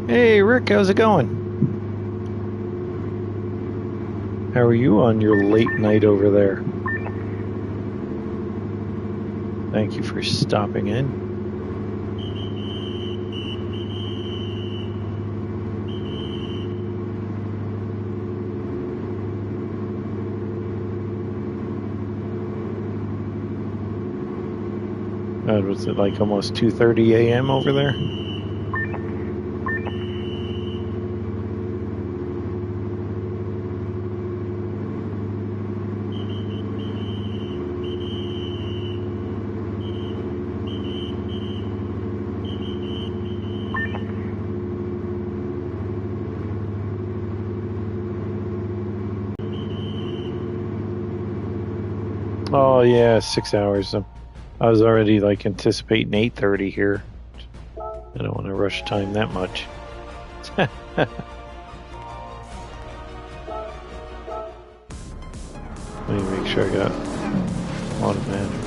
Hey Rick, how's it going? How are you on your late night over there? Thank you for stopping in. Was it like almost 2:30 a.m. over there? Oh yeah, 6 hours. I was already like anticipating 8:30 here. I don't want to rush time that much. Let me make sure I got automatic.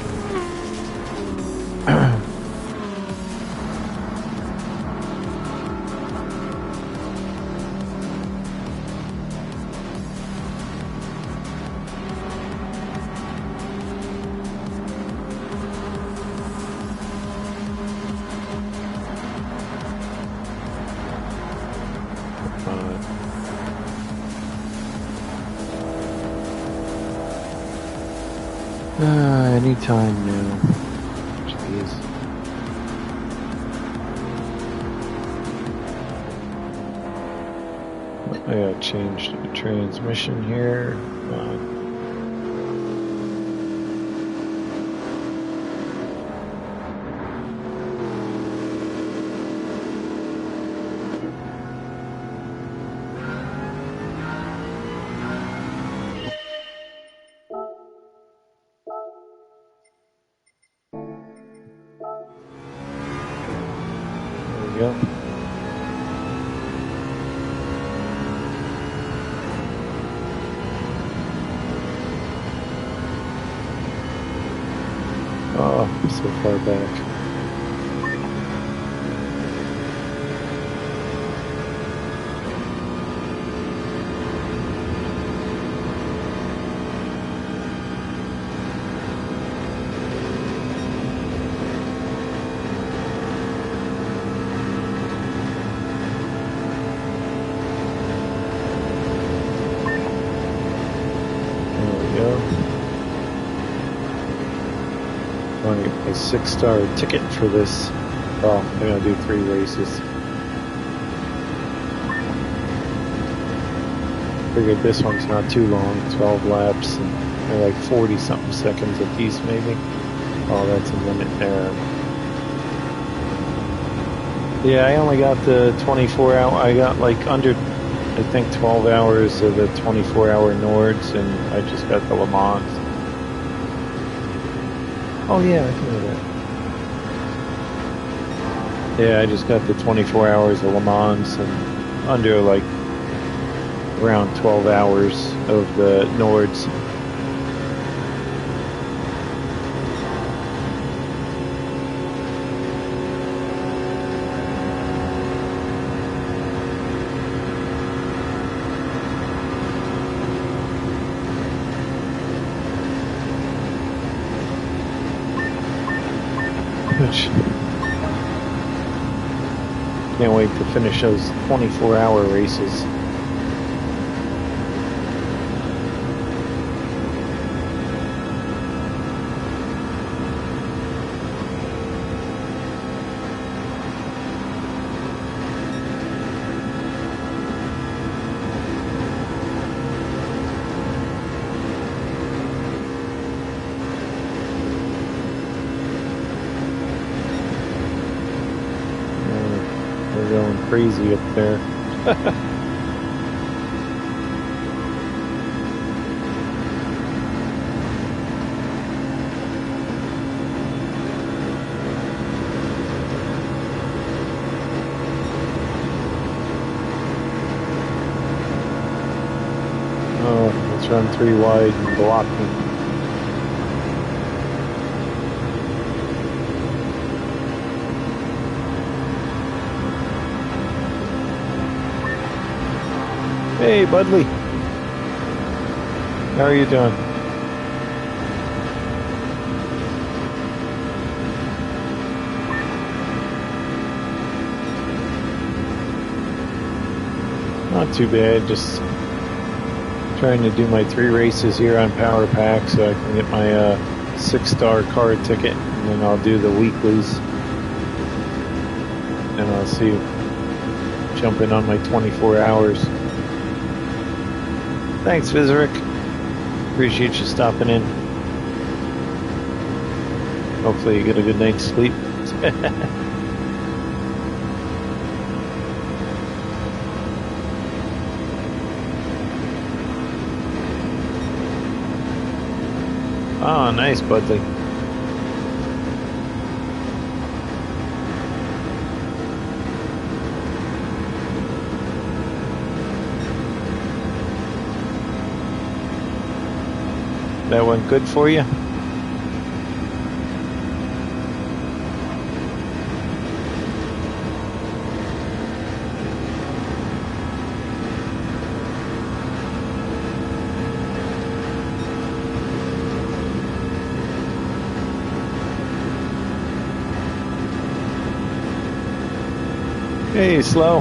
Anytime now. Jeez. I gotta change the transmission here. So far back. A 6-star ticket for this. Oh, I'm gonna do 3 races. Figured this one's not too long, 12 laps, and they're like 40 something seconds a piece maybe. Oh, that's a minute there. Yeah, I only got the 24-hour, I got like under, I think 12 hours of the 24-hour Nords, and I just got the Le Mans. Oh yeah, I can do that. Yeah, I just got the 24 hours of Le Mans and under like around 12 hours of the Nords. Can't wait to finish those 24-hour races. crazy up there. Oh, let's run 3 wide and block them. Hey, Budley. How are you doing? Not too bad. Just trying to do my 3 races here on Power Pack so I can get my 6-star card ticket, and then I'll do the weeklies. And I'll see, jumping on my 24 hours. Thanks, Vizerick. Appreciate you stopping in. Hopefully you get a good night's sleep. Oh, nice, Budley. That went good for you? Hey, Slow.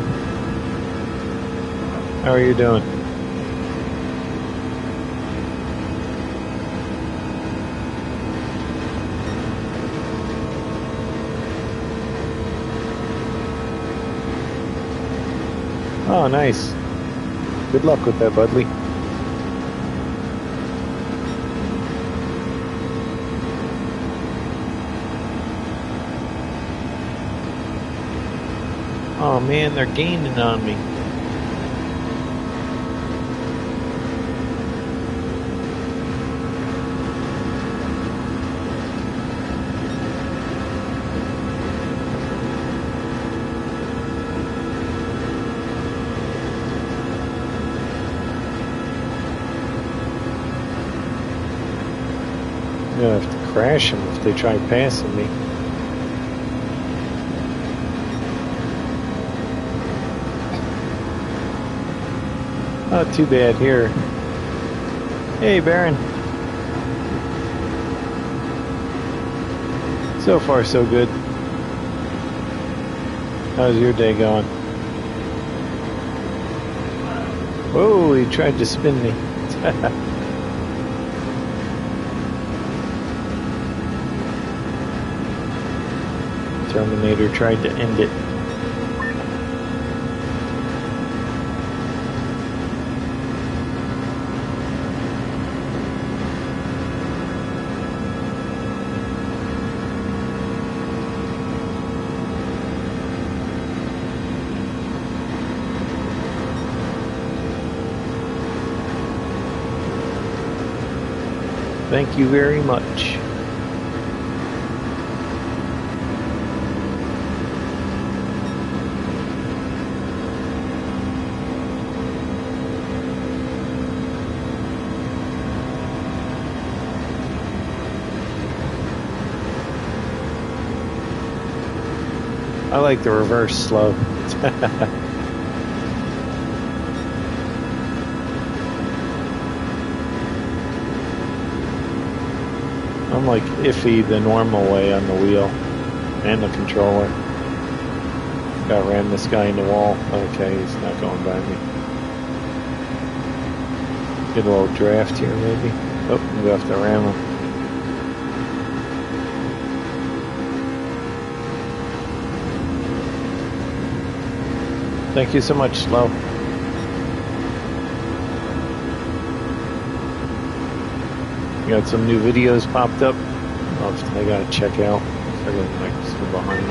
How are you doing? Oh, nice. Good luck with that, Budley. Oh man, they're gaining on me. I'm gonna have to crash them if they try passing me. Not too bad here. Hey, Baron. So far, so good. How's your day going? Whoa, he tried to spin me. Terminator tried to end it. Thank you very much. I like the reverse slow. I'm like iffy the normal way on the wheel and the controller. Got ran this guy in the wall. Okay, he's not going by me. Get a little draft here maybe. Oh, we have to ram him. Thank you so much, Slow. Got some new videos popped up. I gotta check out. Everything like still behind.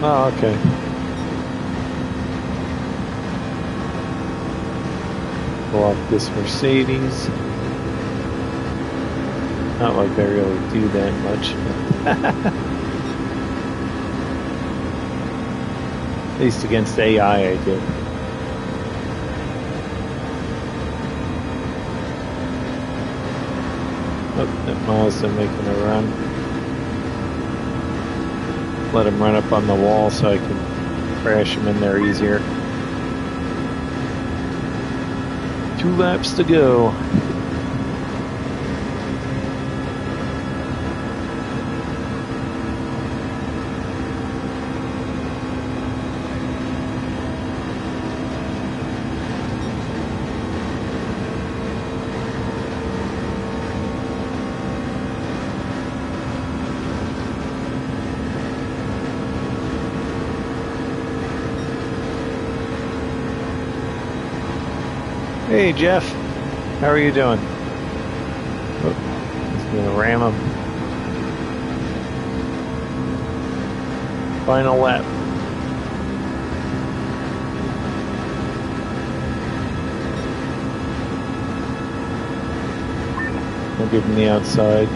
Oh, okay. Pull off this Mercedes. Not like I really do that much. At least against AI I did. Oh, that Mazda making a run. Let him run up on the wall so I can crash him in there easier. 2 laps to go. Hey Jeff, how are you doing? Oh, he's gonna ram him. Final lap. I'll give him the outside.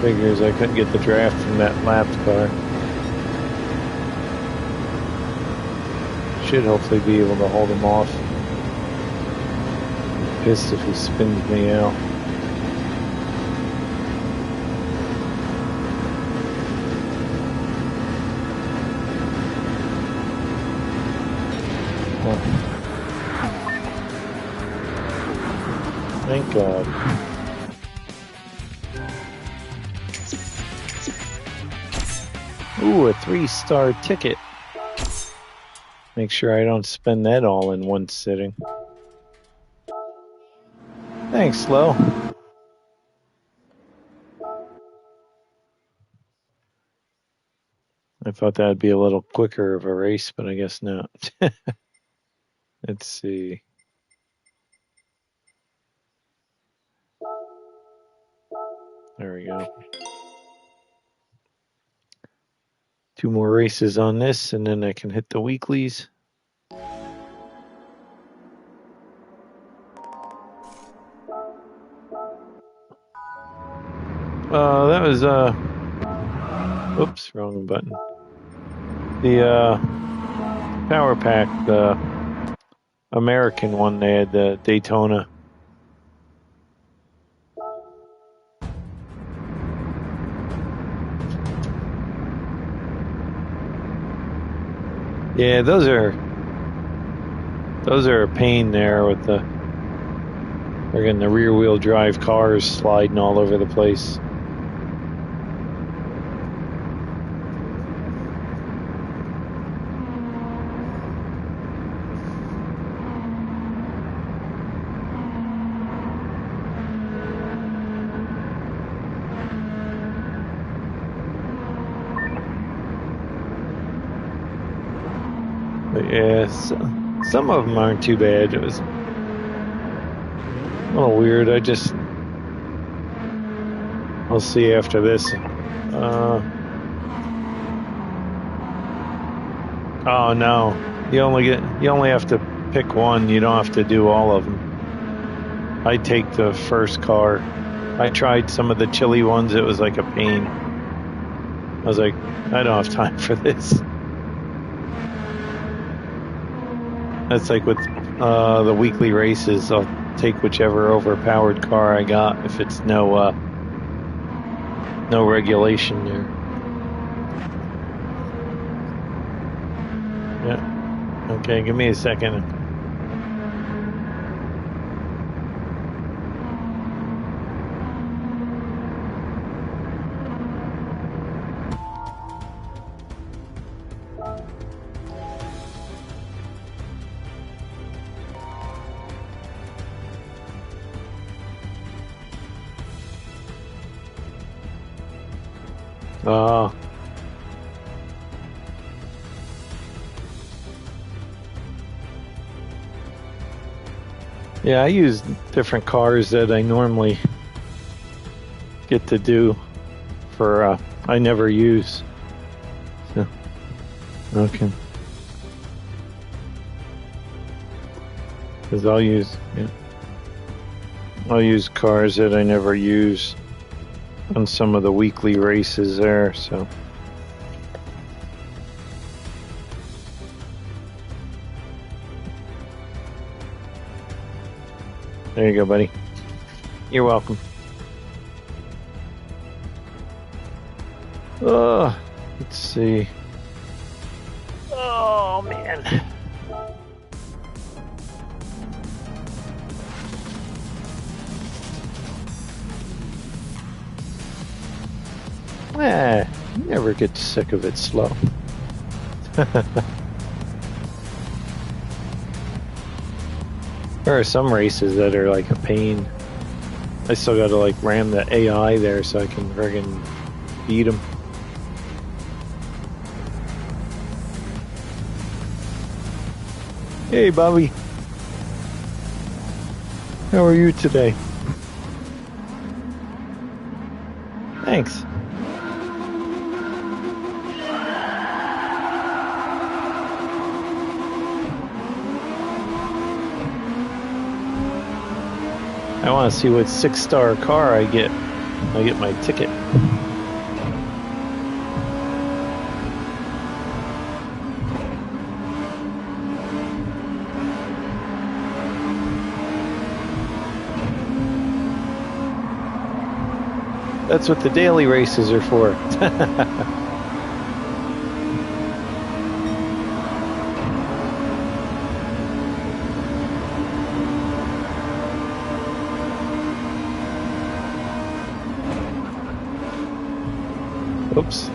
Figures I couldn't get the draft from that lapped car. Should hopefully be able to hold him off. I'm pissed if he spins me out. Oh. Thank God. Ooh, a 3-star ticket. Make sure I don't spend that all in one sitting. Thanks, Flo. I thought that would be a little quicker of a race, but I guess not. Let's see. There we go. 2 more races on this, and then I can hit the weeklies. That was, oops, wrong button. The, Power Pack, the American one, they had the Daytona. Yeah, those are a pain there with the friggin' the rear wheel drive cars sliding all over the place. But yeah, some of them aren't too bad. It was a little weird. We'll see after this. Oh no, you only have to pick one. You don't have to do all of them. I take the first car. I tried some of the chili ones. It was like a pain. I was like, I don't have time for this. That's like with the weekly races. I'll take whichever overpowered car I got if it's no regulation there. Yeah. Okay, give me a second. Uh, yeah, I use different cars that I normally get to do for, I never use. So, okay. Because I'll use cars that I never use on some of the weekly races there, so. There you go, buddy. You're welcome. Let's see. Oh, man. You never get sick of it slow. There are some races that are like a pain. I still gotta like ram the AI there so I can friggin' beat them. Hey, Bobby. How are you today? Thanks. I want to see what 6-star car I get. I get my ticket. That's what the daily races are for. Oops,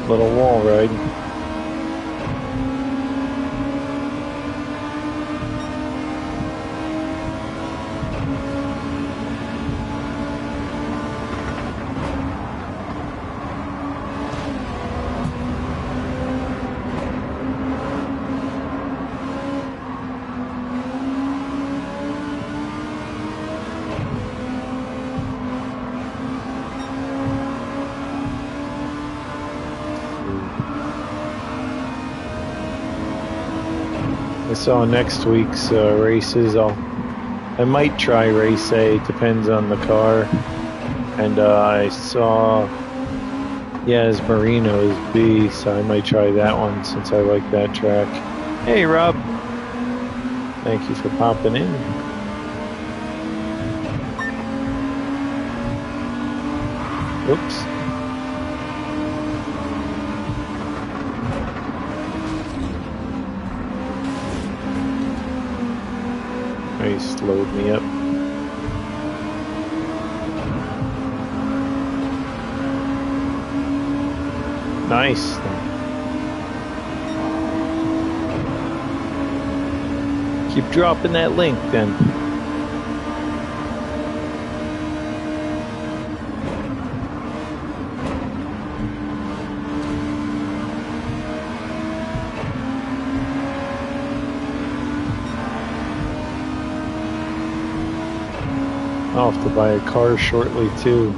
little wall ride. I saw next week's races. I might try race A. Depends on the car. And I saw Yaz Marino's B, so I might try that one since I like that track. Hey, Rob. Thank you for popping in. Oops. He slowed me up. Nice. Keep dropping that link then. I'll have to buy a car shortly too.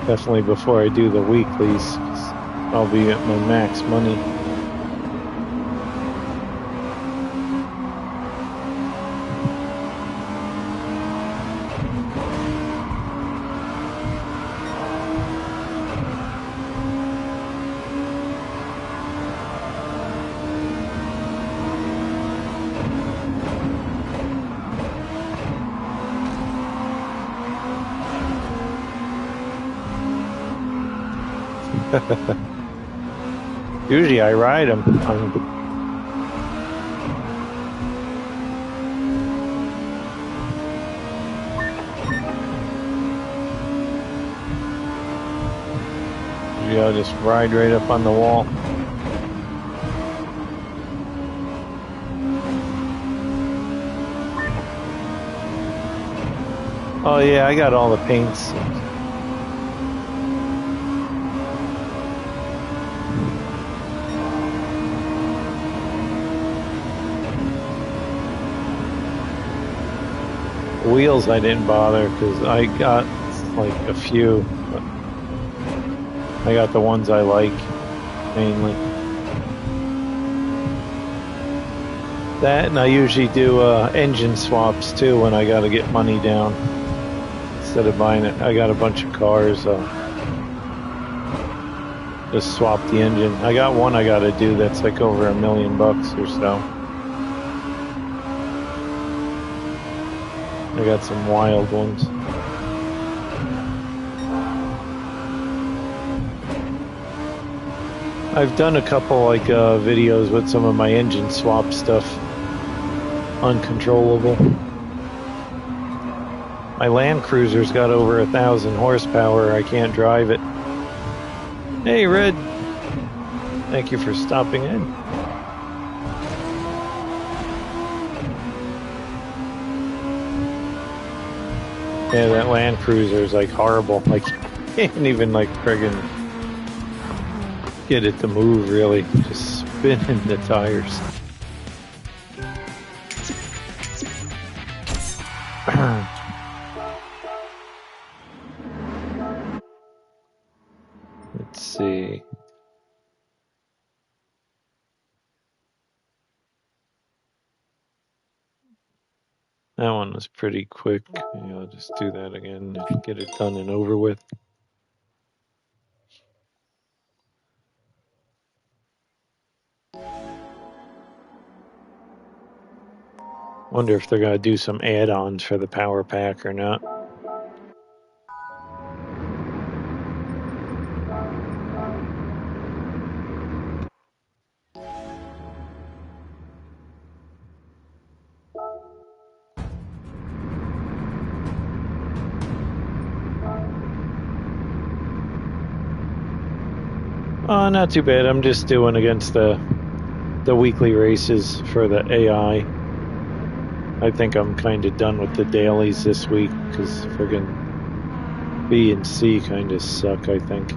Definitely before I do the weeklies, 'cause I'll be at my max money. Usually I ride them. Usually I'll just ride right up on the wall. Oh yeah, I got all the paints. Wheels I didn't bother because I got like a few. I got the ones I like mainly. That, and I usually do engine swaps too when I got to get money down. Instead of buying it, I got a bunch of cars. Just swap the engine. I got one I got to do that's like over $1 million or so. I got some wild ones. I've done a couple like videos with some of my engine swap stuff. Uncontrollable. My Land Cruiser's got over 1,000 horsepower. I can't drive it. Hey, Red. Thank you for stopping in. Yeah, that Land Cruiser is like horrible. Like, can't even like friggin' get it to move, really. Just spinning the tires. Let's see. That one was pretty quick. Maybe I'll just do that again and get it done and over with. Wonder if they're going to do some add-ons for the power pack or not. Not too bad. I'm just doing against the weekly races for the AI. I think I'm kind of done with the dailies this week because friggin' B and C kind of suck, I think.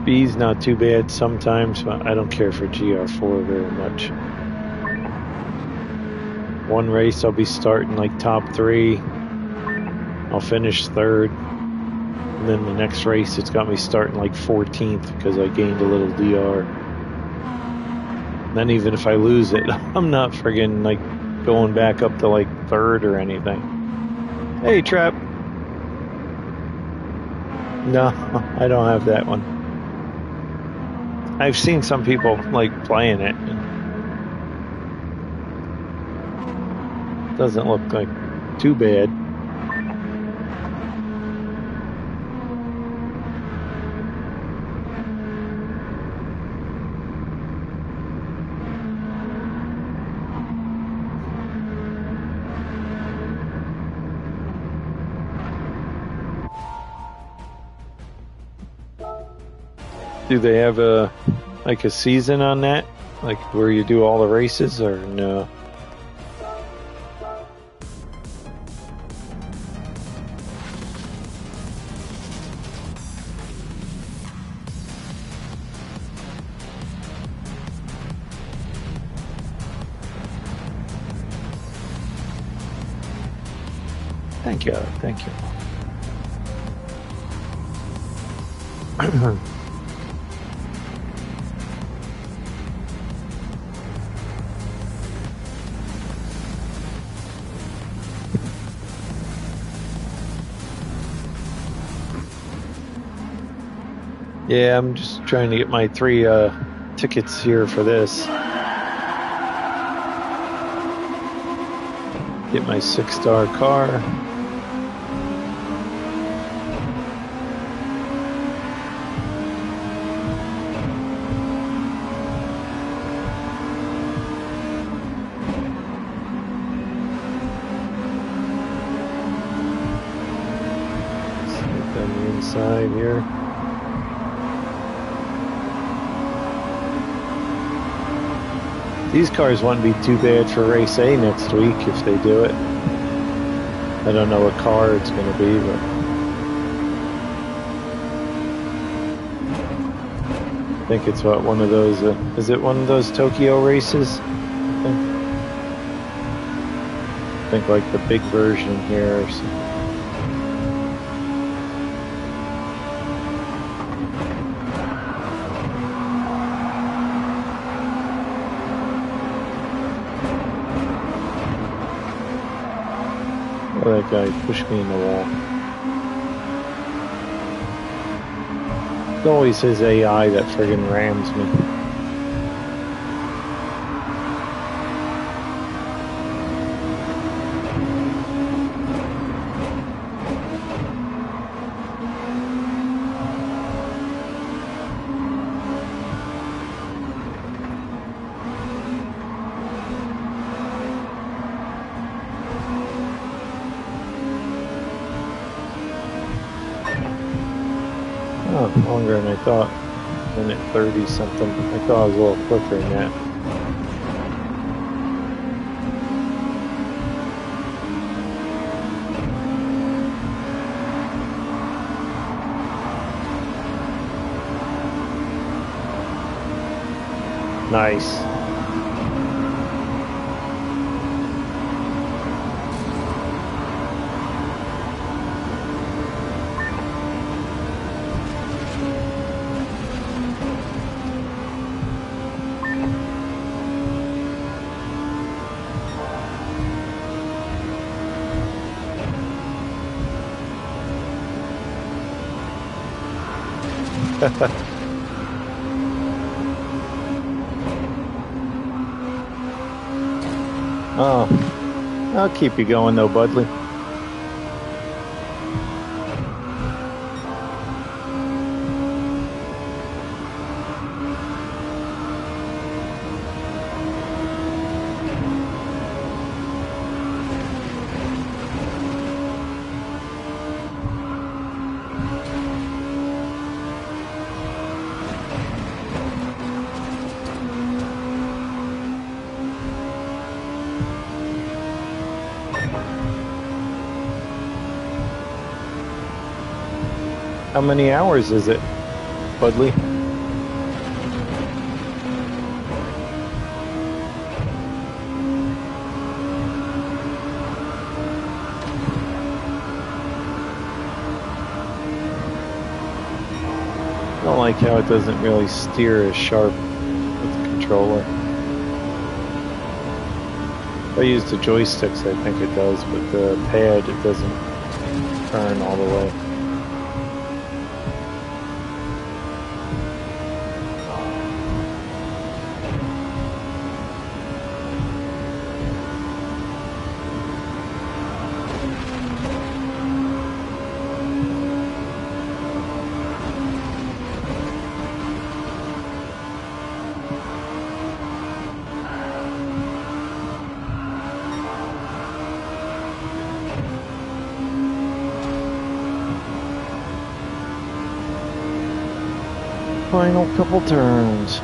B's not too bad sometimes, but I don't care for GR4 very much. One race I'll be starting like top 3. I'll finish 3rd. And then the next race it's got me starting like 14th because I gained a little DR. And then even if I lose it, I'm not friggin' like going back up to like 3rd or anything. Hey, Trap. No, I don't have that one. I've seen some people like playing it. Doesn't look like too bad. Do they have a season on that? Like where you do all the races or no? Thank you. Thank you. Yeah, I'm just trying to get my 3 tickets here for this. Get my 6-star car. Let's get on the inside here. These cars wouldn't be too bad for race A next week if they do it. I don't know what car it's going to be, but think it's what one of those. Is it one of those Tokyo races? I think like the big version here or something. Oh, that guy pushed me in the wall. It's always his AI that friggin' rams me. Oh, longer than I thought. Minute 30 something. I thought I was a little quicker than that. Nice. Oh, I'll keep you going though, Budley. How many hours is it, Budley? I don't like how it doesn't really steer as sharp with the controller. If I use the joysticks, I think it does, but the pad, it doesn't turn all the way. Final couple turns.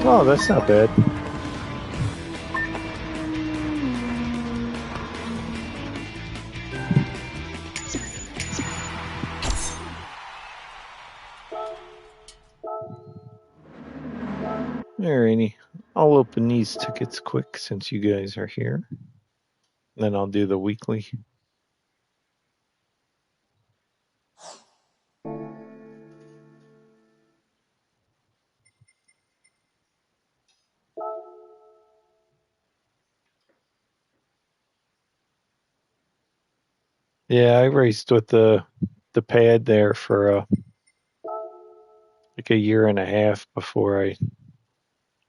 Oh, that's not bad. Alrighty, I'll open these tickets quick since you guys are here. Then I'll do the weekly. Yeah, I raced with the pad there for like a year and a half before I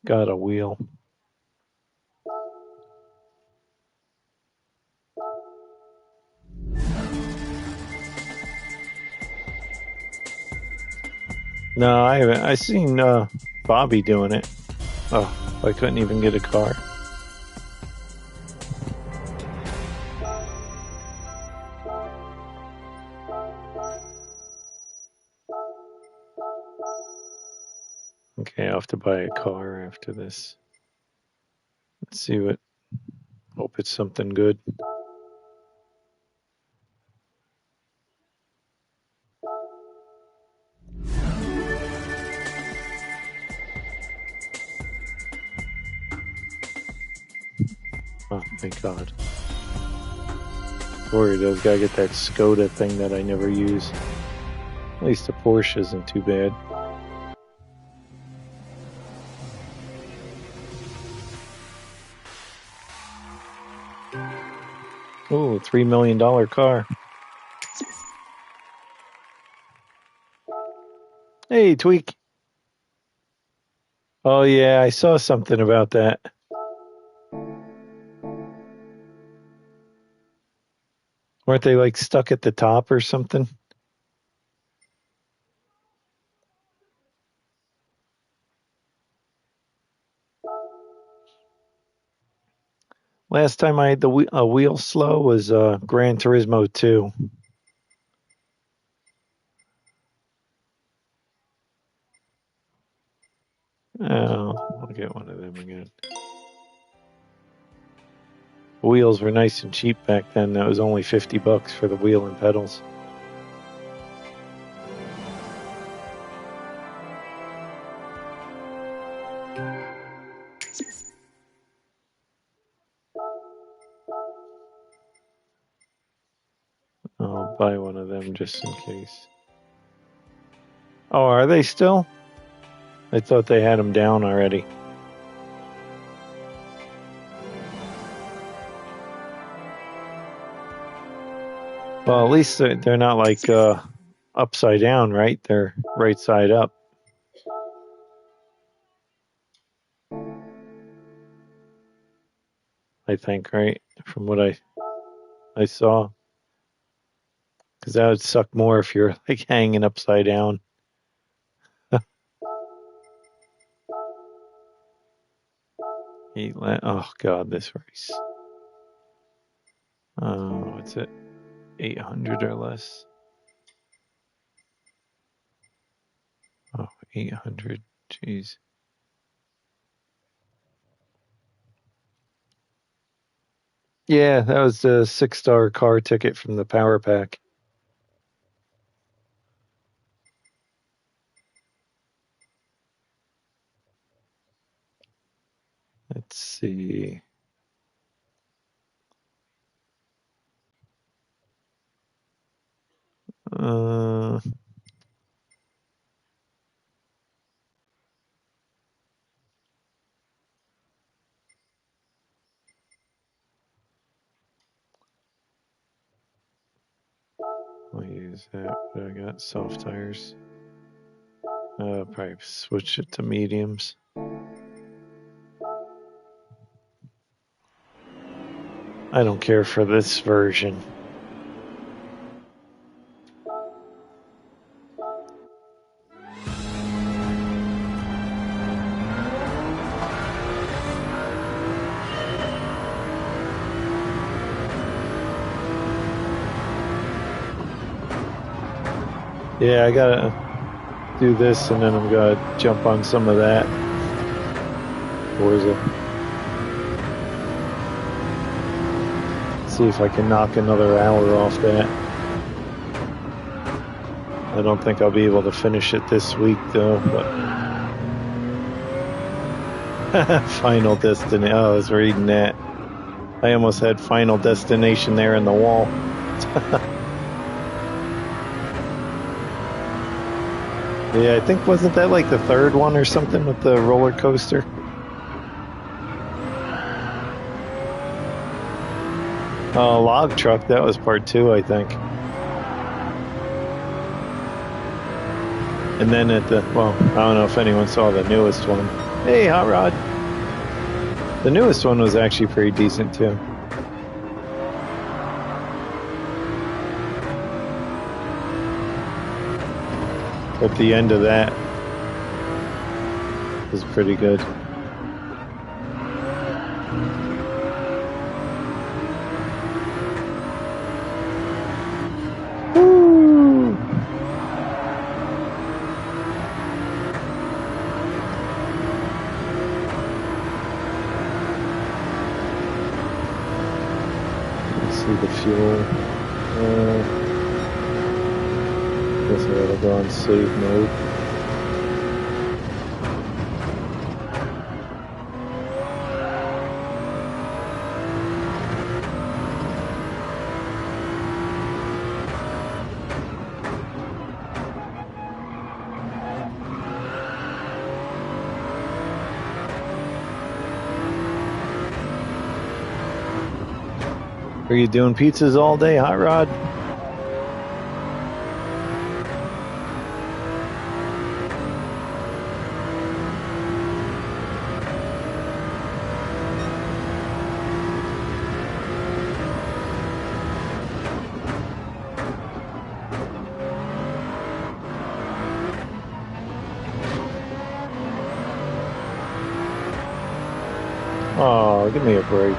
got a wheel. No, I haven't. I seen Bobby doing it. Oh, I couldn't even get a car. Okay, I'll have to buy a car after this. Let's see what. Hope it's something good. Oh, thank God. Worried I was gotta get that Skoda thing that I never use. At least the Porsche isn't too bad. Oh, $3 million car. Hey, Tweak. Oh, yeah, I saw something about that. Weren't they like stuck at the top or something? Last time I had a wheel slow was Gran Turismo 2. Oh, I'll get one of them again. Wheels were nice and cheap back then. That was only $50 for the wheel and pedals. I'll buy one of them just in case. Oh, are they still? I thought they had them down already. Well, at least they're not like upside down, right? They're right side up. I think, right? From what I saw. Because that would suck more if you're like hanging upside down. Oh, God, this race. Oh, what's it? 800 or less? Oh, 800. Jeez. Yeah, that was the 6-star car ticket from the Power Pack. Let's see. I'll use that. But I got soft tires. Probably switch it to mediums. I don't care for this version. Yeah, I gotta do this and then I'm gonna jump on some of that. Forza. See if I can knock another hour off that. I don't think I'll be able to finish it this week though, but Final Destination. Oh, I was reading that. I almost had Final Destination there in the wall. Yeah, I think wasn't that like the third one or something with the roller coaster? Log truck, that was part 2, I think. And then I don't know if anyone saw the newest one. Hey, Hot Rod. The newest one was actually pretty decent too. But the end of that was pretty good. fuel. Guess I gotta go on save mode. Are you doing pizzas all day, Hot Rod? Oh, give me a break.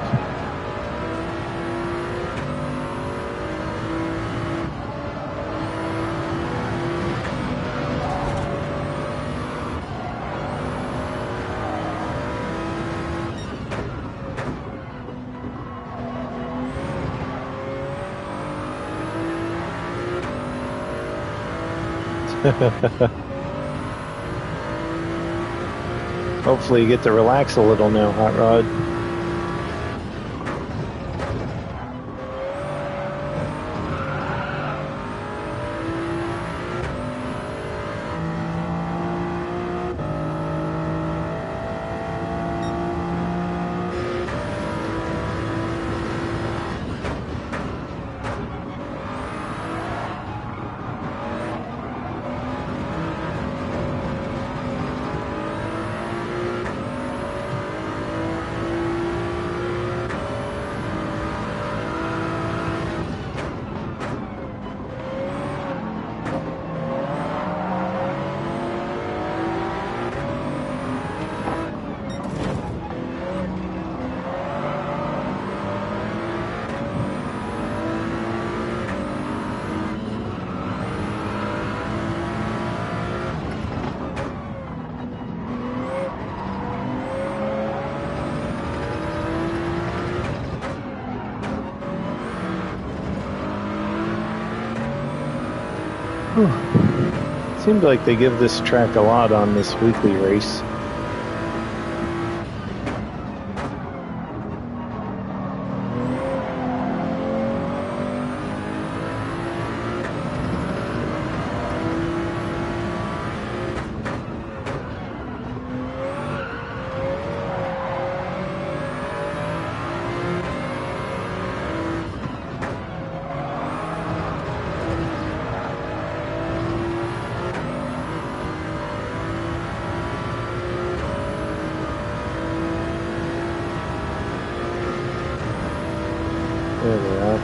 Hopefully you get to relax a little now, Hot Rod. Seems like they give this track a lot on this weekly race. There we are.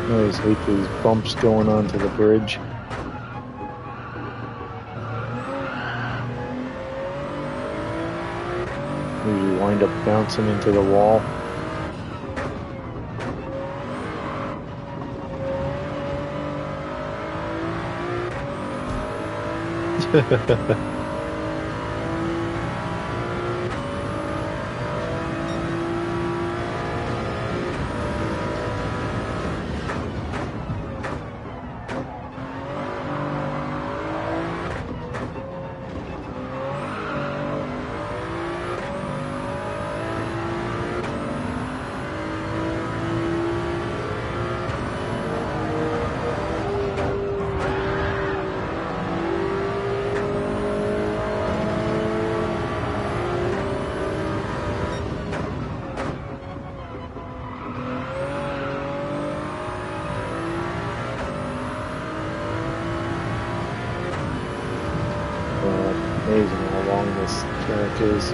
I always hate these bumps going onto the bridge. Usually wind up bouncing into the wall. Amazing how long this track is.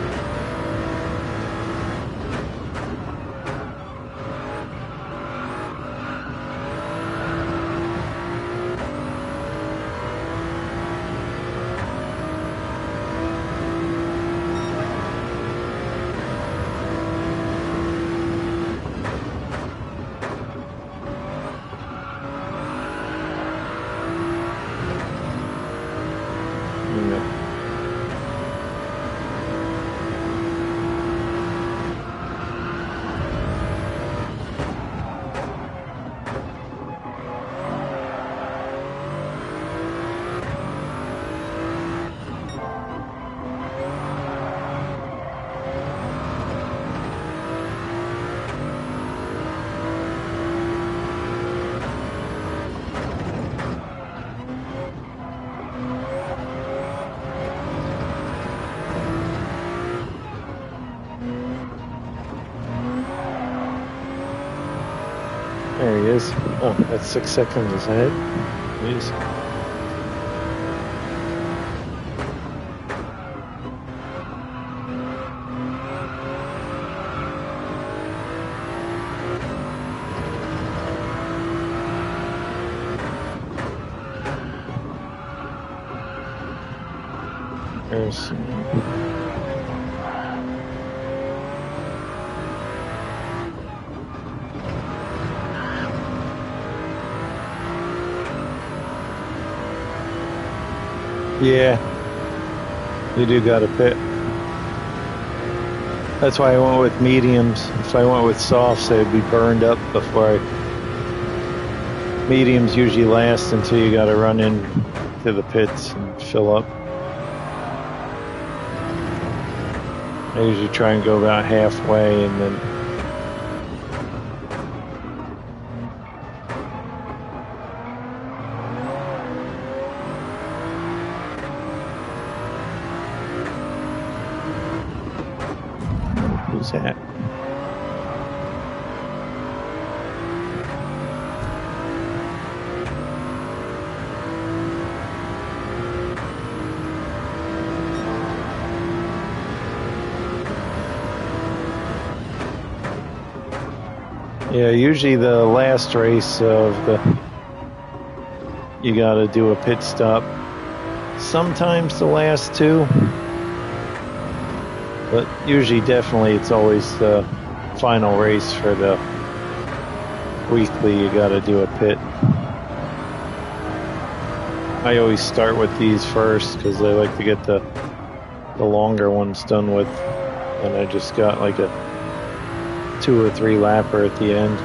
There he is. Oh, that's 6 seconds ahead. Jeez. There's... Yeah, you do got a pit. That's why I went with mediums. If I went with softs, they'd be burned up before I... Mediums usually last until you got to run in to the pits and fill up. I usually try and go about halfway and then... Who's that? Yeah, usually the last race of the... You gotta do a pit stop. Sometimes the last two. But usually, definitely, it's always the final race for the weekly. You got to do a pit. I always start with these first because I like to get the longer ones done with. And I just got like a 2 or 3 lapper at the end.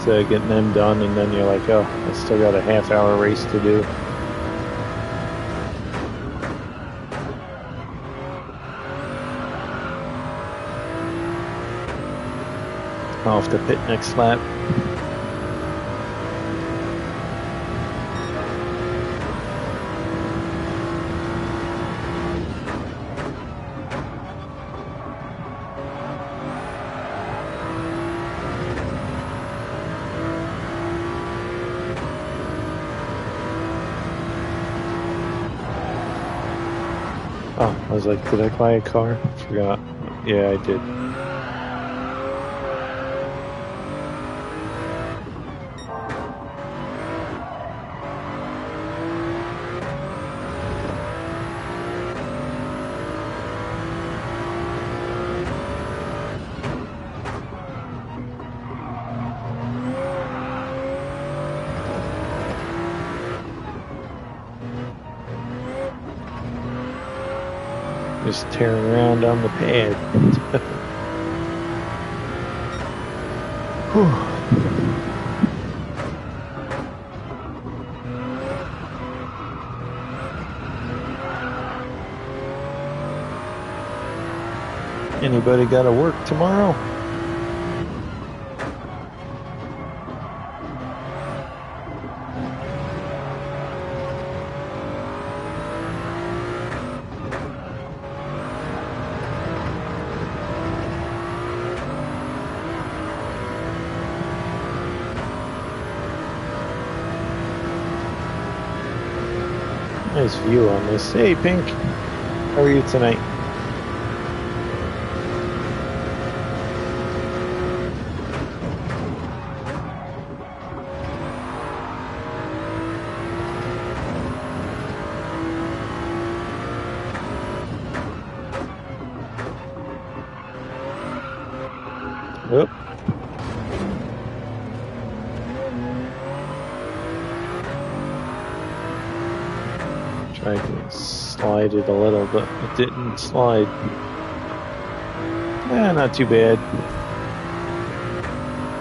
So getting them done, and then you're like, oh, I still got a half-hour race to do. I'll have to pit next lap. Oh, I was like, did I buy a car? Forgot. Yeah, I did. Just tearing around on the pad. Anybody got to work tomorrow? Nice view on this. Hey, Pink. How are you tonight? Oop. Tried to slide it a little, but it didn't slide. Yeah, not too bad.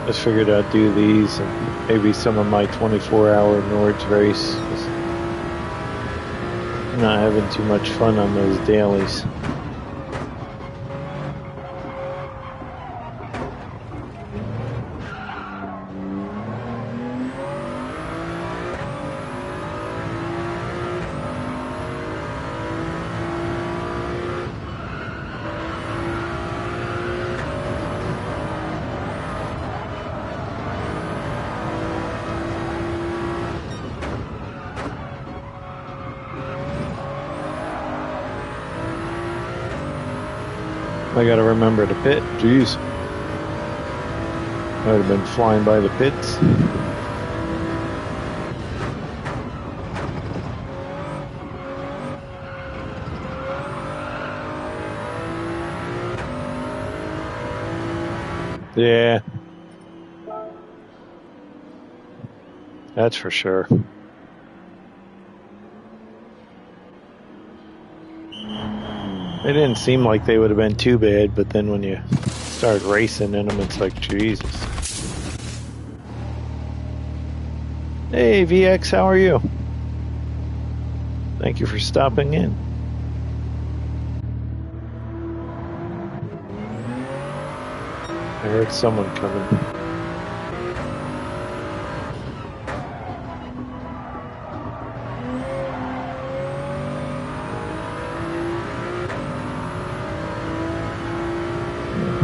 Just figured I'd do these and maybe some of my 24-hour Nords race. I'm not having too much fun on those dailies. I gotta remember the pit. Jeez. I would have been flying by the pits. Yeah. That's for sure. It didn't seem like they would have been too bad, but then when you start racing in them, it's like, Jesus. Hey, VX, how are you? Thank you for stopping in. I heard someone coming.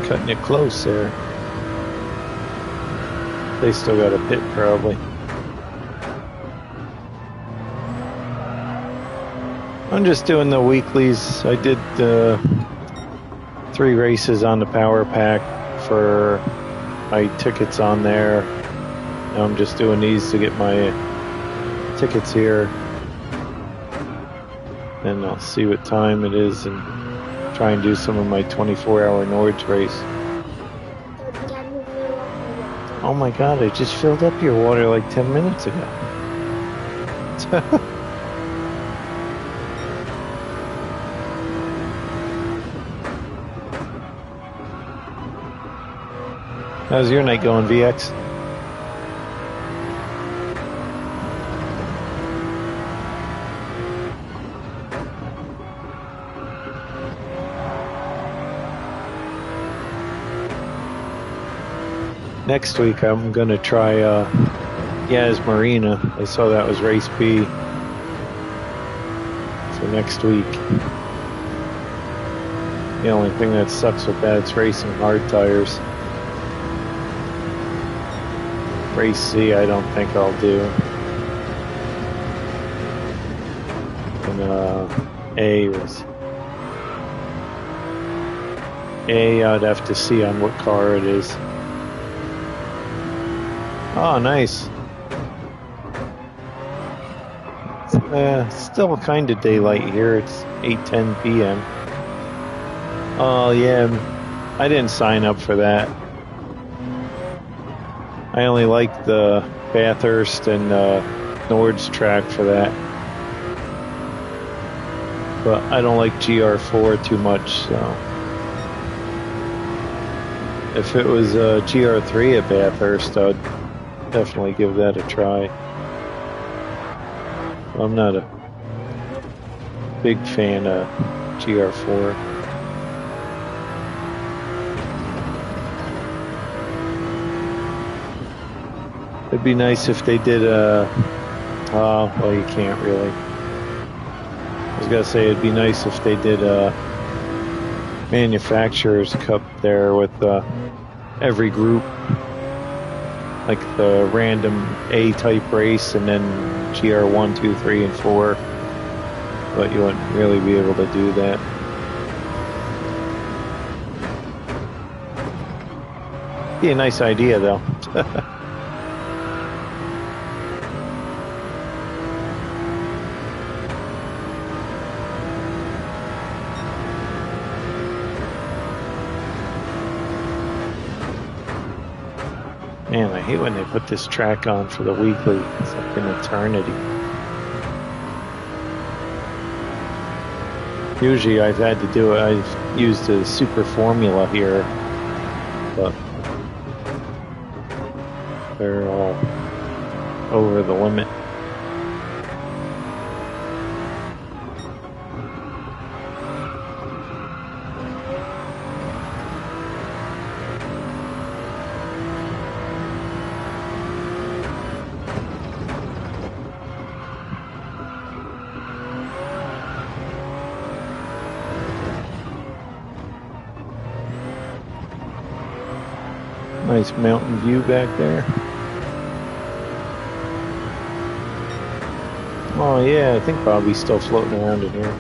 Cutting it close there. They still got a pit, probably. I'm just doing the weeklies. I did 3 races on the Power Pack for my tickets on there. Now I'm just doing these to get my tickets here. And I'll see what time it is and try and do some of my 24-hour Nords race. Oh my God, I just filled up your water like 10 minutes ago. How's your night going, VX? Next week I'm going to try Yaz Marina. I saw that was race B for next week. The only thing that sucks with that is racing hard tires. Race C I don't think I'll do. And A was... A I'd have to see on what car it is. Oh, nice. Still kind of daylight here. It's 8:10 p.m. Oh, yeah. I didn't sign up for that. I only like the Bathurst and Nords track for that. But I don't like GR4 too much, so... If it was GR3 at Bathurst, I'd definitely give that a try. I'm not a big fan of GR4. It'd be nice if they did a... well, you can't really. I was gonna say it'd be nice if they did a Manufacturers Cup there with every group. Like the random A-type race and then GR1, 2, 3, and 4. But you wouldn't really be able to do that. Be a nice idea, though. Man, I hate when they put this track on for the weekly. It's like an eternity. Usually I've had to do it. I've used a super formula here, but they're all over the limit. Nice mountain view back there. Oh yeah, I think Bobby's still floating around in here.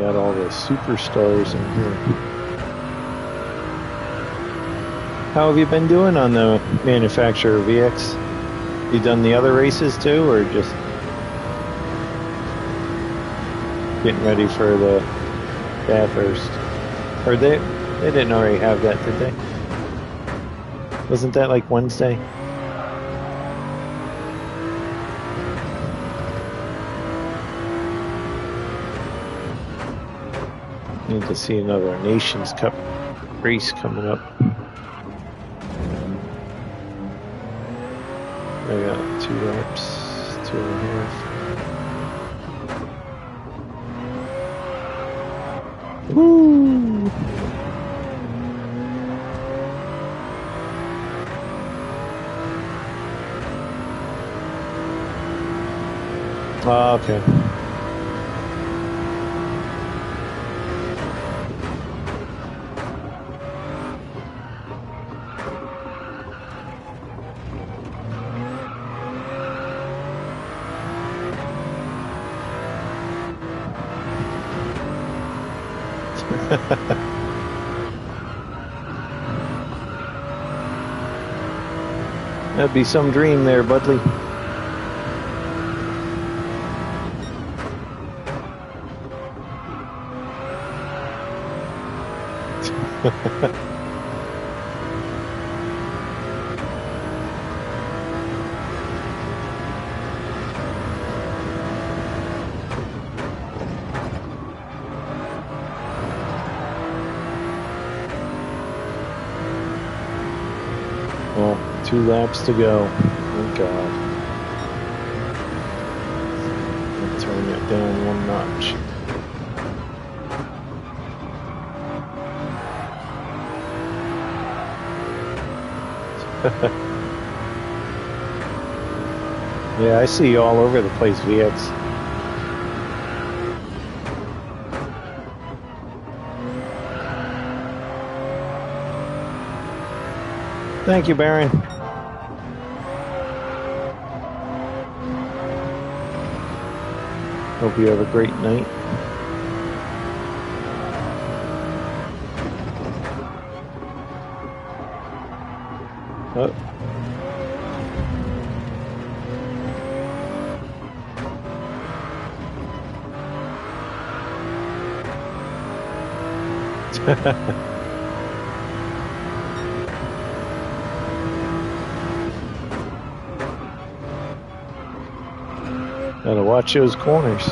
Got all the superstars in here. How have you been doing on the manufacturer VX? You done the other races too, or just getting ready for the Bathurst? Or they didn't already have that, did they? Wasn't that like Wednesday? Need to see another Nations Cup race coming up. I got 2 laps, 2.5. Woo! Oh, okay. That'd be some dream there, Budley. Well, 2 laps to go. Thank God. I'll turn it down 1 notch. Yeah, I see you all over the place, VX. Thank you, Baron. Hope you have a great night. Oh. Gotta watch those corners.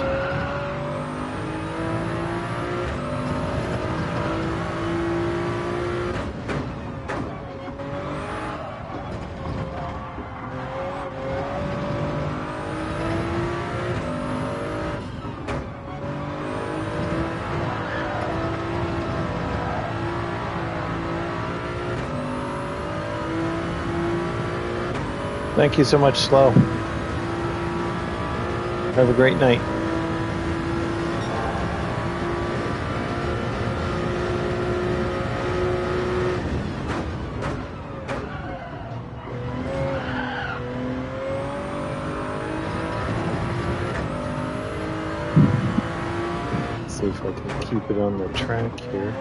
Thank you so much, Slow. Have a great night. Let's see if I can keep it on the track here.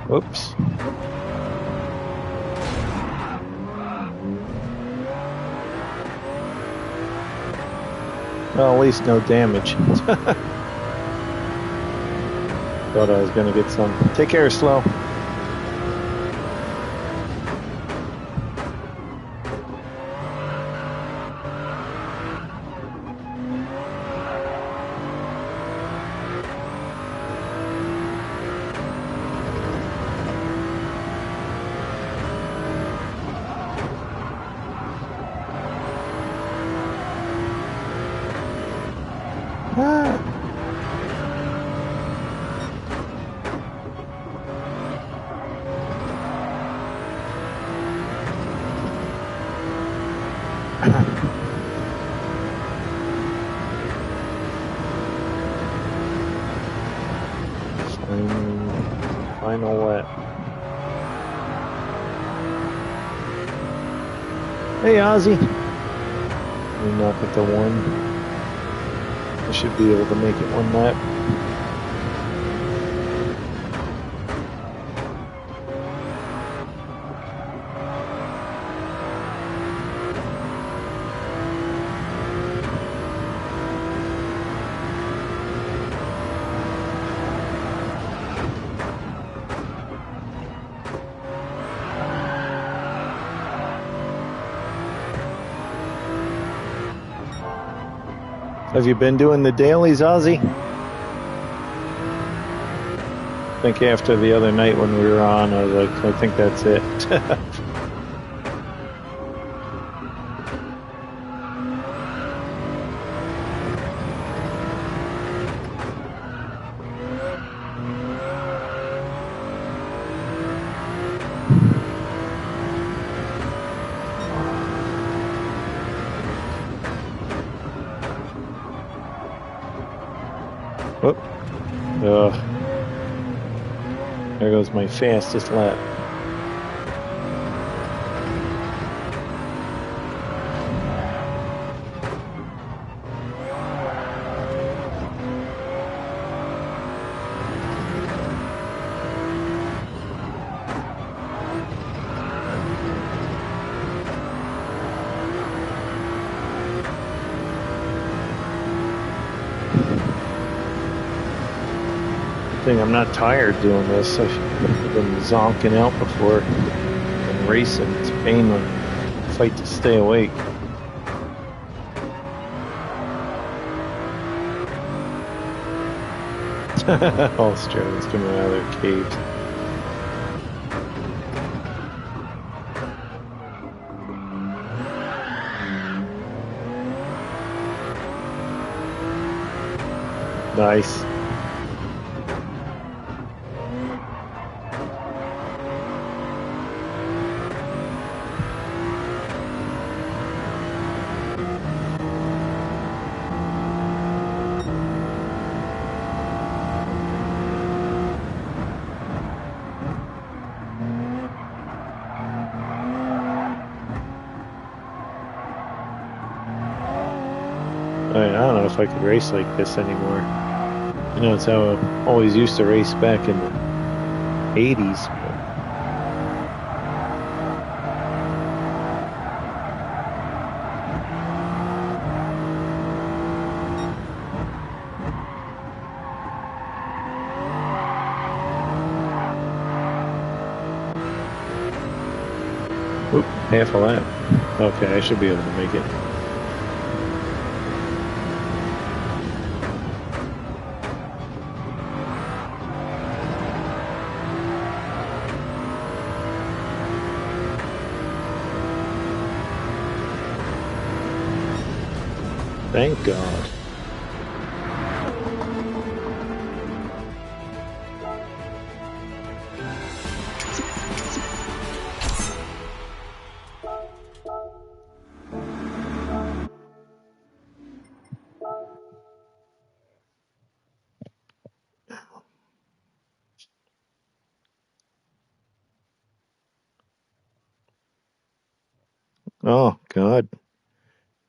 Oops. Well, at least no damage. Thought I was going to get some. Take care, Slow. Final lap. Hey, Ozzy. Let me knock it to 1. I should be able to make it 1 lap. Have you been doing the dailies, Ozzy? I think after the other night when we were on, I was like, I think that's it. Whoop. Ugh. There goes my fastest lap. I'm not tired doing this. I've been zonking out before and racing. It's a pain to fight to stay awake. All Australians coming out of their caves. Nice. I don't know if I could race like this anymore. You know, it's how I always used to race back in the 80s. Oop, half a lap. Okay, I should be able to make it. Thank God. Oh, God.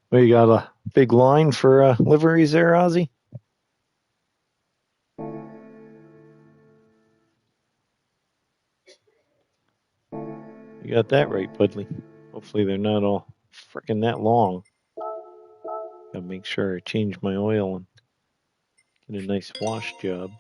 We got a big line for liveries there, Ozzy? You got that right, Budley. Hopefully they're not all freaking that long. Gotta make sure I change my oil and get a nice wash job.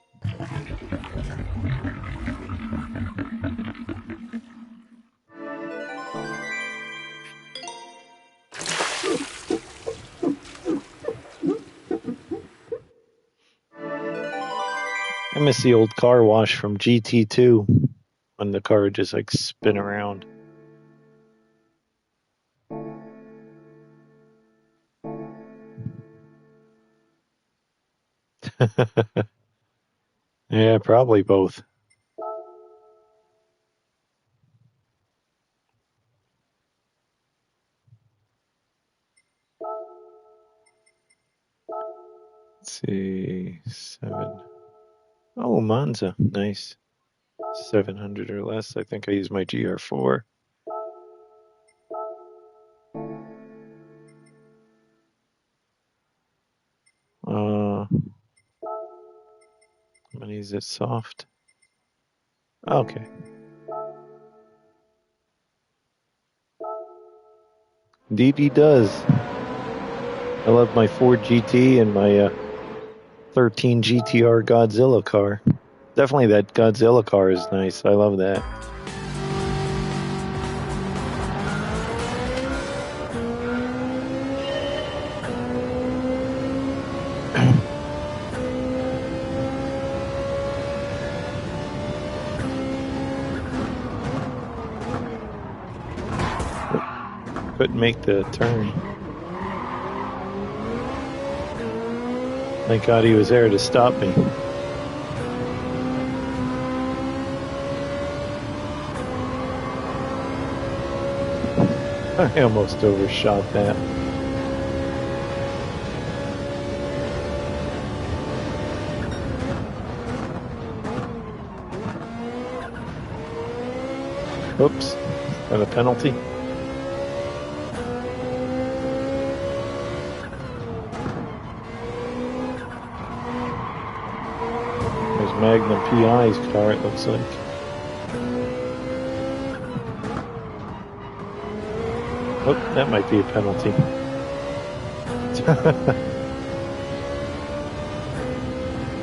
I miss the old car wash from GT2 when the car would just like spin around. Yeah, probably both. Let's see, 7. Oh, Monza, nice. 700 or less. I think I use my GR4. And is it soft? Okay. Indeed he does. I love my Ford GT and my 13 GTR Godzilla car. Definitely that Godzilla car is nice. I love that. Couldn't make the turn. Thank God he was there to stop me. I almost overshot that. Oops, got a penalty. There's Magnum PI's car, it looks like. Oh, that might be a penalty.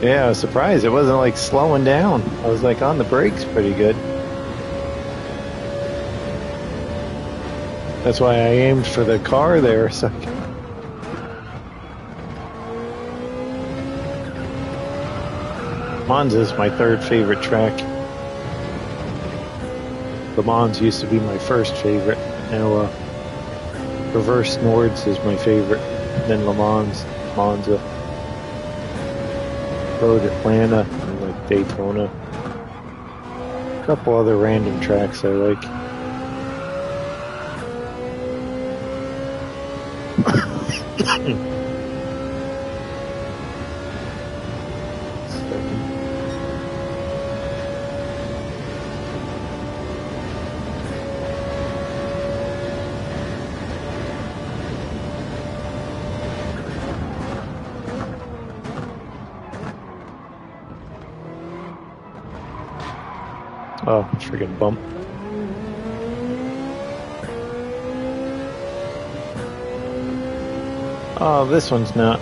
Yeah, I was surprised. It wasn't like slowing down. I was like on the brakes pretty good. That's why I aimed for the car there. So Monza is my third favorite track. Le Mans used to be my first favorite. Now, reverse Nords is my favorite. Then Le Mans, Monza, Road Atlanta, and like Daytona. A couple other random tracks I like. Oh, friggin' bump. Oh, this one's not.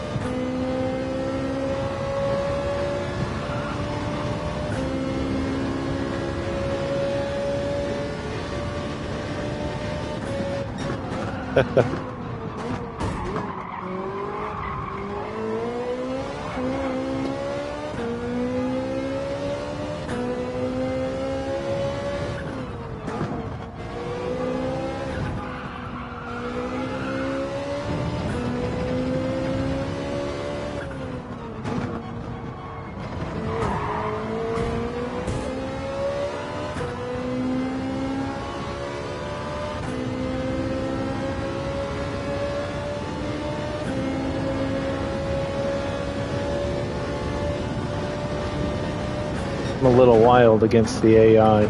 I'm a little wild against the AI.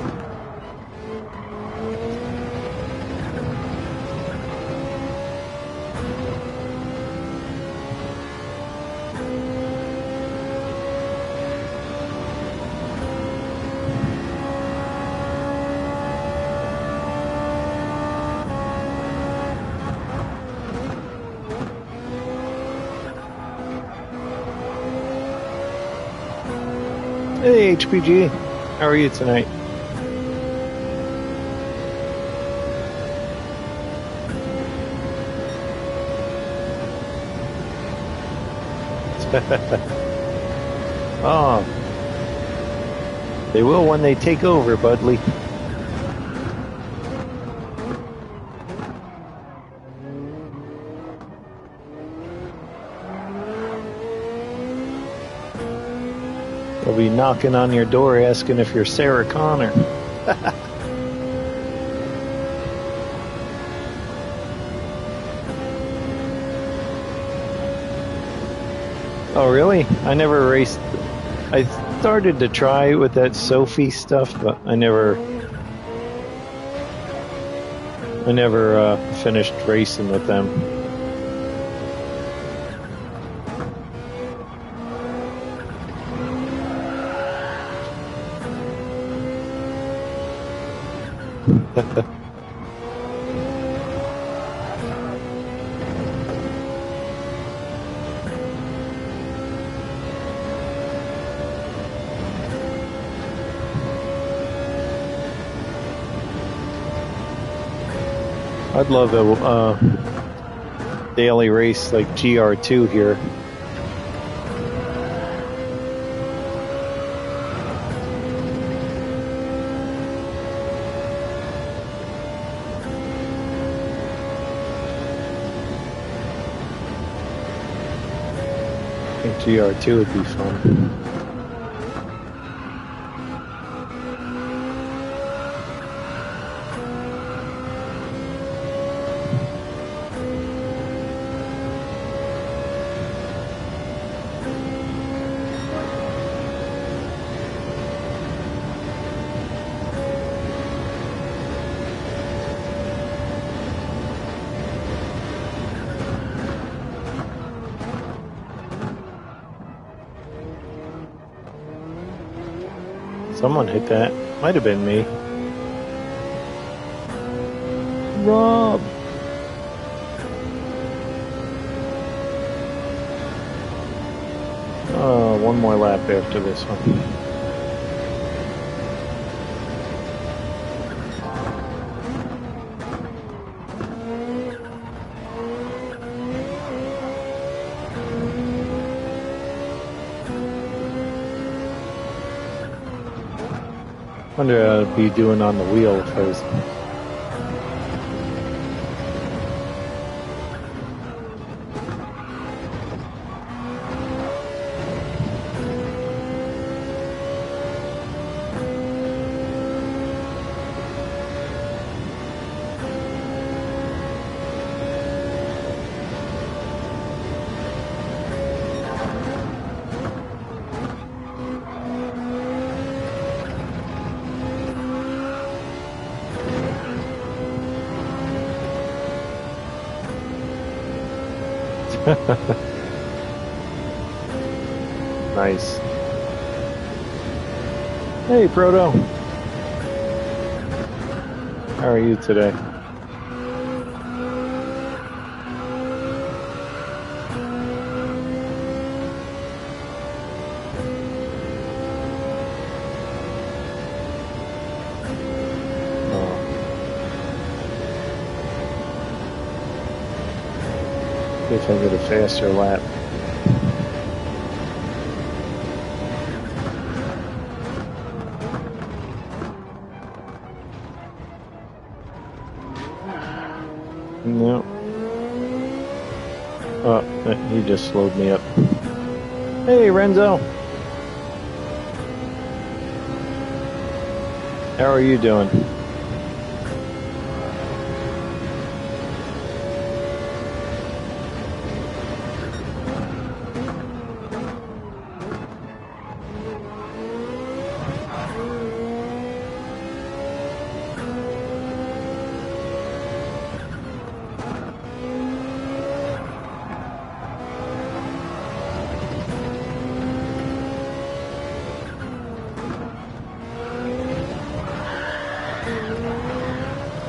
Hey HPG, how are you tonight? Oh, they will when they take over, Budley. They'll be knocking on your door asking if you're Sarah Connor. Oh, really? I never raced. I started to try with that Sophie stuff, but I never finished racing with them. I'd love a daily race like GR2 here. I think GR2 would be fun. Someone hit that. Might have been me. Rob. One more lap after this one. Wonder how I'd be doing on the wheel if I was. Nice. Hey, Proto. How are you today? If I get a faster lap. No. Oh, he just slowed me up. Hey, Renzo. How are you doing?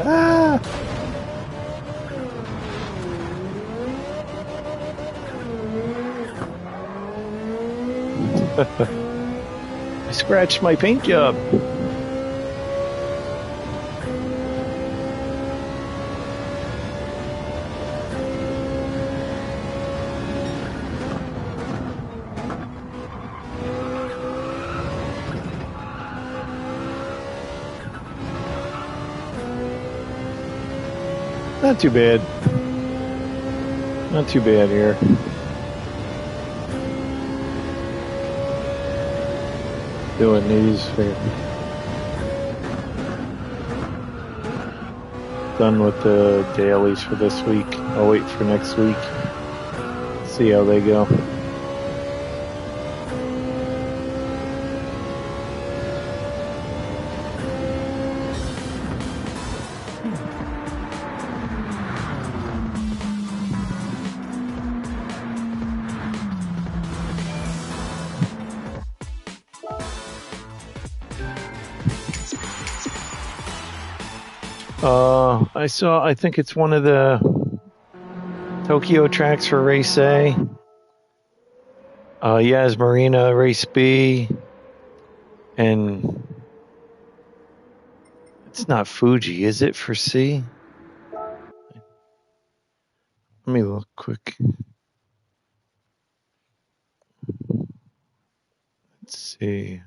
Ah! I scratched my paint job. Not too bad. Not too bad here. Doing these for done with the dailies for this week. I'll wait for next week. See how they go. I think it's one of the Tokyo tracks for Race A. Yas Marina, Race B. And it's not Fuji, is it, for C? Let me look quick. Let's see.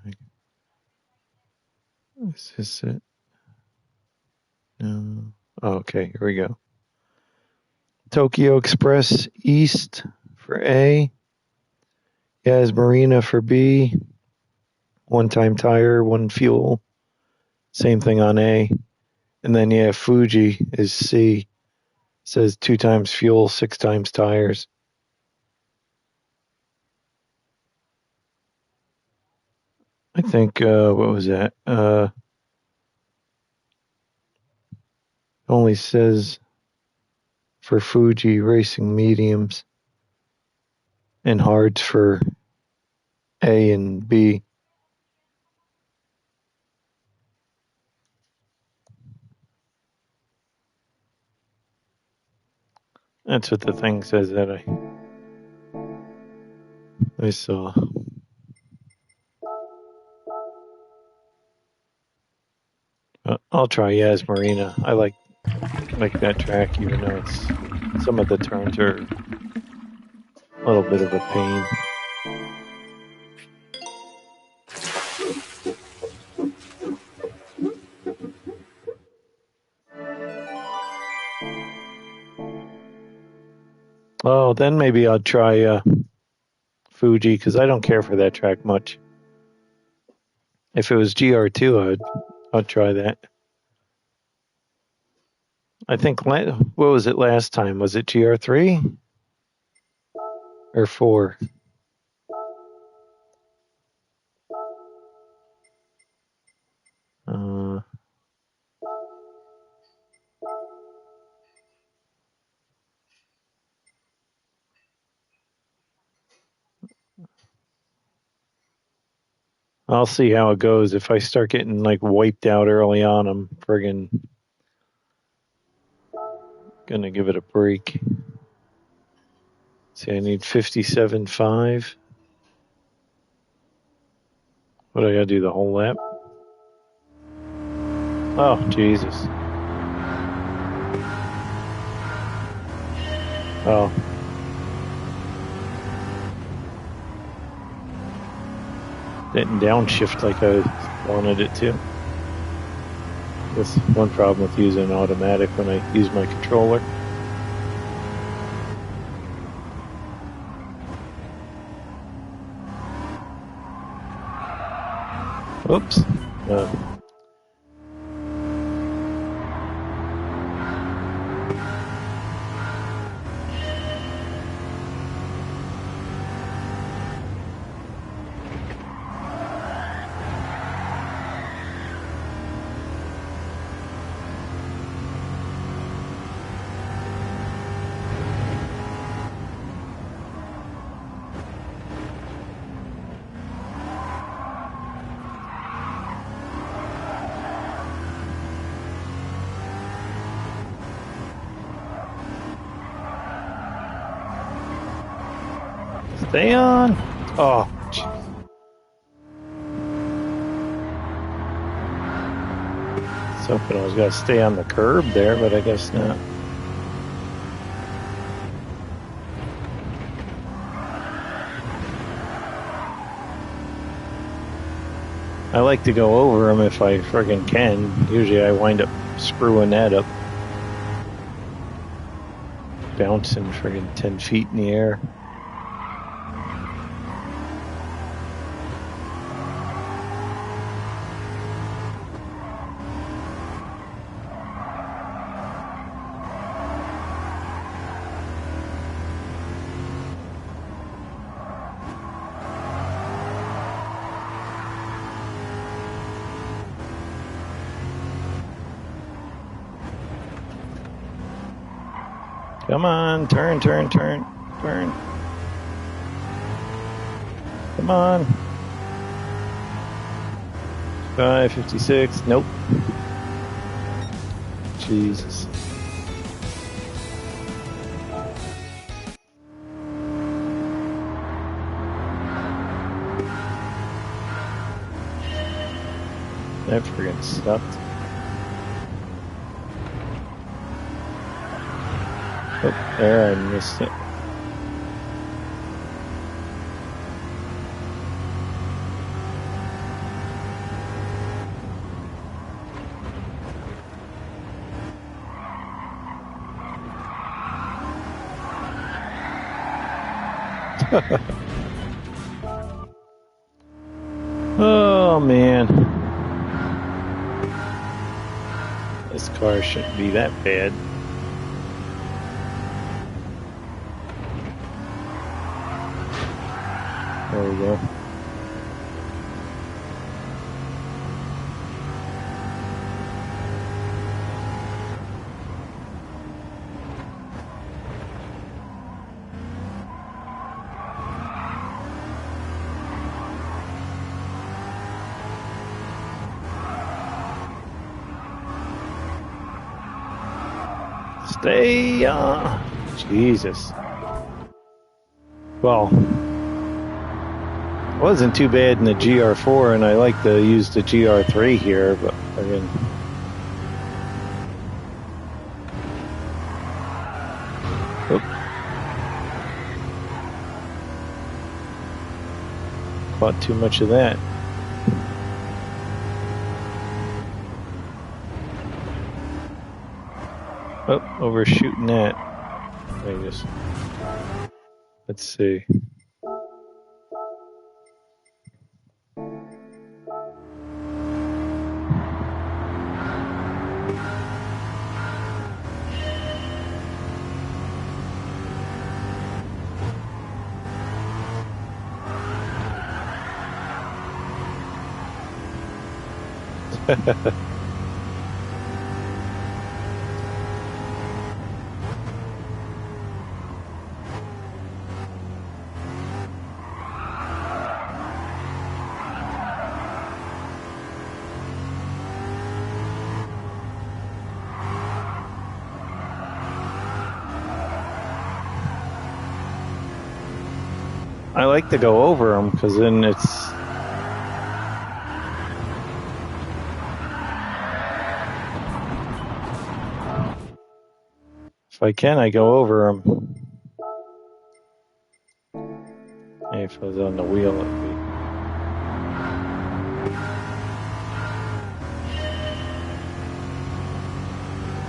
Is this it? No. Oh, okay, here we go. Tokyo Express East for A. Yas Marina for B. One time tire, one fuel. Same thing on A. And then, yeah, Fuji is C. It says 2 times fuel, 6 times tires. I think, what was that? Only says for Fuji racing mediums and hards for A and B. That's what the thing says that I saw. I'll try Yas Marina. I like that track, even though some of the turns are a little bit of a pain. Oh, then maybe I'll try Fuji, because I don't care for that track much. If it was GR2, I'd try that. I think, what was it last time? Was it GR3 or 4? I'll see how it goes. If I start getting like wiped out early on, I'm friggin' gonna give it a break. See, I need 57.5. What do I gotta do, the whole lap? Oh, Jesus. Oh. Didn't downshift like I wanted it to. That's one problem with using an automatic when I use my controller. Oops. Stay on. Oh, geez. I was hoping I was going to stay on the curb there, but I guess not. I like to go over them if I friggin' can. Usually I wind up screwing that up. Bouncing friggin' 10 feet in the air. Come on, turn. Come on. 5:56. Nope. Jesus. That friggin' sucked. Oh, there, I missed it. Oh, man. This car shouldn't be that bad. There we go. Stay on. Jesus. Well, it wasn't too bad in the GR4, and I like to use the GR3 here, but again. Oop. Caught too much of that. Oh, overshooting that. Let's see. I like to go over them because then it's. If I can, I go over them. Hey, if I was on the wheel, it'd be.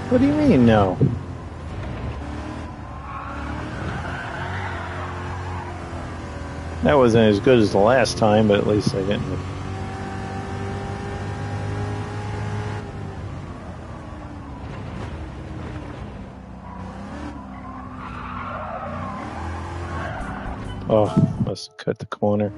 What do you mean, no? That wasn't as good as the last time, but at least I didn't. Oh, must have cut the corner.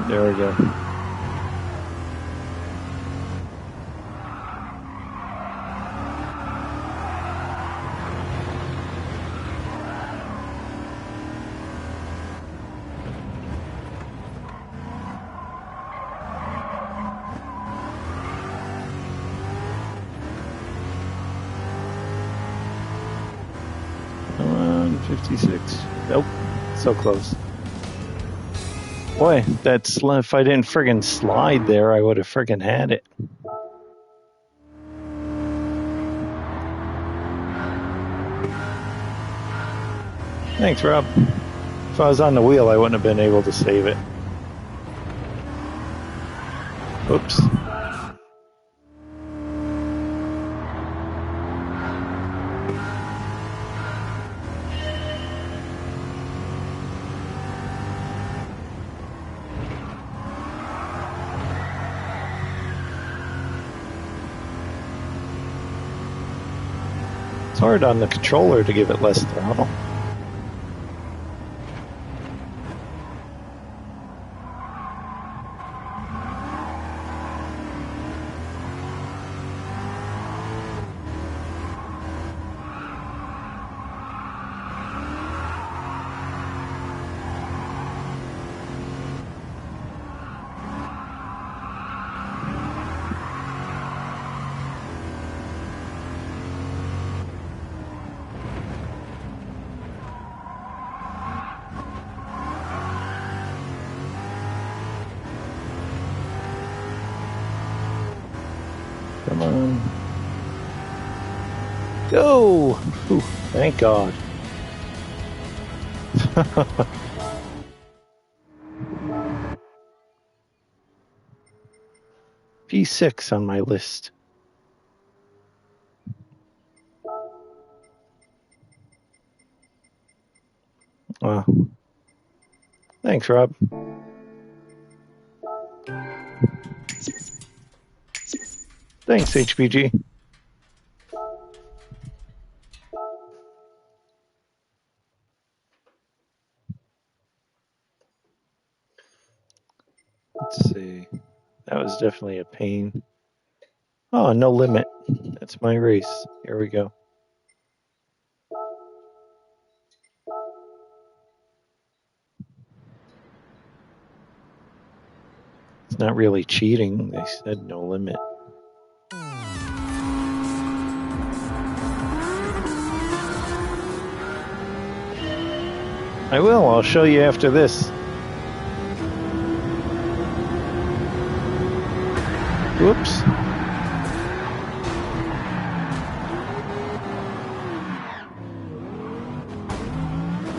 There we go. Come on, 56. Nope, so close. Boy, that's if I didn't friggin' slide there, I would have friggin' had it. Thanks, Rob. If I was on the wheel, I wouldn't have been able to save it. Oops. It's hard on the controller to give it less throttle. Come on. Go! Ooh, thank God. P6 on my list. Thanks, Rob. Thanks, HPG. Let's see. That was definitely a pain. Oh, no limit. That's my race. Here we go. It's not really cheating. They said no limit. I will. I'll show you after this. Whoops.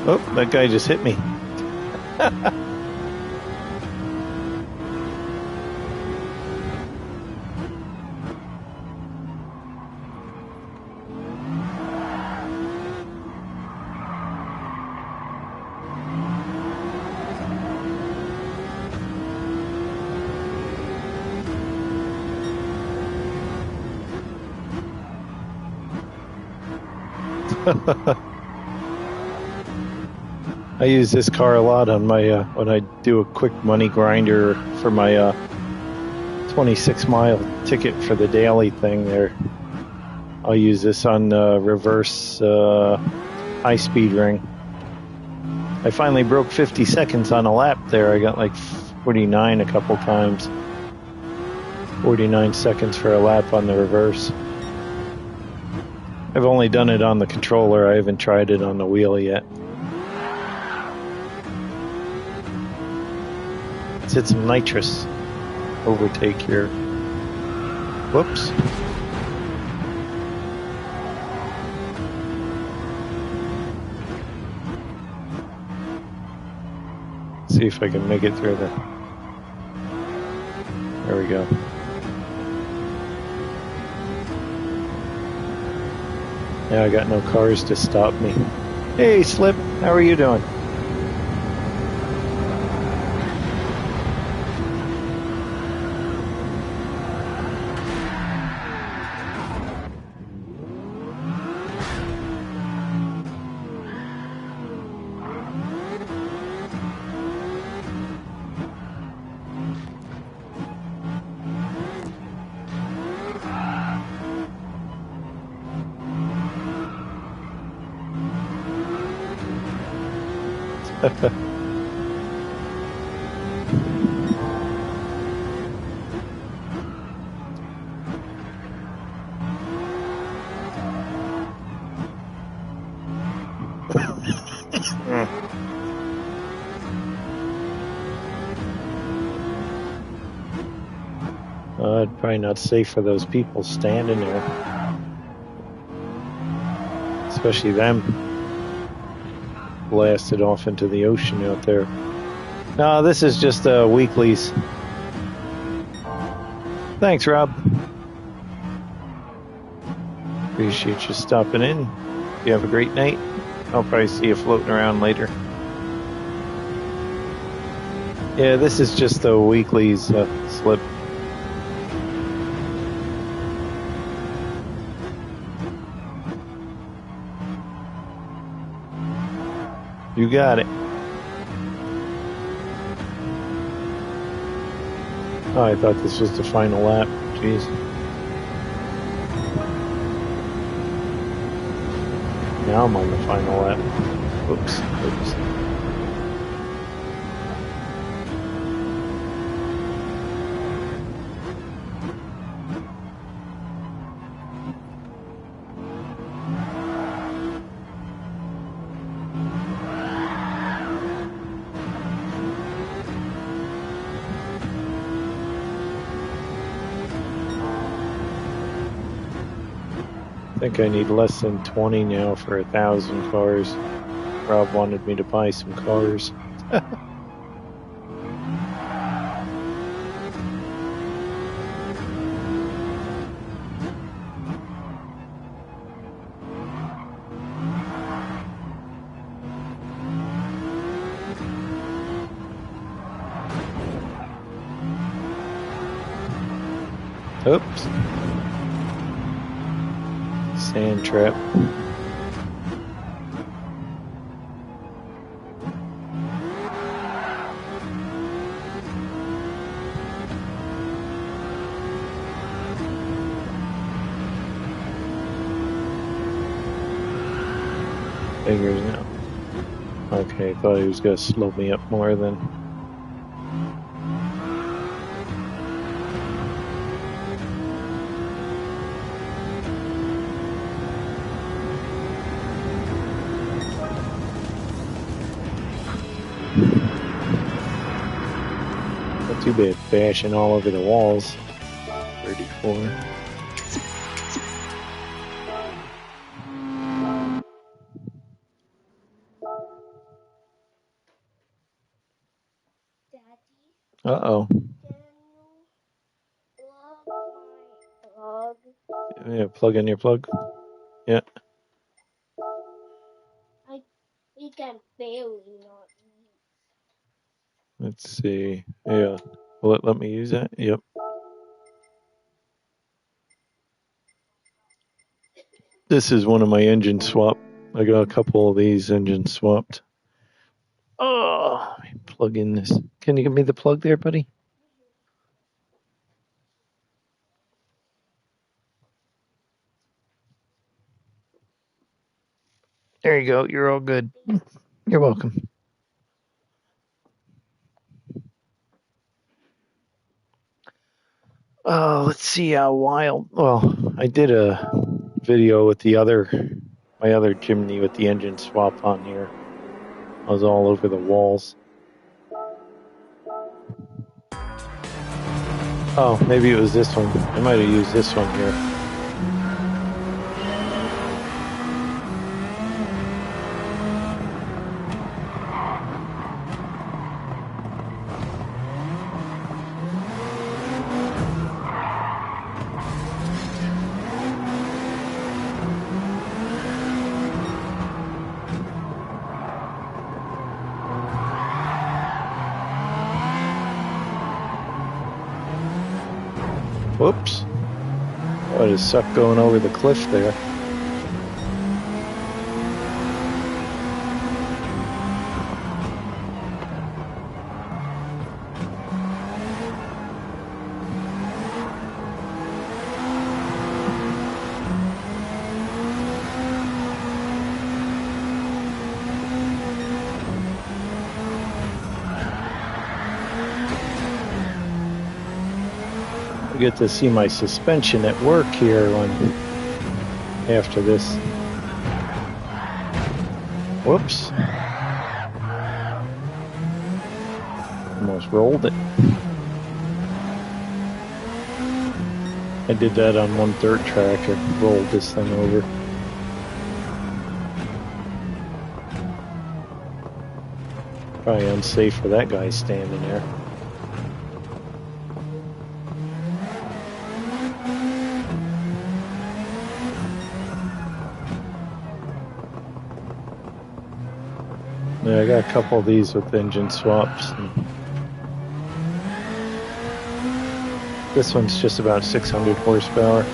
Oh, that guy just hit me. I use this car a lot on my when I do a quick money grinder for my 26-mile ticket for the daily thing there. I'll use this on reverse high-speed ring. I finally broke 50 seconds on a lap there. I got like 49 a couple times. 49 seconds for a lap on the reverse. I've only done it on the controller. I haven't tried it on the wheel yet. Let's hit some nitrous. Overtake here. Whoops. See if I can make it through the... There we go. Yeah, I got no cars to stop me. Hey, Slip, how are you doing? Probably not safe for those people standing there. Especially them. Blasted off into the ocean out there. No, this is just weeklies. Thanks, Rob. Appreciate you stopping in. You have a great night. I'll probably see you floating around later. Yeah, this is just the weeklies slip. You got it. Oh, I thought this was the final lap. Jeez. Now I'm on the final lap. Oops. I think I need less than 20 now for 1,000 cars. Rob wanted me to buy some cars. Oops. Sand trap. Figures now. Okay, I thought he was going to slow me up more then. Not too bad, bashing all over the walls. 34. Uh-oh. Yeah, plug in your plug. Yeah. We can barely not use. Let's see. Yeah. Will it let me use that? Yep. This is one of my engine swap. I got a couple of these engines swapped. Oh, let me plug in this. Can you give me the plug there, buddy? There you go. You're all good. You're welcome. Oh, let's see how wild. Well, I did a video with my other chimney with the engine swap on here. I was all over the walls. Oh, maybe it was this one. I might have used this one here. Whoops. Oh, I just sucked going over the cliff there. I get to see my suspension at work here after this. Whoops. Almost rolled it. I did that on one dirt track. I rolled this thing over. Probably unsafe for that guy standing there. Yeah, I got a couple of these with engine swaps. This one's just about 600 horsepower.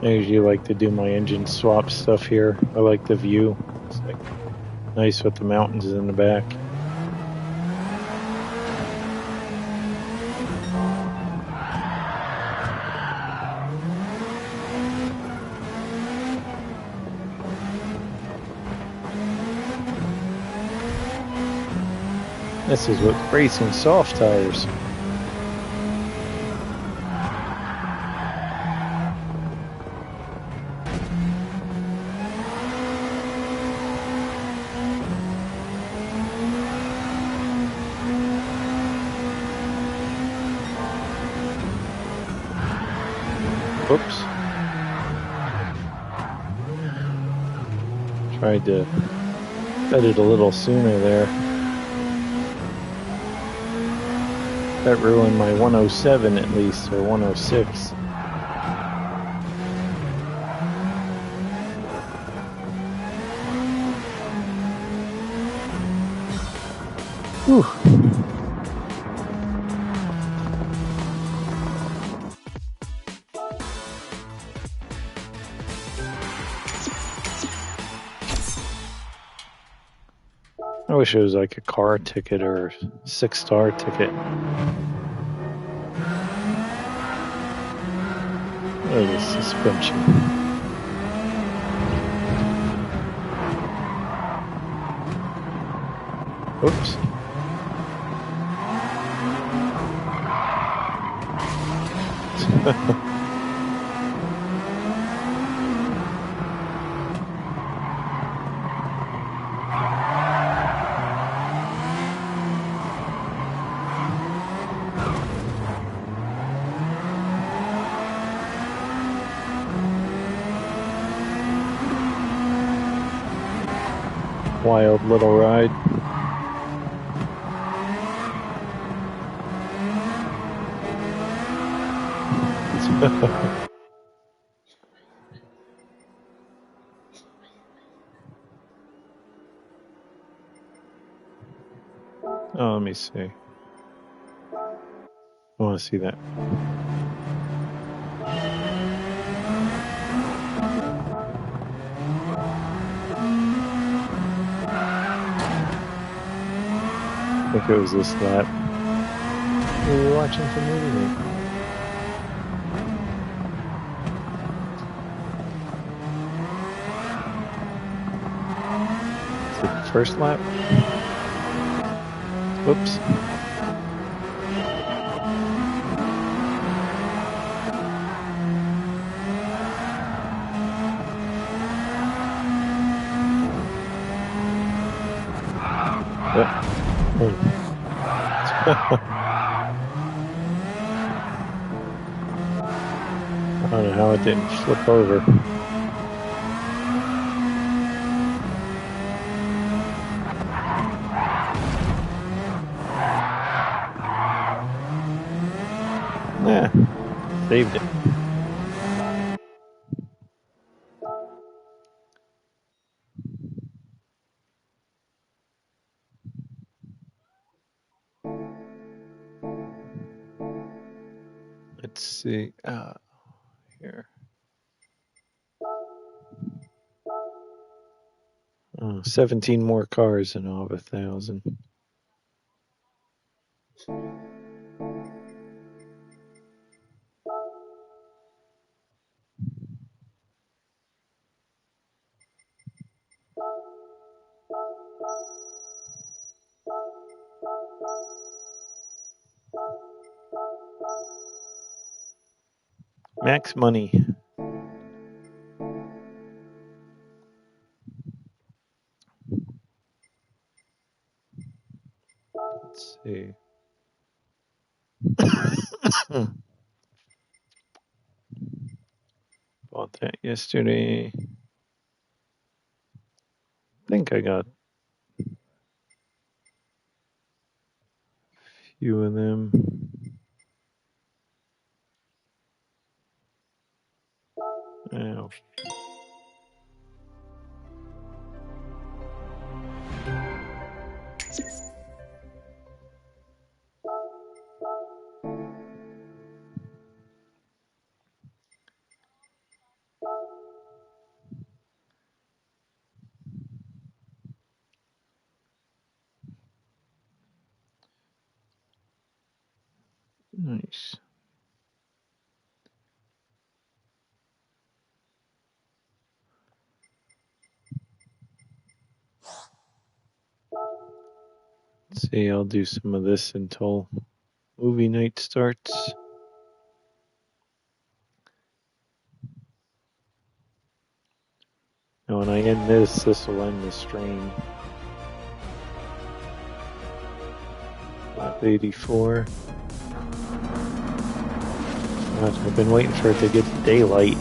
I usually like to do my engine swap stuff here. I like the view. It's like nice with the mountains in the back. This is with racing soft tires. Whoops. Tried to cut it a little sooner there. That ruined my 107 at least, or 106. Whew. I wish it was like a car ticket or 6-star ticket. Look at the suspension. Oops. Wild little ride. Oh, let me see. I want to see that. I think it was this lap. What are you watching for movie? Is it the first lap? Whoops. I don't know how it didn't flip over. Yeah, saved it. Let's see. Here. 17 more cars and I'll have 1,000. Max money. Let's see. Bought that yesterday. I think I got a few of them. Oh. Nice. Let's see, I'll do some of this until movie night starts. And when I end this will end the stream. 584. God, I've been waiting for it to get to daylight.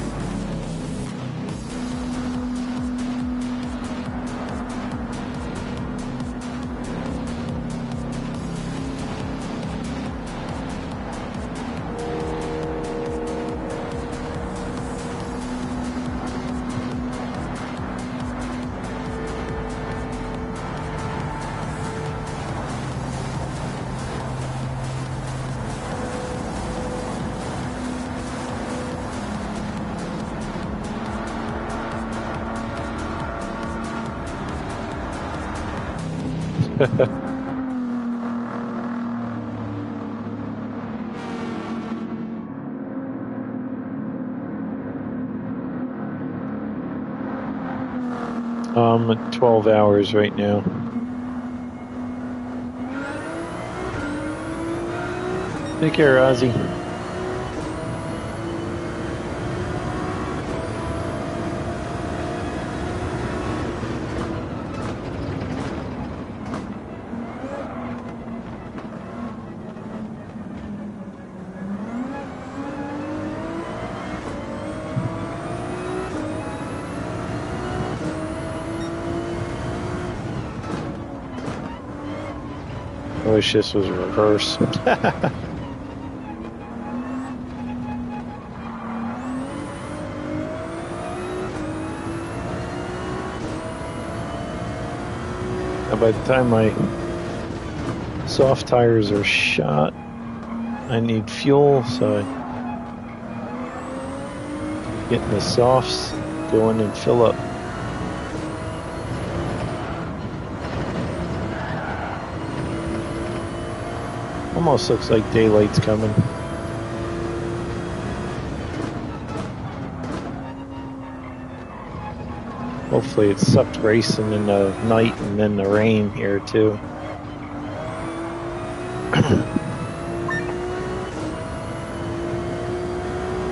At 12 hours right now. Take care, Ozzy. I wish this was reverse. By the time my soft tires are shot, I need fuel, so I get in the softs, go in and fill up. Almost looks like daylight's coming. Hopefully it sucked racing in the night and then the rain here too.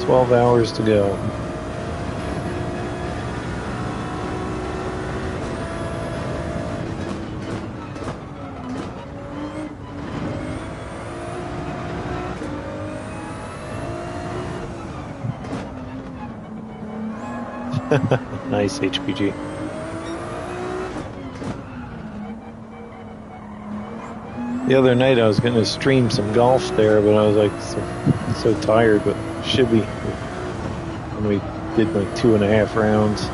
12 hours to go. Nice HPG. The other night I was going to stream some golf there, but I was like so tired, but should be when we did like 2.5 rounds.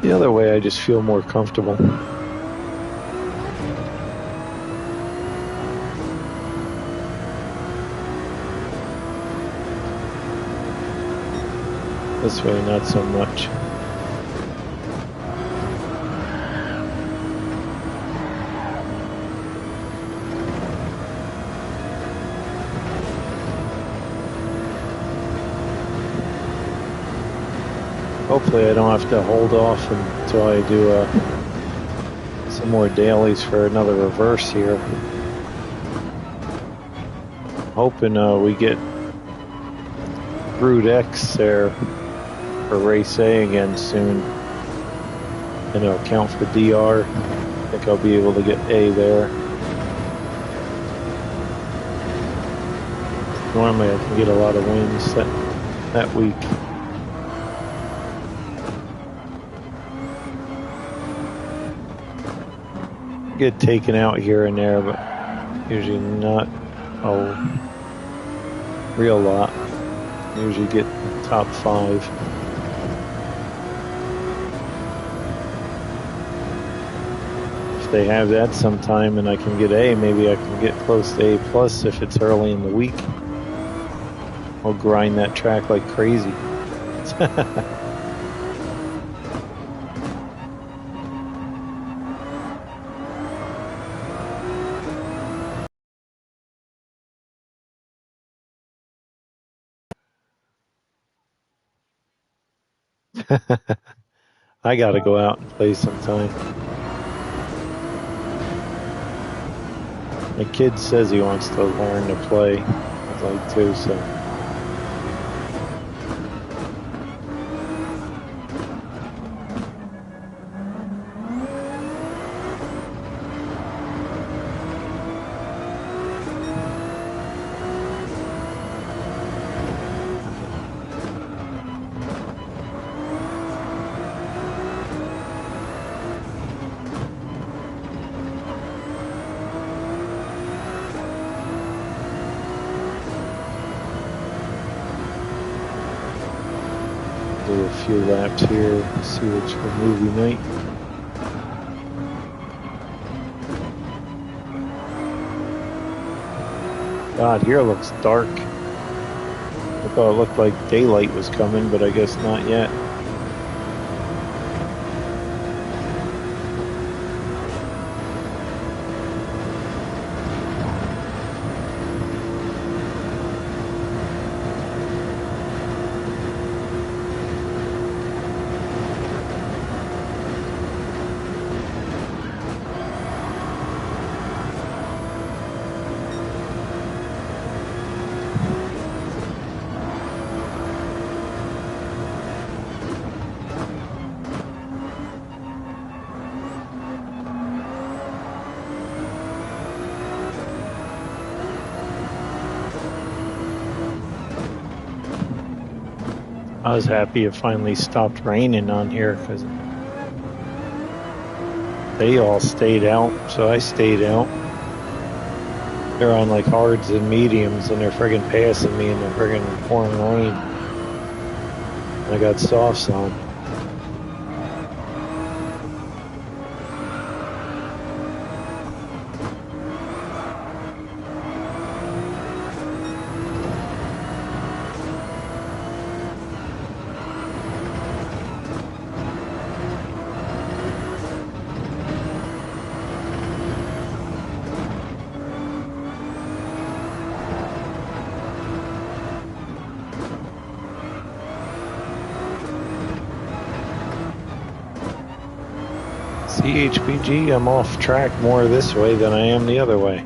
The other way, I just feel more comfortable. This way, not so much. Hopefully I don't have to hold off until I do some more dailies for another reverse here. Hoping we get Brood X there for race A again soon. And it'll count for DR. I think I'll be able to get A there. Normally I can get a lot of wins that week. Get taken out here and there, but usually not a real lot. Usually get top 5. if they have that sometime and I can get A, maybe I can get close to A plus if it's early in the week. I'll grind that track like crazy. I gotta go out and play sometime. My kid says he wants to learn to play. I'd like to, so. Do a few laps here, see what's for movie night. God, here looks dark. I thought it looked like daylight was coming, but I guess not yet. I was happy it finally stopped raining on here because they all stayed out, so I stayed out. They're on like hards and mediums, and they're friggin' passing me, and they're friggin' pouring rain. I got softs on. CHPG, I'm off track more this way than I am the other way.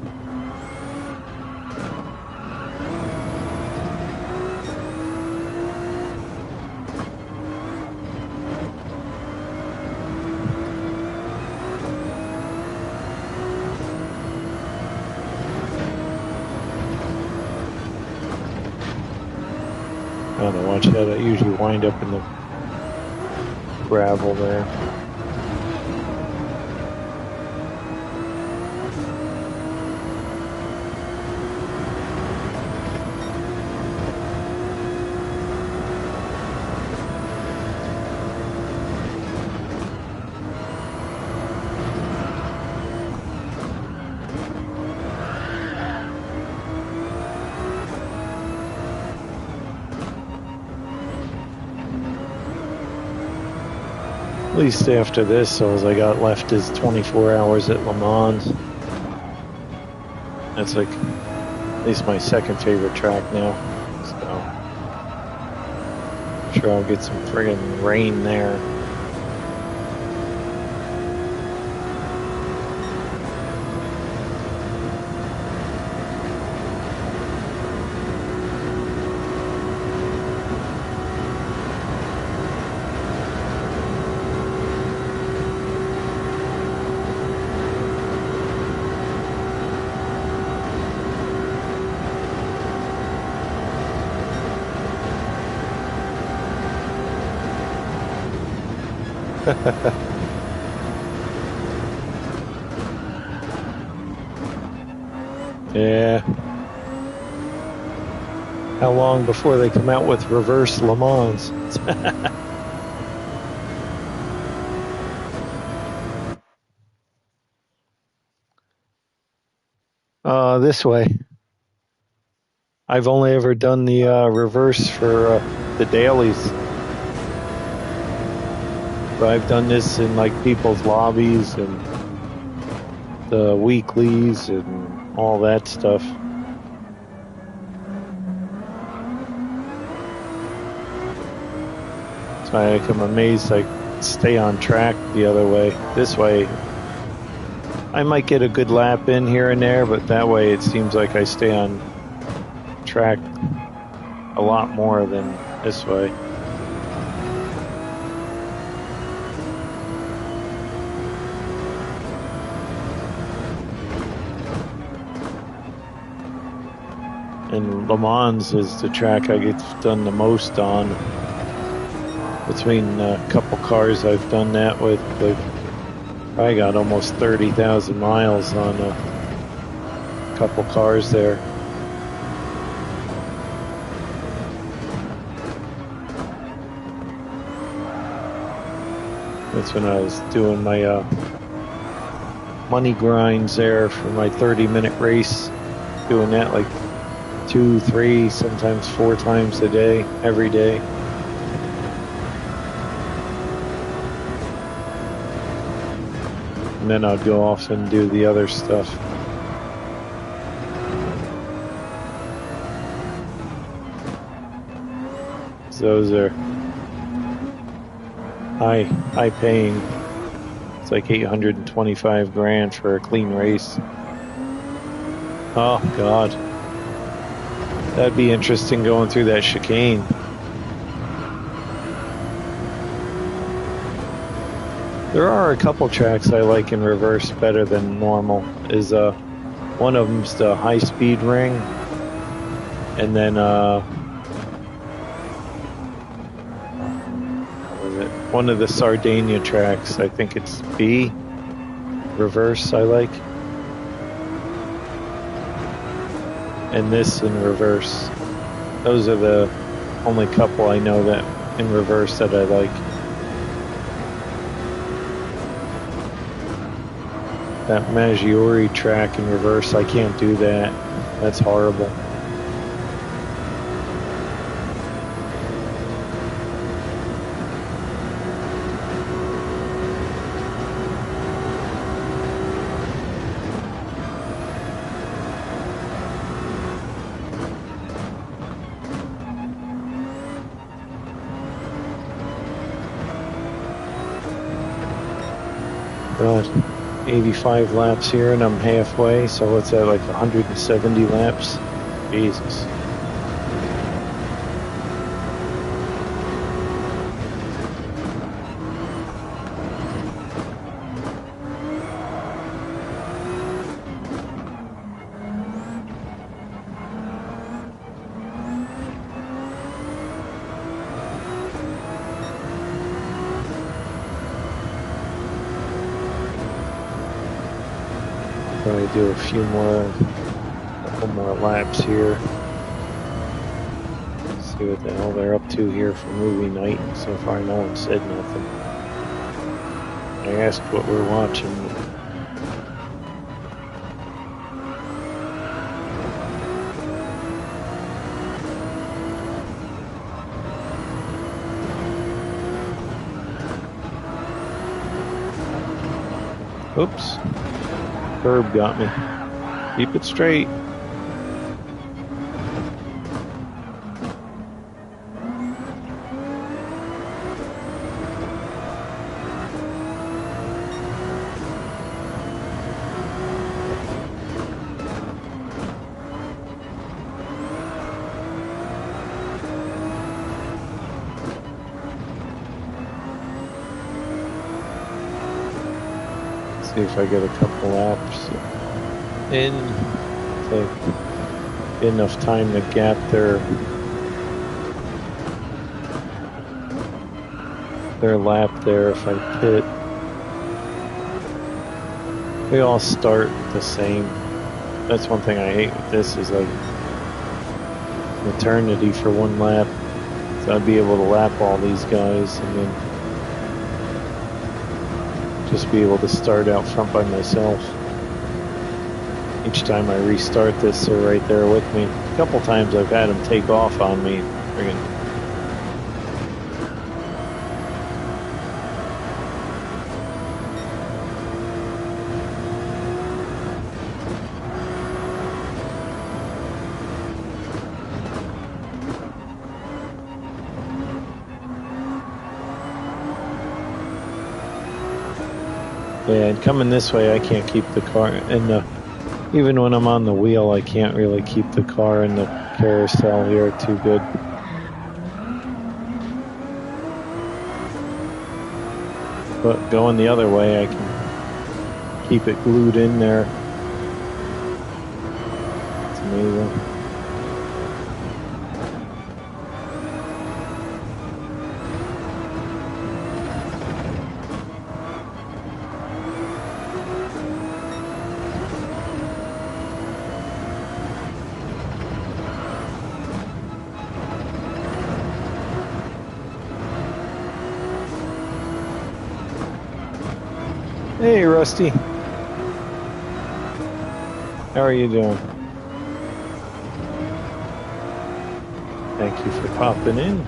I don't know, watch that. I usually wind up in the gravel there. At least after this, all I got left is 24 hours at Le Mans. That's like at least my second favorite track now. So I'm sure I'll get some friggin' rain there. Yeah. How long before they come out with reverse Le Mans? This way. I've only ever done the reverse for the dailies. But I've done this in like people's lobbies and the weeklies and all that stuff. So I'm amazed I stay on track the other way. This way, I might get a good lap in here and there, but that way it seems like I stay on track a lot more than this way. And Le Mans is the track I get done the most on. Between a couple cars I've done that with, I got almost 30,000 miles on a couple cars there. That's when I was doing my money grinds there for my 30-minute race. Doing that like 2, 3, sometimes 4 times a day, every day. And then I'd go off and do the other stuff. So those are high paying. It's like 825 grand for a clean race. Oh God. That'd be interesting going through that chicane. There are a couple tracks I like in reverse better than normal. Is one of them's the high speed ring, and then what was it? One of the Sardinia tracks. I think it's B reverse. I like, and this in reverse. Those are the only couple I know that in reverse that I like. That Maggiore track in reverse, I can't do that. That's horrible. God. 85 laps here and I'm halfway, so it's at like 170 laps. Jesus. Probably do a couple more laps here. See what the hell they're up to here for movie night. So far, no one said nothing. I asked what we're watching. Oops. Curb got me. Keep it straight. See if I get a couple laps in, to enough time to gap their lap there if I pit. They all start the same. That's one thing I hate with this, is like an eternity for one lap. So I'd be able to lap all these guys and then just be able to start out front by myself. Each time I restart this, they're right there with me. A couple times I've had them take off on me. Friggin' yeah, and coming this way, I can't keep the car in the. Even when I'm on the wheel, I can't really keep the car in the carousel here too good. But going the other way, I can keep it glued in there. It's amazing. Hey, Rusty. How are you doing? Thank you for popping in.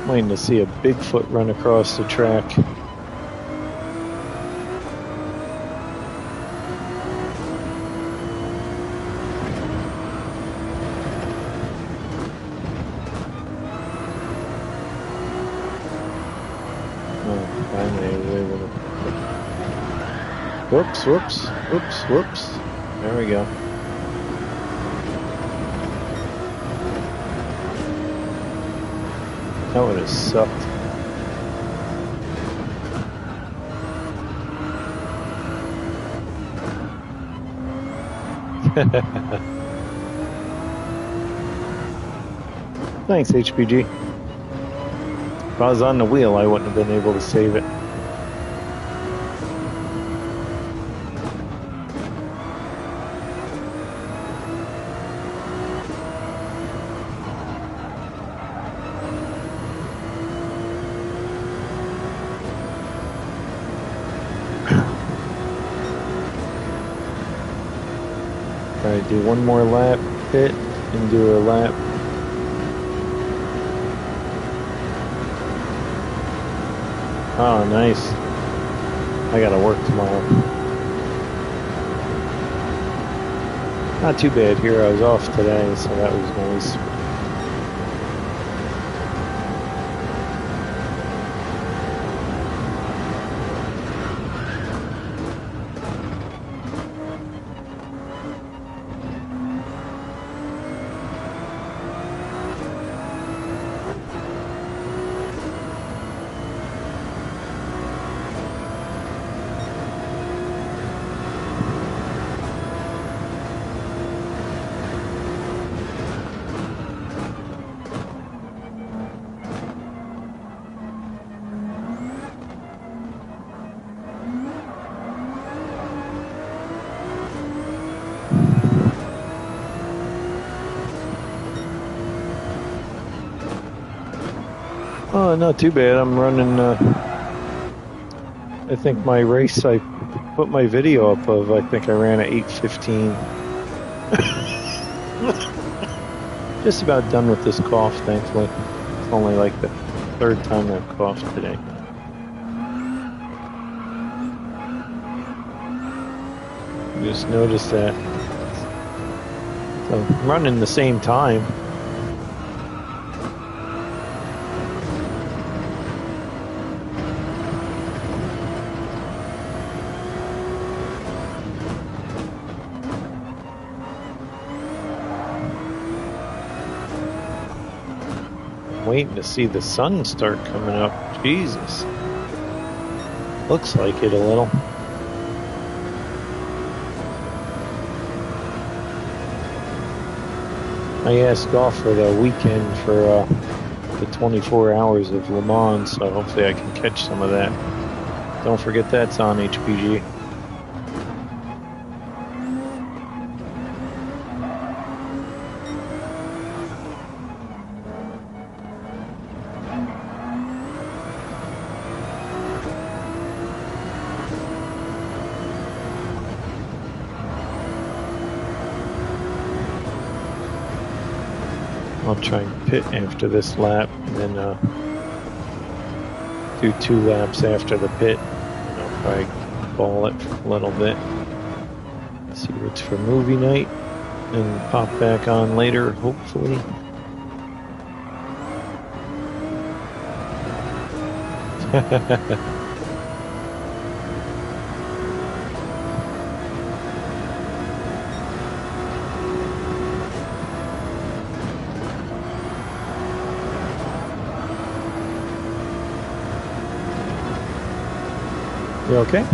Waiting to see a Bigfoot run across the track. Whoops, whoops, whoops, whoops. There we go. That would have sucked. Thanks, HPG. If I was on the wheel, I wouldn't have been able to save it. Alright, do one more lap, pit, and do a lap. Oh, nice. I gotta work tomorrow. Not too bad here, I was off today, so that was nice. Oh, not too bad. I'm running, I think my race I put my video up of, I think I ran at 8:15. Just about done with this cough, thankfully. It's only like the third time I've coughed today. Just noticed that. So I'm running the same time. Waiting to see the sun start coming up. Jesus. Looks like it a little. I asked golf for the weekend for the 24 hours of Le Mans, so hopefully I can catch some of that. Don't forget that's on HPG. I'll try and pit after this lap, and then do 2 laps after the pit. And I'll probably ball it for a little bit. See what's for movie night, and pop back on later, hopefully. You okay?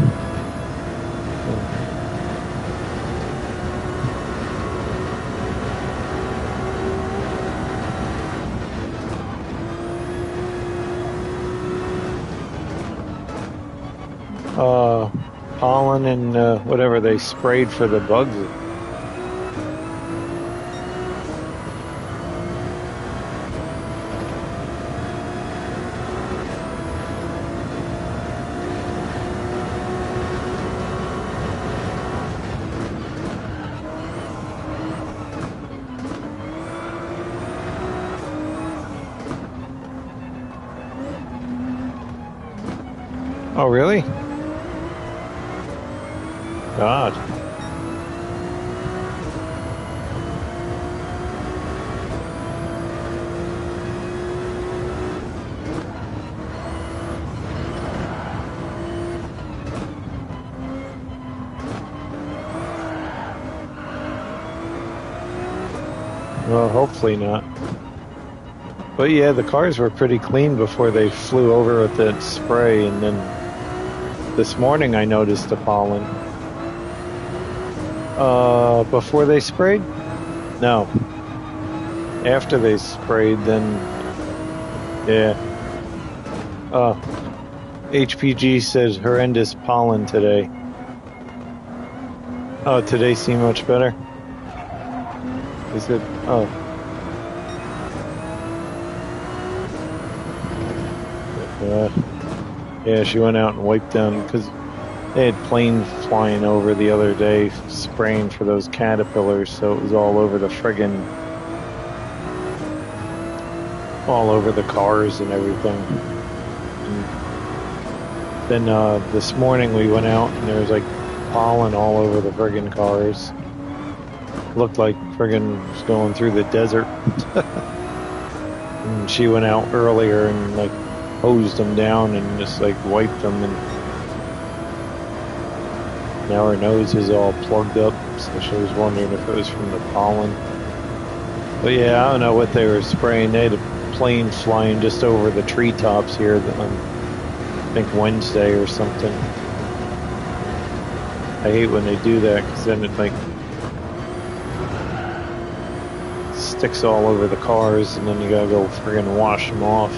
Pollen and whatever they sprayed for the bugs. Oh, really? God. Well, hopefully not. But yeah, the cars were pretty clean before they flew over with that spray, and then this morning I noticed the pollen. Before they sprayed? No. After they sprayed, then yeah. HPG says horrendous pollen today. Oh, today seemed much better? Is it? Oh. Yeah, she went out and wiped them because they had planes flying over the other day spraying for those caterpillars, so it was all over the friggin', all over the cars and everything. And then this morning we went out and there was like pollen all over the friggin' cars. Looked like friggin' was going through the desert. And she went out earlier and like hosed them down and just like wiped them, and now her nose is all plugged up, so she was wondering if it was from the pollen. But yeah, I don't know what they were spraying. They had a plane flying just over the treetops here on, I think, Wednesday or something. I hate when they do that because then it like sticks all over the cars and then you gotta go friggin' wash them off.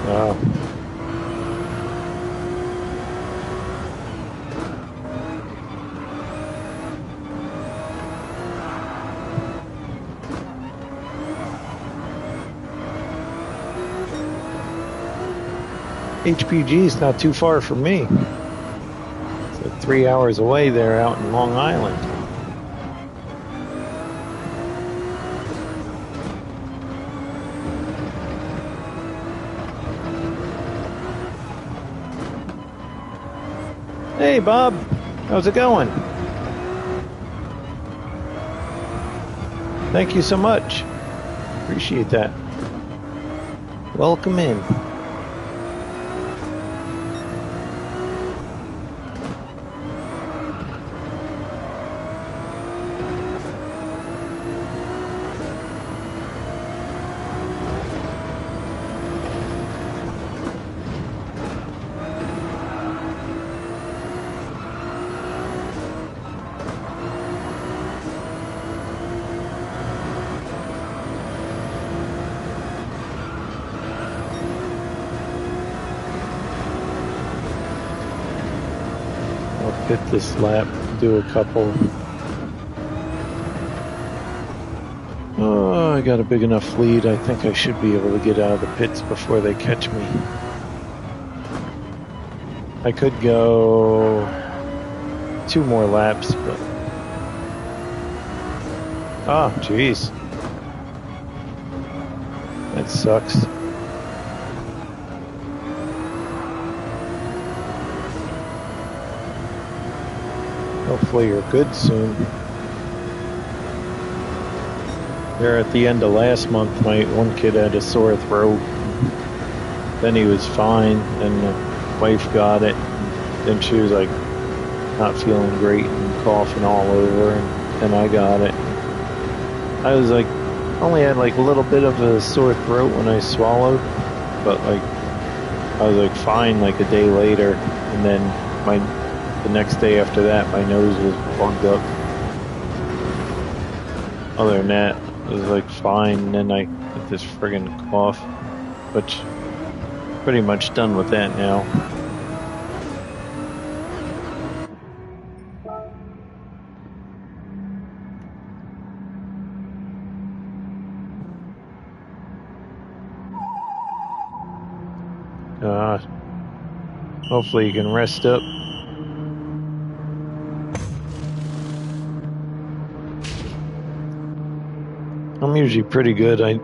Wow. HPG is not too far from me. It's like 3 hours away there out in Long Island. Hey, Bob. How's it going? Thank you so much. Appreciate that. Welcome in. hit this lap, do a couple. Oh, I got a big enough lead. I think I should be able to get out of the pits before they catch me. I could go 2 more laps, but... Oh, jeez. That sucks. Hopefully you're good soon. There at the end of last month, my one kid had a sore throat. Then he was fine, and the wife got it. Then she was like not feeling great and coughing all over, and then I got it. I was like, only had like a little bit of a sore throat when I swallowed, but like I was like fine like a day later, and then the next day after that my nose was plugged up. Other than that, it was like fine, and then I had this friggin' cough, which pretty much done with that now. Hopefully you can rest up. I'm usually pretty good. I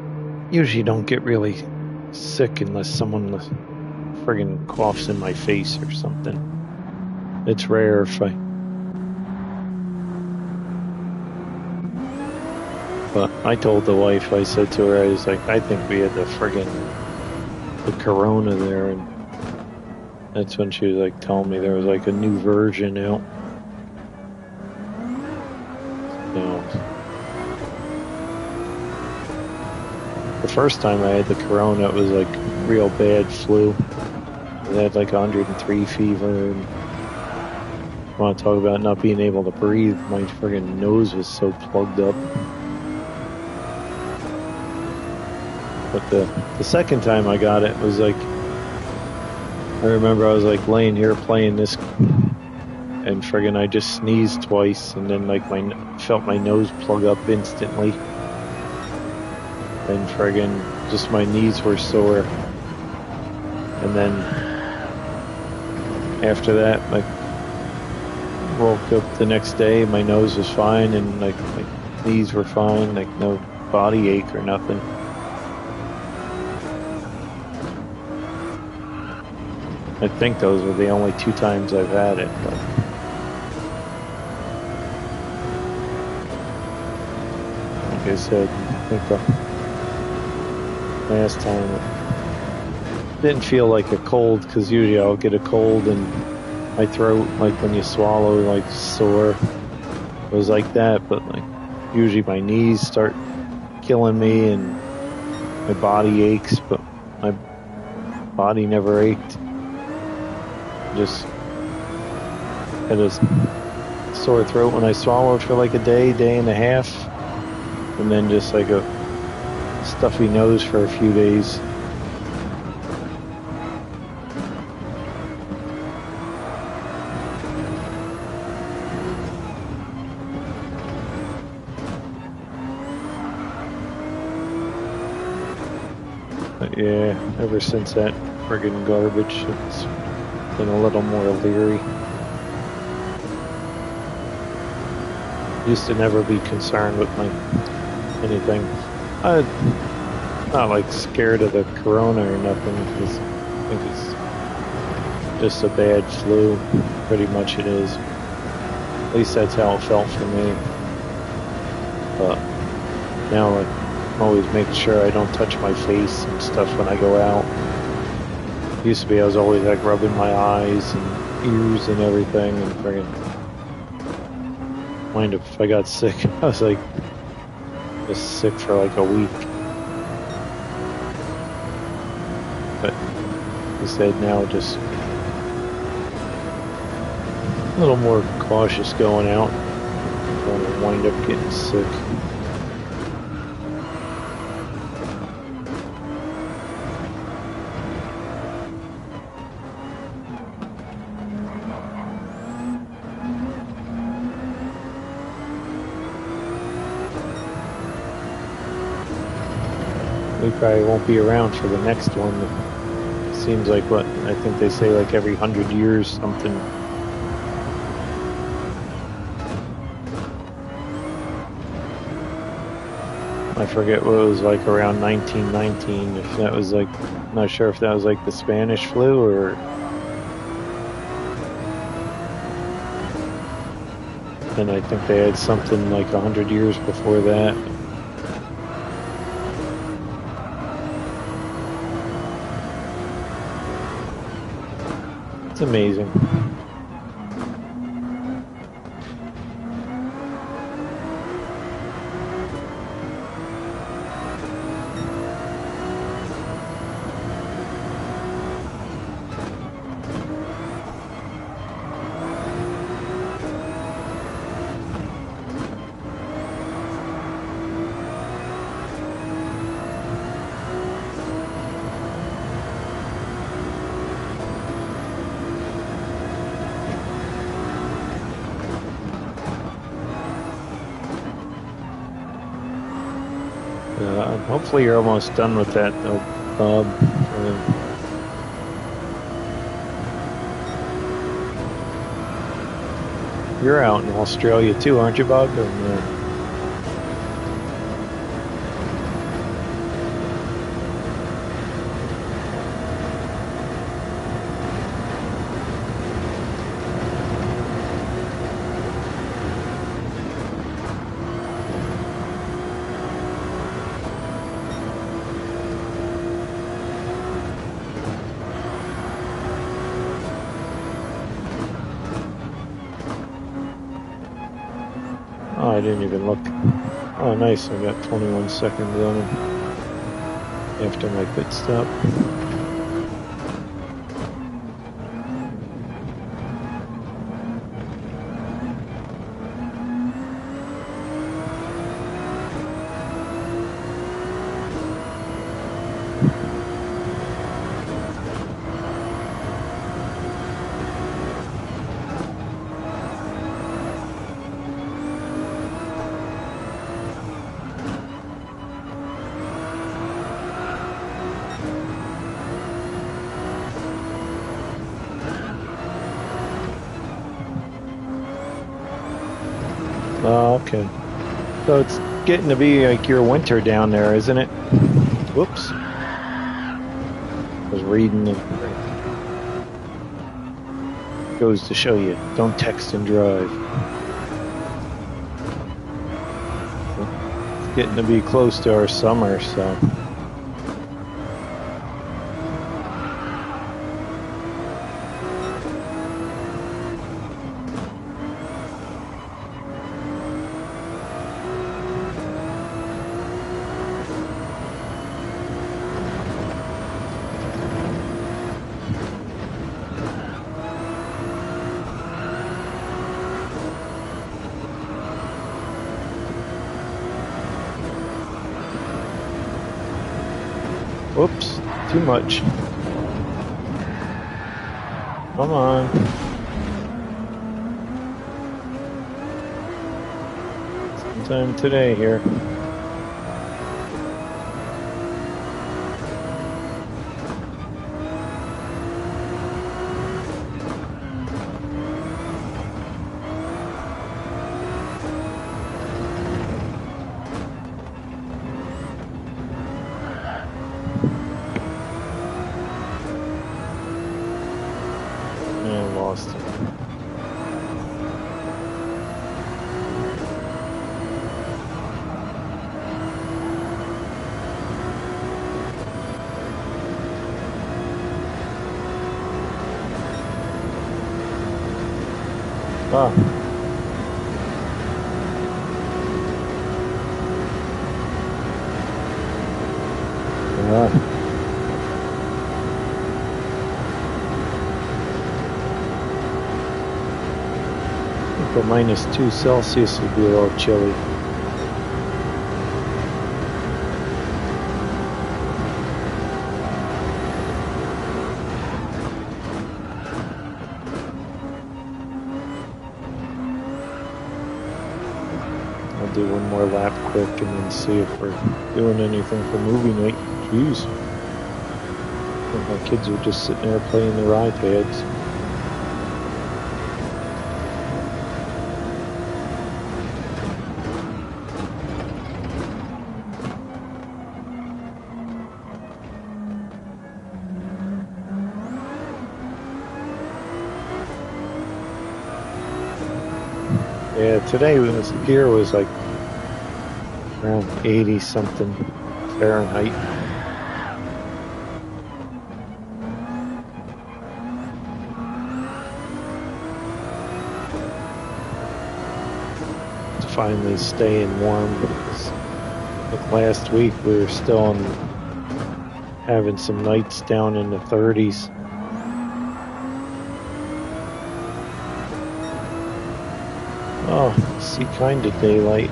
usually don't get really sick unless someone friggin' coughs in my face or something. It's rare if I... But I told the wife, I said to her, I was like, I think we had the corona there, and that's when she was like telling me there was like a new version out. So, the first time I had the corona, it was like real bad flu. I had like 103 fever, and I want to talk about not being able to breathe. My friggin' nose was so plugged up. But the second time I got it was like, I remember I was like laying here playing this, and friggin' I just sneezed twice, and then like felt my nose plug up instantly, and friggin' just my knees were sore. And then after that, like woke up the next day, my nose was fine, and like my knees were fine, like no body ache or nothing. I think those were the only 2 times I've had it. But like I said, I think the last time it didn't feel like a cold, because usually I'll get a cold and my throat, like when you swallow, like sore. It was like that, but like usually my knees start killing me and my body aches, but my body never ached. Just had a sore throat when I swallowed for like a day and a half, and then just like a stuffy nose for a few days. But yeah, ever since that friggin' garbage, it's been a little more leery. Used to never be concerned with anything. I'm not like scared of the corona or nothing, because I think it's just a bad flu. Pretty much it is. At least that's how it felt for me. But now I'm always making sure I don't touch my face and stuff when I go out. Used to be I was always like rubbing my eyes and ears and everything, and friggin' mind if I got sick. I was like just sick for like a week. But instead now just a little more cautious going out. Don't want to wind up getting sick. we probably won't be around for the next one. It seems like what I think they say like every 100 years something. I forget what it was like around 1919. If that was like, not sure if that was like the Spanish flu or. And I think they had something like 100 years before that. It's amazing. Hopefully you're almost done with that, though, Bob. You're out in Australia too, aren't you, Bob? Oh, I didn't even look. Oh, nice. I got 21 seconds on him after my pit stop. Oh, okay. So it's getting to be like your winter down there, isn't it? Whoops. I was reading the. Goes to show you, don't text and drive. It's getting to be close to our summer, so. Whoops, too much. Come on. Sometime today here. Lost it. Ah. But -2 Celsius would be a little chilly. I'll do one more lap quick and then see if we're doing anything for movie night. Jeez. My kids were just sitting there playing their iPads. Yeah, today here was like around 80 something Fahrenheit. It's finally staying warm because like last week we were still having some nights down in the 30s. Oh, see kind of daylight.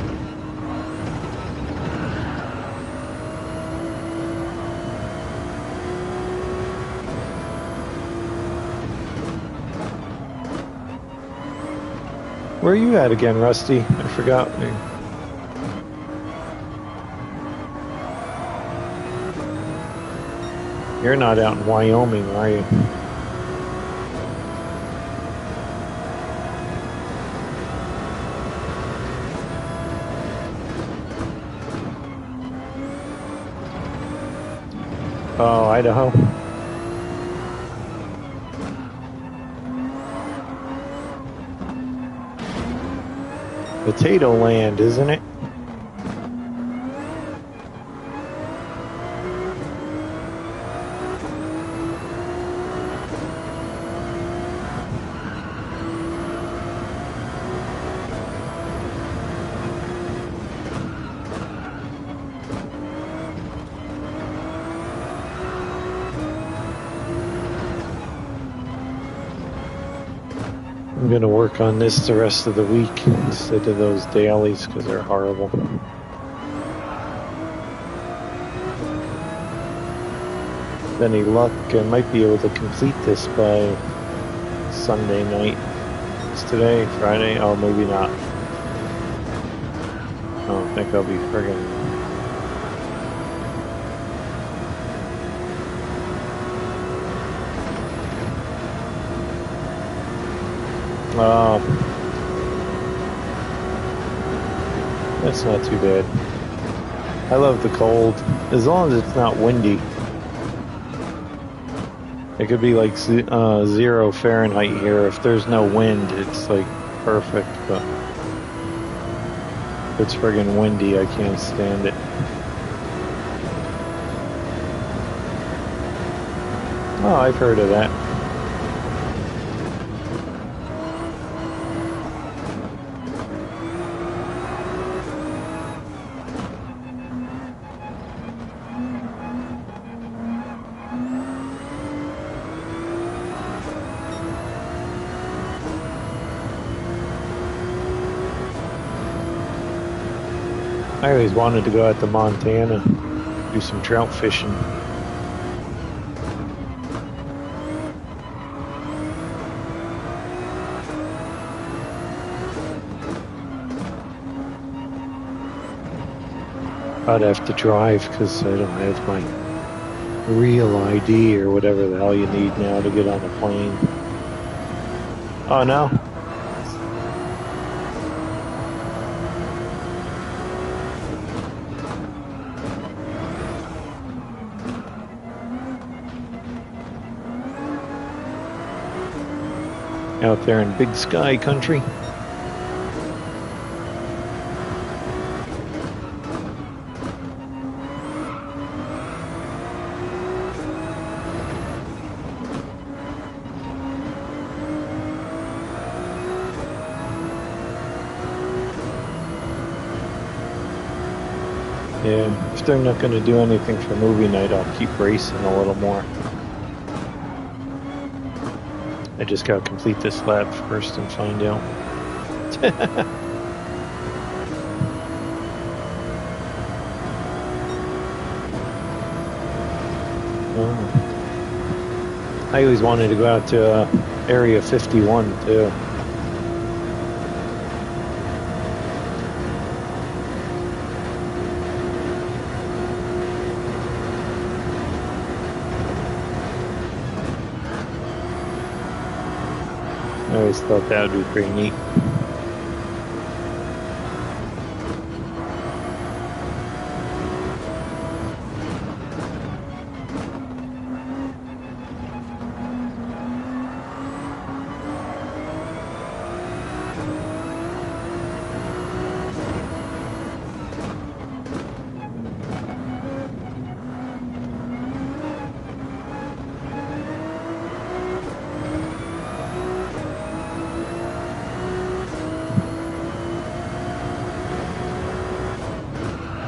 Where are you at again, Rusty? I forgot. You're not out in Wyoming, are you? Oh, Idaho. Potato land, isn't it? I'm going to work on this the rest of the week instead of those dailies because they're horrible. With any luck, I might be able to complete this by Sunday night. It's today, Friday? Oh, maybe not. I don't think I'll be friggin'... That's not too bad. I love the cold, as long as it's not windy. It could be like 0 Fahrenheit here. If there's no wind, it's like perfect, but if it's friggin' windy, I can't stand it. Oh, I've heard of that. I always wanted to go out to Montana, do some trout fishing. I'd have to drive because I don't have my real ID or whatever the hell you need now to get on a plane. Oh, no? Out there in Big Sky country. Yeah, if they're not going to do anything for movie night, I'll keep racing a little more. I just gotta complete this lap first and find out. I always wanted to go out to Area 51 too. I always thought that would be pretty neat.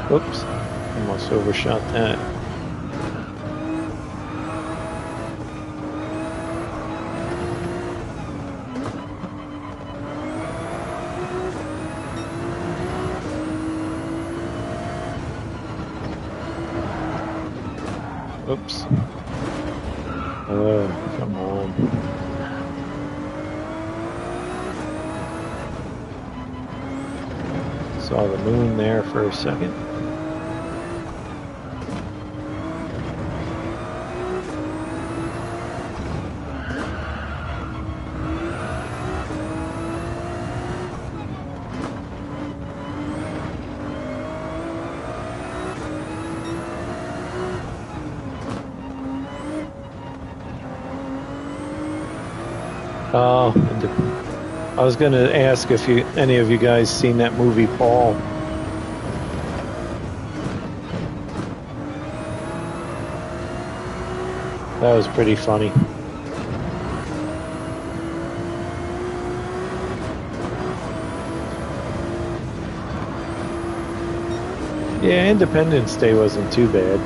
Oops, almost overshot that. Oops. Oh, come on. Saw the moon there for a second. Oh, I was going to ask if any of you guys seen that movie Paul. That was pretty funny. Yeah, Independence Day wasn't too bad.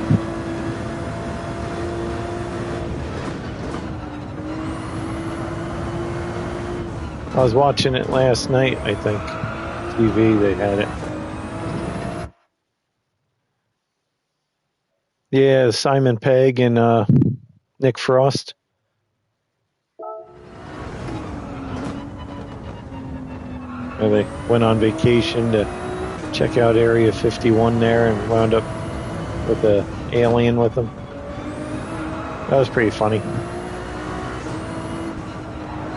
I was watching it last night, I think. TV, they had it. Yeah, Simon Pegg and Nick Frost. They went on vacation to check out Area 51 there and wound up with an alien with them. That was pretty funny.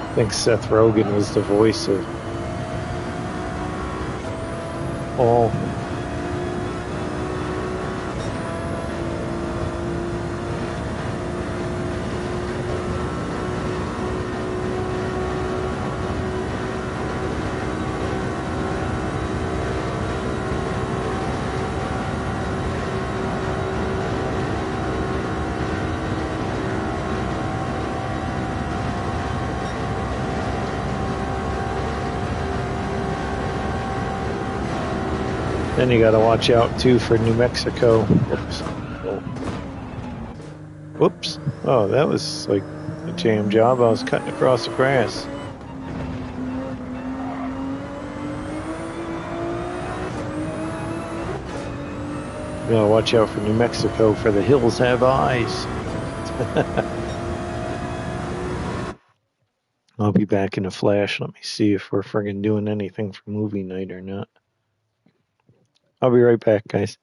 I think Seth Rogen was the voice of Paul. Then you got to watch out too for New Mexico. Whoops. Oh. Whoops. Oh, that was like a jam job. I was cutting across the grass. You gotta watch out for New Mexico, for the hills have eyes. I'll be back in a flash. Let me see if we're friggin' doing anything for movie night or not. I'll be right back, guys.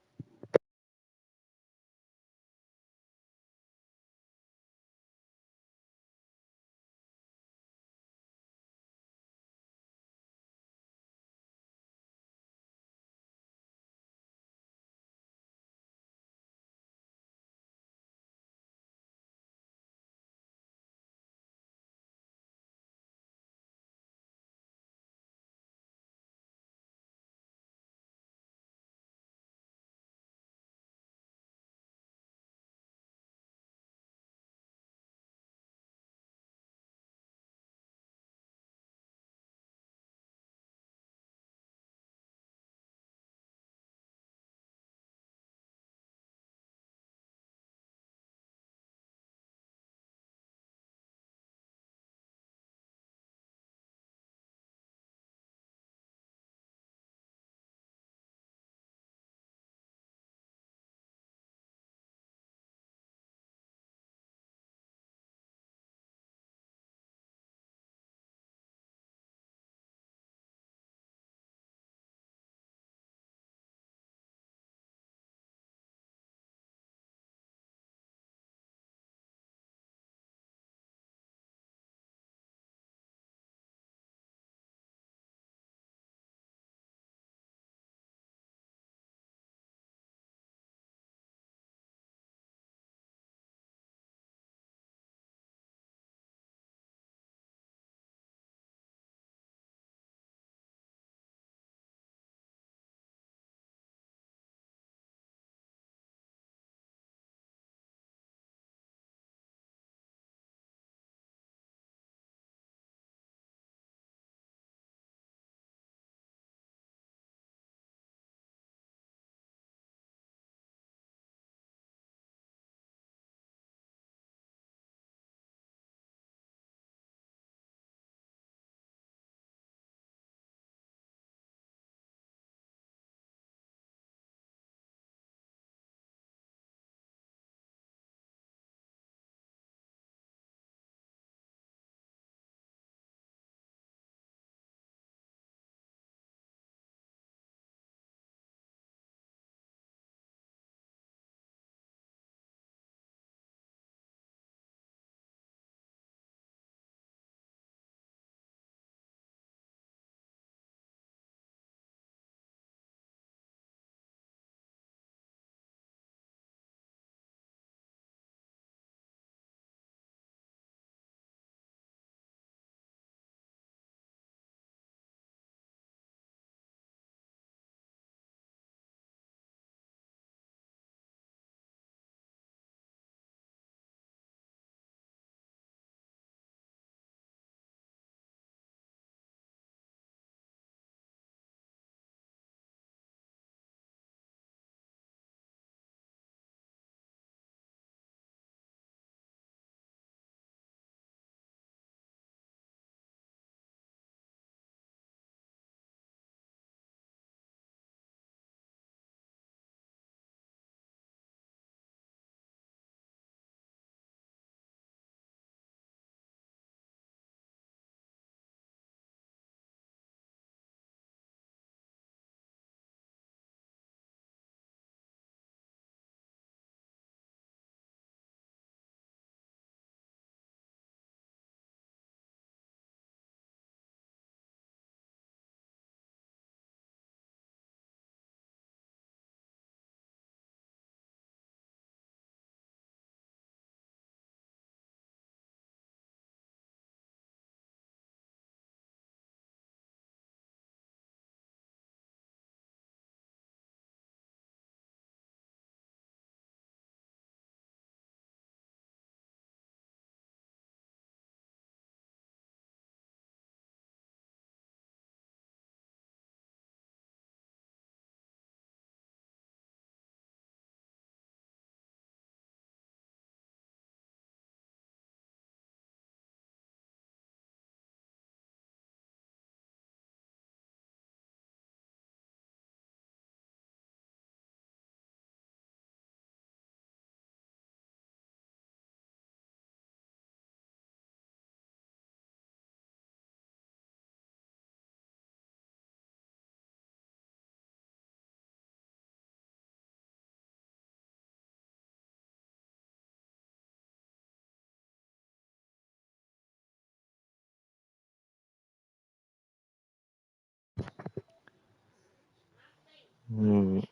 I'll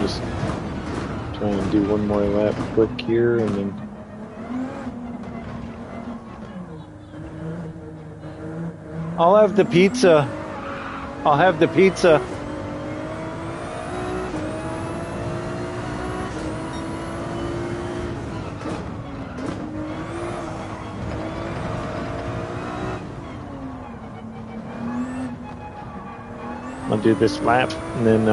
just try and do one more lap quick here and then. I'll have the pizza. I'll have the pizza. I'll do this lap and then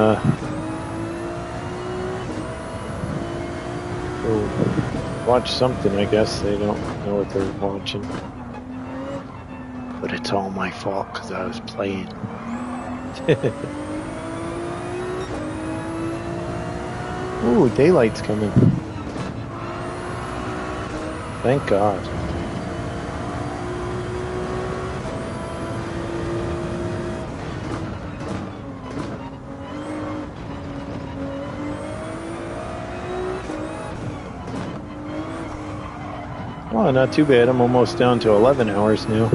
we'll watch something. I guess they don't know what they're watching. But it's all my fault because I was playing. Ooh, daylight's coming. Thank God. Oh, not too bad. I'm almost down to 11 hours now.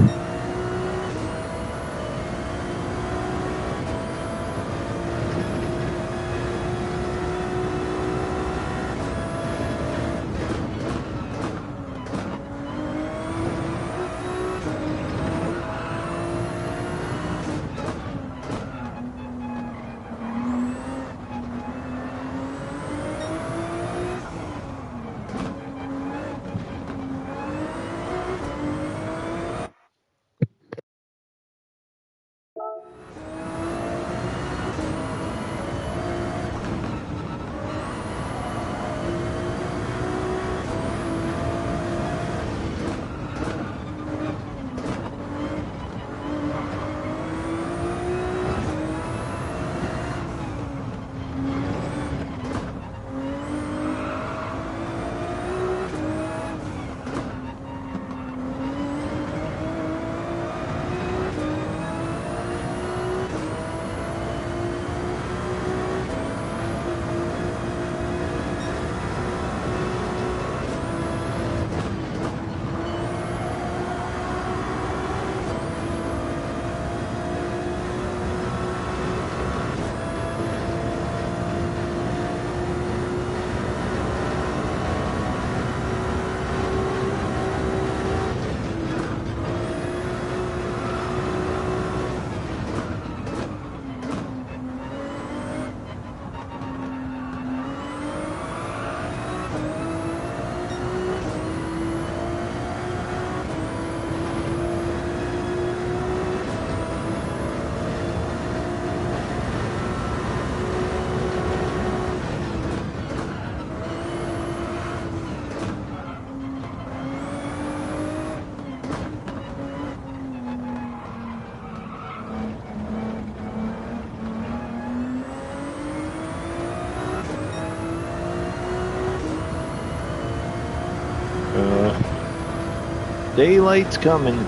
Daylight's coming.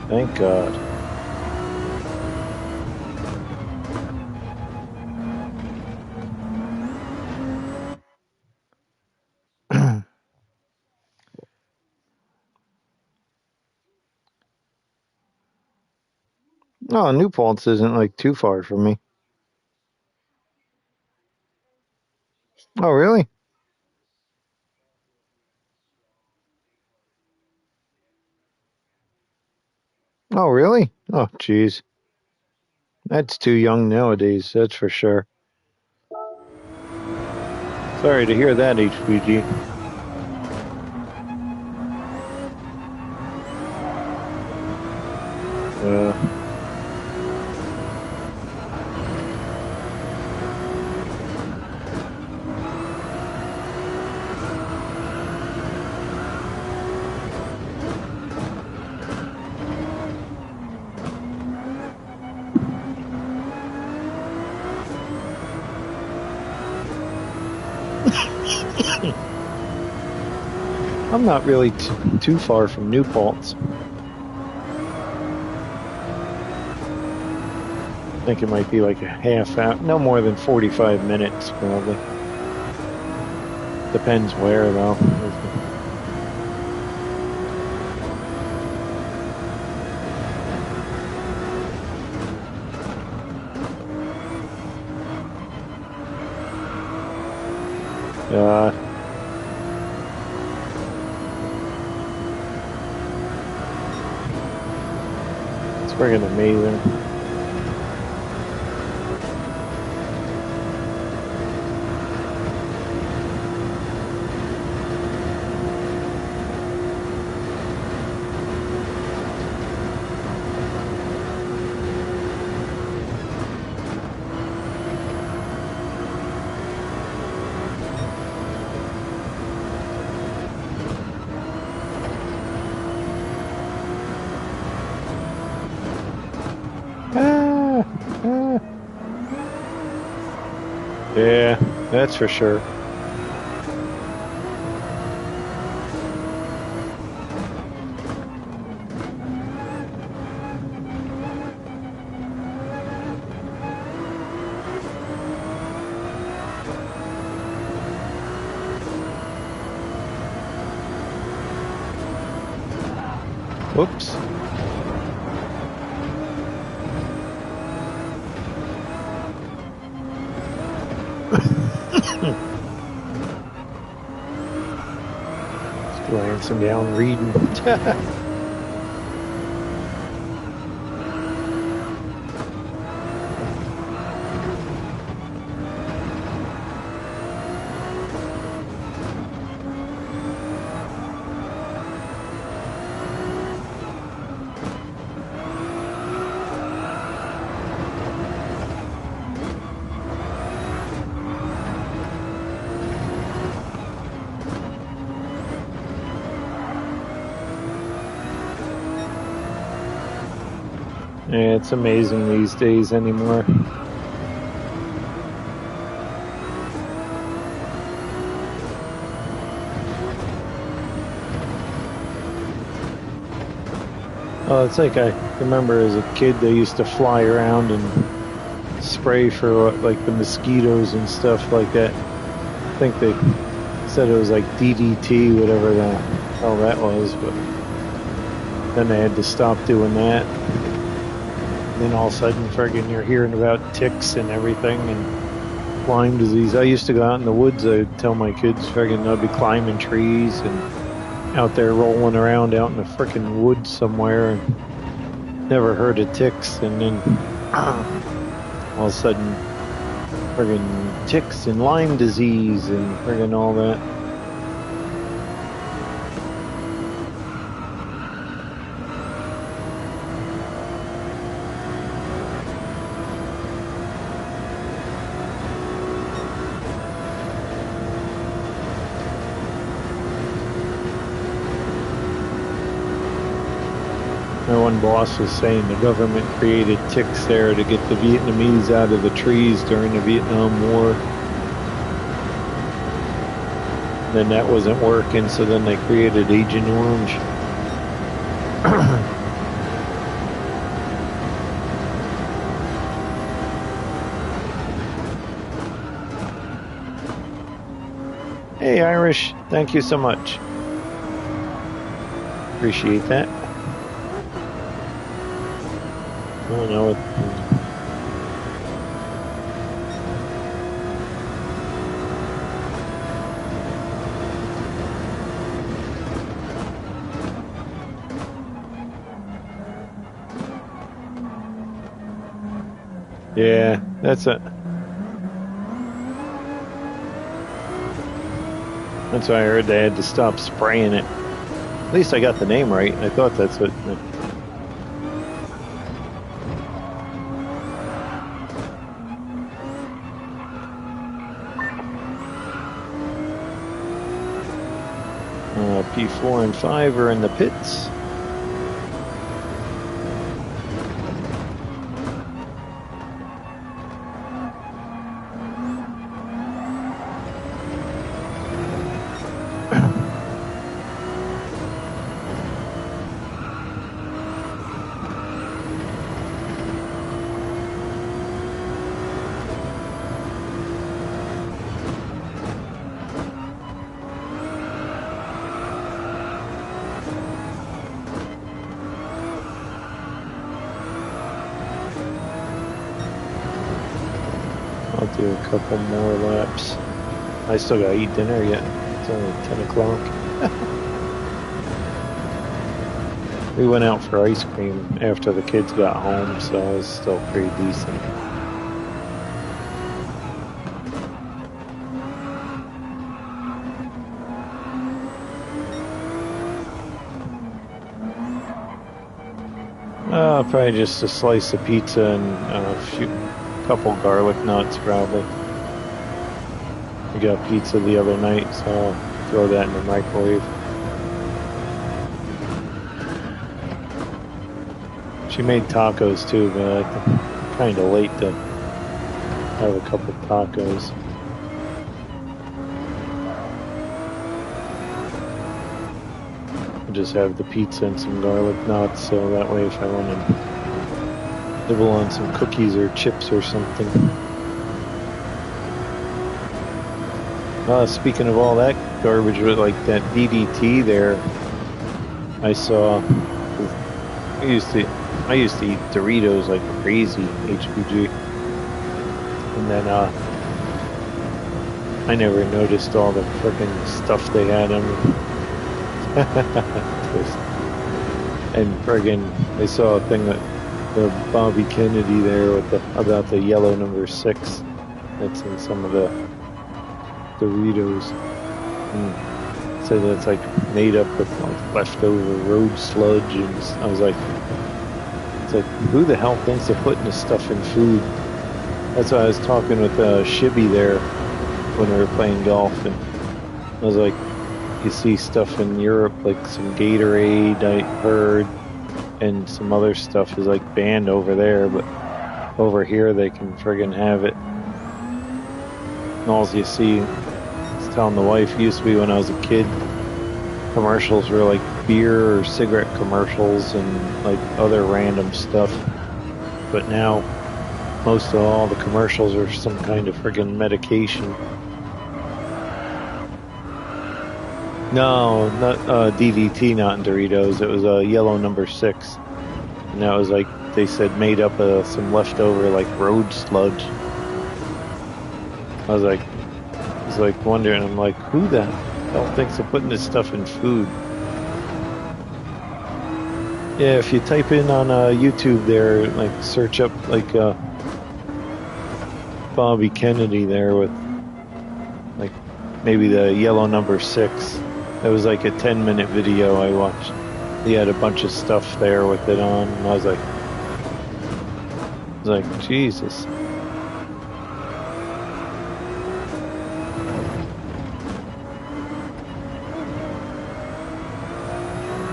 Thank God. Oh, New Paltz isn't like too far from me. Oh, really? Oh, really? Oh, geez. That's too young nowadays, that's for sure. Sorry to hear that, HPG. I'm not really too far from New Paltz. I think it might be like a half hour, no more than 45 minutes, probably. Depends where, though. God. It's friggin' amazing. Ah, ah. Yeah, that's for sure. Whoops. Just glancing down, reading. Yeah, it's amazing these days anymore. Oh, it's like I remember as a kid they used to fly around and spray for like the mosquitoes and stuff like that. I think they said it was like DDT, whatever the hell that was, but then they had to stop doing that. And then all of a sudden, friggin' you're hearing about ticks and everything and Lyme disease. I used to go out in the woods. I'd tell my kids, friggin' I'd be climbing trees and out there rolling around out in the frickin' woods somewhere and never heard of ticks. And then all of a sudden, friggin' ticks and Lyme disease and friggin' all that. My one boss was saying the government created ticks there to get the Vietnamese out of the trees during the Vietnam War. Then that wasn't working, so then they created Agent Orange. Hey, Irish, thank you so much. Appreciate that. I don't know. Yeah, that's it. That's why I heard they had to stop spraying it. At least I got the name right. I thought that's what. P4 and 5 are in the pits. I'll do a couple more laps. I still gotta eat dinner yet. It's only 10 o'clock. We went out for ice cream after the kids got home, so it was still pretty decent. Probably just a slice of pizza and a couple garlic nuts, probably. We got pizza the other night, so I'll throw that in the microwave. She made tacos too, but I'm kind of late to have a couple tacos. I'll just have the pizza and some garlic knots, so that way if I want to nibble on some cookies or chips or something. Speaking of all that garbage, with like that DDT there, I saw. I used to eat Doritos like crazy, HPG, and then I never noticed all the freaking stuff they had in them. And friggin', I saw a thing that the Bobby Kennedy there with about the yellow number 6 that's in some of the Doritos. Said that it's like made up with like leftover road sludge, and I was like, it's like, who the hell thinks of putting this stuff in food? That's why I was talking with Shibby there when we were playing golf, and I was like, you see stuff in Europe like some Gatorade, I heard, and some other stuff is like banned over there, but over here they can friggin' have it. And all you see, I was telling the wife, used to be when I was a kid, commercials were like beer or cigarette commercials and like other random stuff, but now most of all the commercials are some kind of friggin' medication. No, not DDT, not in Doritos. It was a yellow number 6, and that was like they said made up of some leftover like road sludge. I was like wondering. I'm like, who the hell thinks of putting this stuff in food? Yeah, if you type in on YouTube there, like search up like Bobby Kennedy there with like maybe the yellow number 6. It was like a 10-minute video I watched. He had a bunch of stuff there with it on, and I was like, Jesus.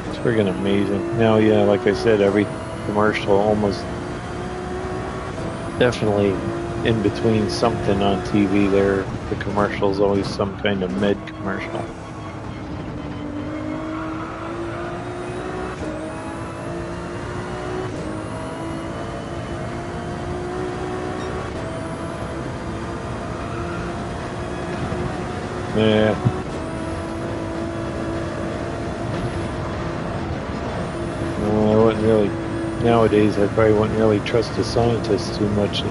It's friggin' amazing. Now, yeah, like I said, every commercial almost definitely in between something on TV there. The commercial's always some kind of med commercial. Yeah. Well, I wouldn't really. Nowadays, I probably wouldn't really trust a scientist too much.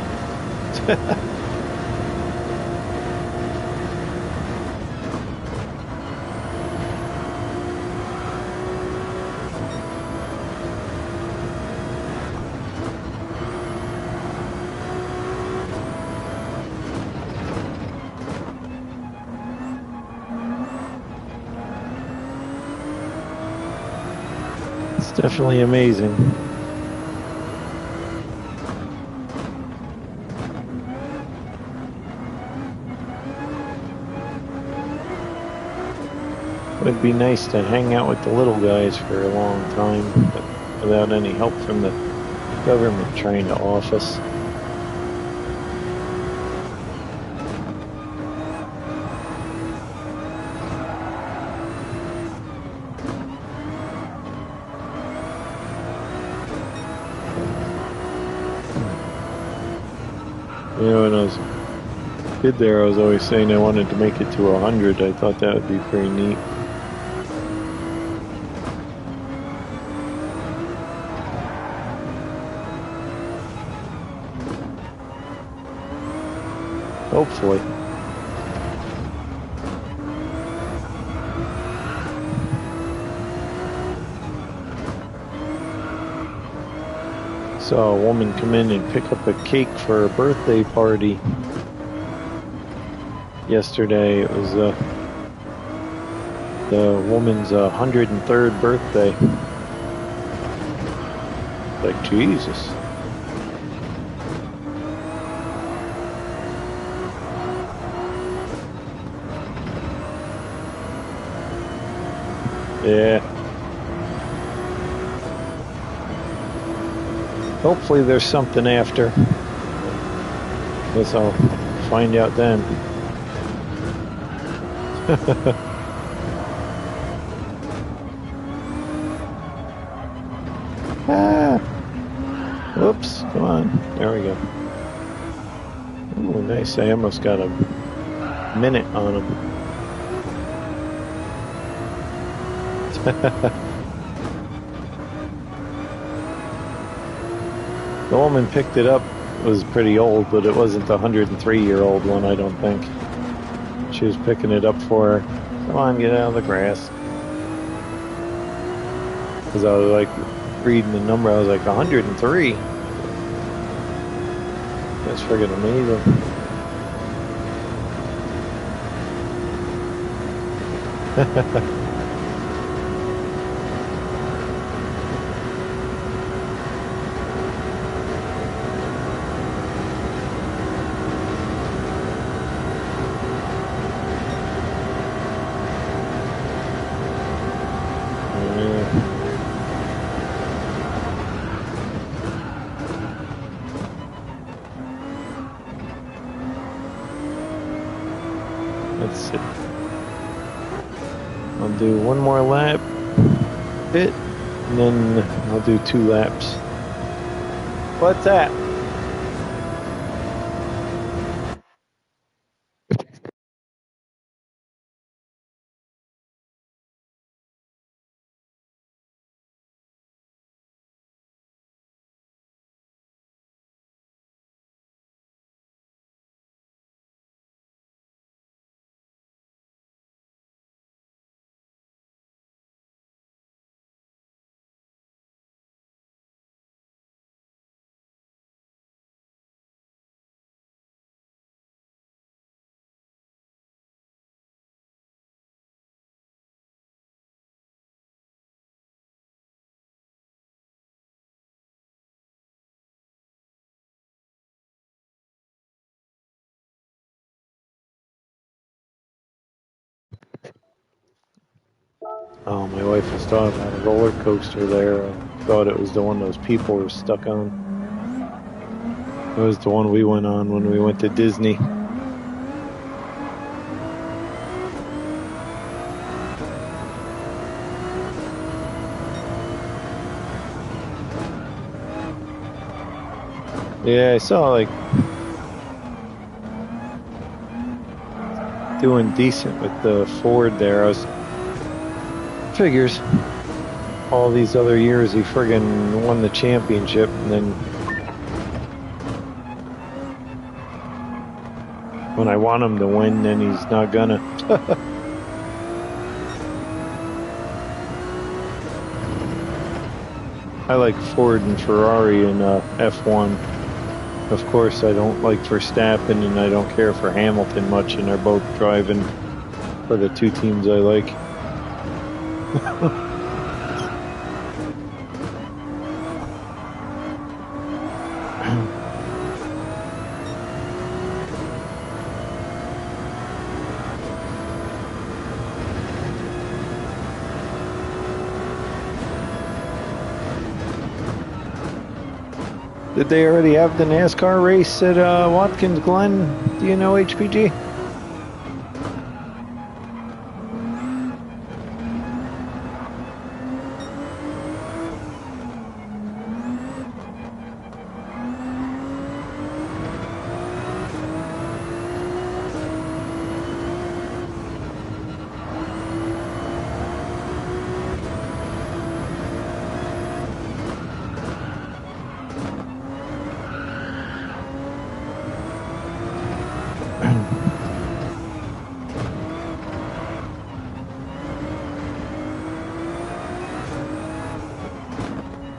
It's definitely amazing. It'd be nice to hang out with the little guys for a long time, but without any help from the government trying to off us. You know, when I was a kid there, I was always saying I wanted to make it to 100. I thought that would be pretty neat. Hopefully. Saw a woman come in and pick up a cake for a birthday party yesterday. It was the woman's 103rd birthday. Like, Jesus. Yeah. Hopefully there's something after. Guess I'll find out then. Ah! Whoops, come on. There we go. Ooh, nice. I almost got a minute on him. The woman picked it up. It was pretty old, but it wasn't the 103-year-old one, I don't think. She was picking it up for her. Come on, get out of the grass. Because I was like reading the number, I was like, 103? That's friggin' amazing. Let's see. I'll do one more lap, bit, and then I'll do 2 laps. What's that? Oh, my wife was talking about a roller coaster there. I thought it was the one those people were stuck on. It was the one we went on when we went to Disney. Yeah, I saw like doing decent with the Ford there. I was figures all these other years he friggin' won the championship, and then when I want him to win, then he's not gonna. I like Ford and Ferrari in F1. Of course, I don't like Verstappen, and I don't care for Hamilton much, and they're both driving for the 2 teams I like. Did they already have the NASCAR race at Watkins Glen? Do you know, HPG?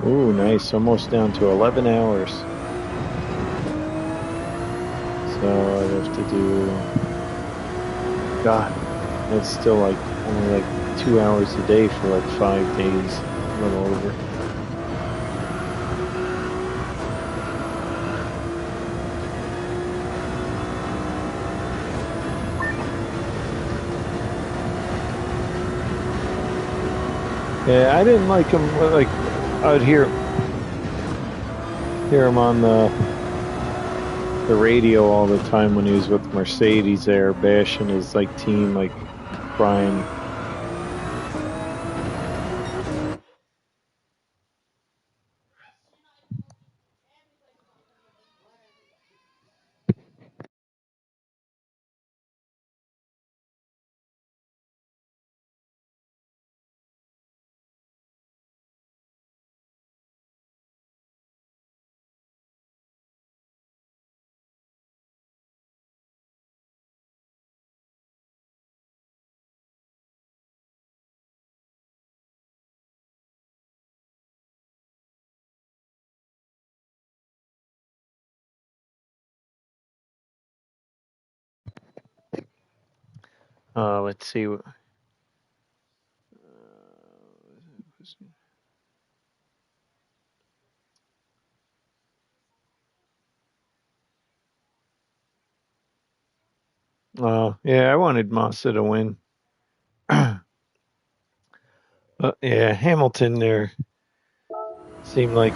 Ooh, nice. Almost down to 11 hours. So I'd have to do... God, that's still like only like 2 hours a day for like 5 days. A little over. Yeah, I didn't like him. Like, I would hear him on the radio all the time when he was with Mercedes there, bashing his like team, like crying. Let's see. Yeah, I wanted Massa to win. Yeah, Hamilton there seemed like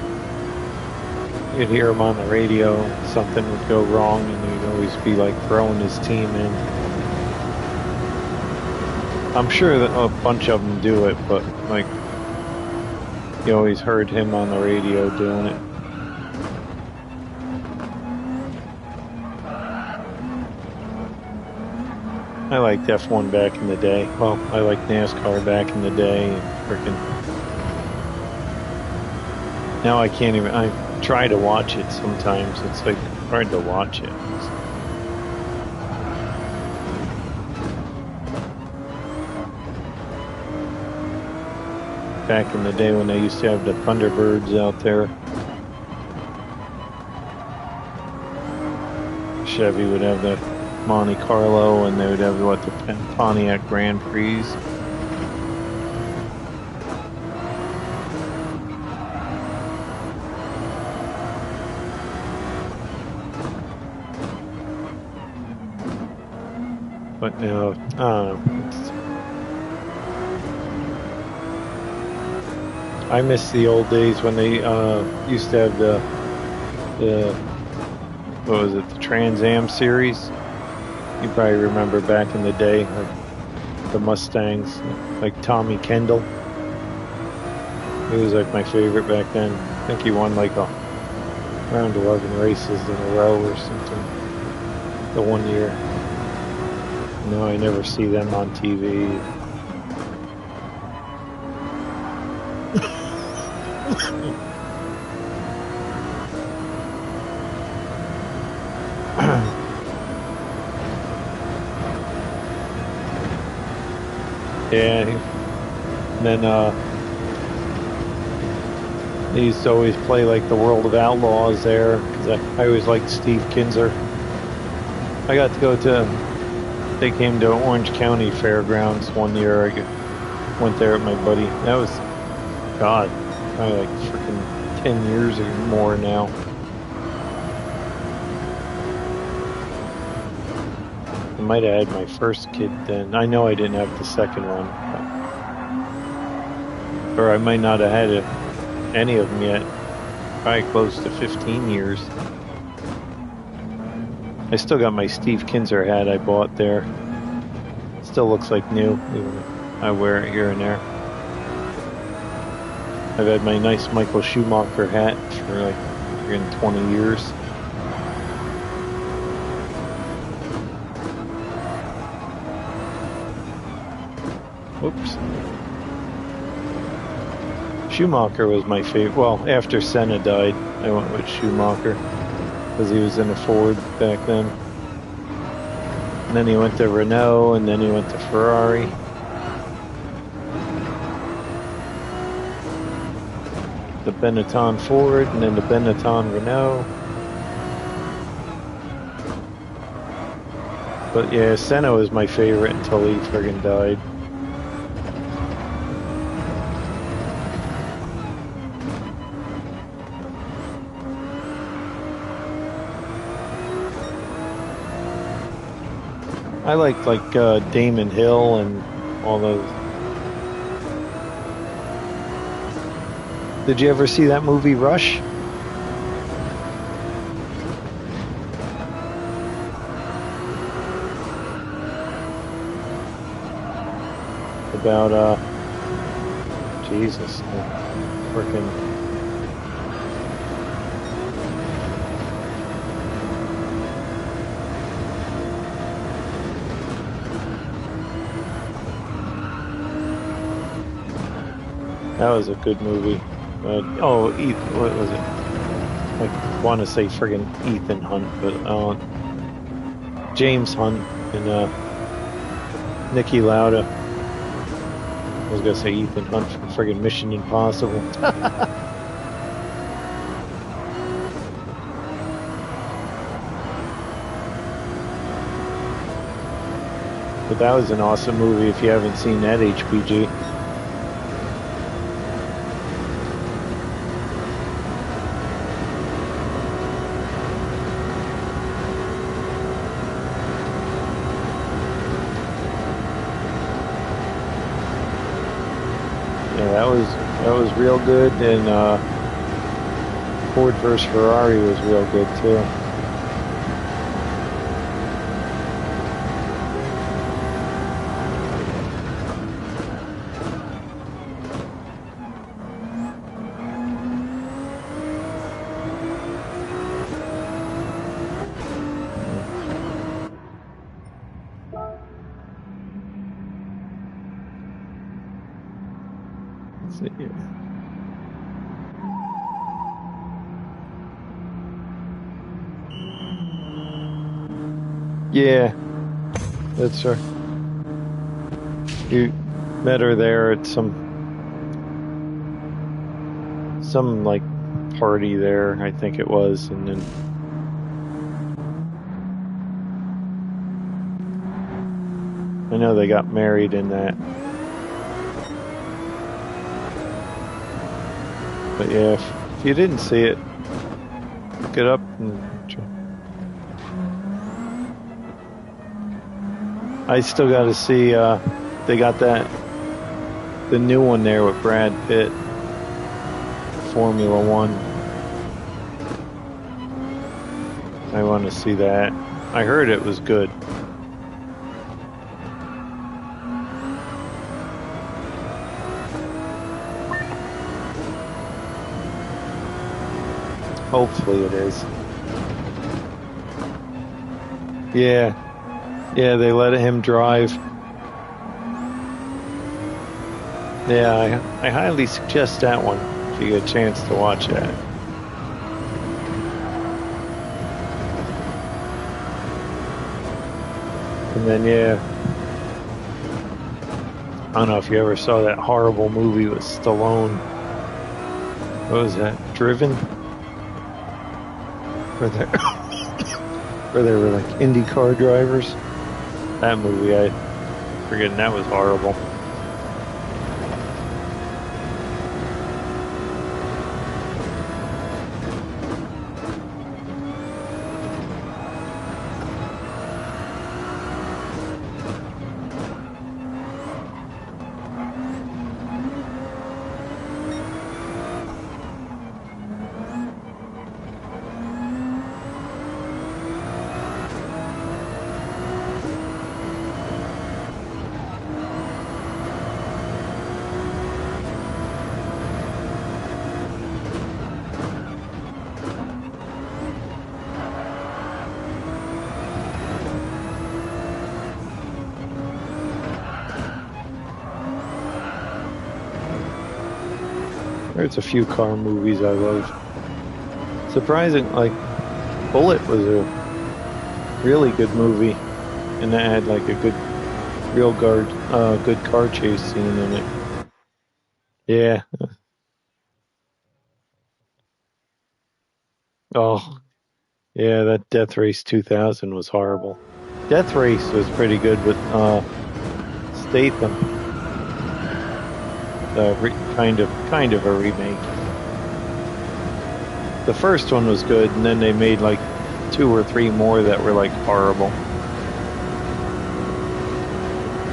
you'd hear him on the radio, something would go wrong, and he'd always be like throwing his team in. I'm sure that a bunch of them do it, but like you always heard him on the radio doing it. I liked F1 back in the day. Well, I liked NASCAR back in the day. Freaking. Now I can't even. I try to watch it sometimes. It's like hard to watch it. Back in the day when they used to have the Thunderbirds out there. Chevy would have the Monte Carlo, and they would have the Pontiac Grand Prix. But now, I miss the old days when they used to have the what was it, the Trans Am series. You probably remember back in the day, like the Mustangs, like Tommy Kendall. He was like my favorite back then. I think he won like around 11 races in a row or something the one year. No, I never see them on TV. Yeah, and then they used to always play like the World of Outlaws there, because I always liked Steve Kinzer. I got to go to, they came to Orange County Fairgrounds one year. I went there with my buddy. That was, God, probably like freaking 10 years or more now. I might have had my first kid then. I know I didn't have the second one. Or I might not have had any of them yet. Probably close to 15 years. I still got my Steve Kinzer hat I bought there. Still looks like new. I wear it here and there. I've had my nice Michael Schumacher hat for like 20 years. Oops. Schumacher was my favorite. Well, after Senna died, I went with Schumacher because he was in a Ford back then. And then he went to Renault, and then he went to Ferrari. the Benetton Ford and then the Benetton Renault. But yeah, Senna was my favorite until he friggin' died. I liked like Damon Hill and all those. Did you ever see that movie Rush? About Jesus, freaking. That was a good movie. What was it? I want to say friggin' Ethan Hunt, but James Hunt and Niki Lauda. I was gonna say Ethan Hunt from friggin' Mission Impossible. But that was an awesome movie if you haven't seen that, HPG. That was real good, and Ford vs Ferrari was real good too. Yeah, that's her. You met her there at some like party there, I think it was, and then I know they got married in that. But yeah, if you didn't see it, look it up and I still got to see. They got the new one there with Brad Pitt, Formula One. I want to see that. I heard it was good. Hopefully it is. Yeah. Yeah, they let him drive. Yeah, I highly suggest that one if you get a chance to watch that. And then, yeah, I don't know if you ever saw that horrible movie with Stallone. What was that? Driven? Where they were like IndyCar drivers. That movie, I forgetting that was horrible. There's a few car movies I love. Surprising, like Bullet was a really good movie, and that had like a good, good car chase scene in it. Yeah. Oh, yeah, that Death Race 2000 was horrible. Death Race was pretty good with Statham. Kind of a remake. The first one was good, and then they made like 2 or 3 more that were like horrible.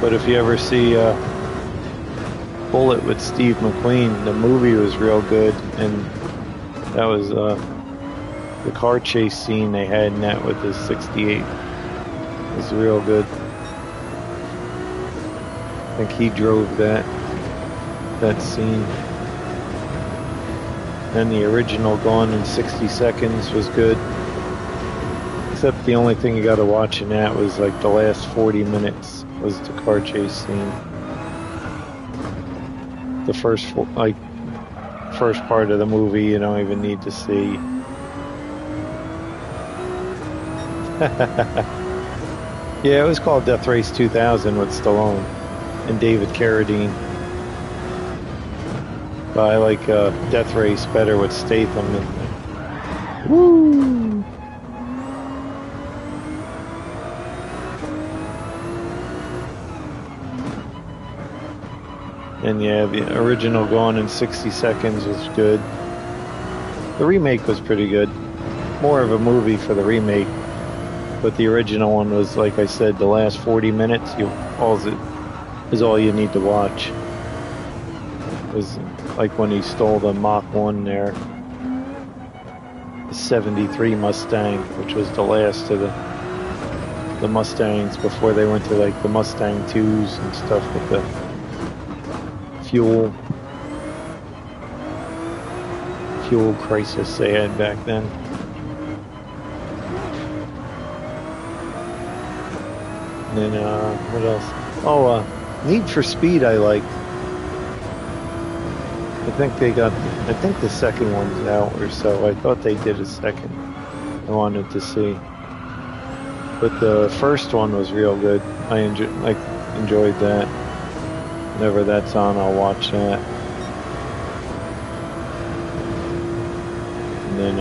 But if you ever see Bullet with Steve McQueen, the movie was real good, and that was the car chase scene they had in that with the 68 was real good. I think he drove that scene. And the original Gone in 60 Seconds was good. Except the only thing you got to watch in that was like the last 40 minutes was the car chase scene. The first part of the movie you don't even need to see. Yeah, it was called Death Race 2000 with Stallone and David Carradine. But I like Death Race better with Statham. Woo! And yeah, the original Gone in 60 Seconds was good. The remake was pretty good. More of a movie for the remake. But the original one was, like I said, the last 40 minutes is all you need to watch. It was like when he stole the Mach 1 there. The 73 Mustang, which was the last of the Mustangs before they went to like the Mustang 2s and stuff with the fuel crisis they had back then. And then what else? Oh, Need for Speed I liked. I think the second one's out or so. I thought they did a second. I wanted to see. But the first one was real good. I enjoyed that. Whenever that's on, I'll watch that. And then,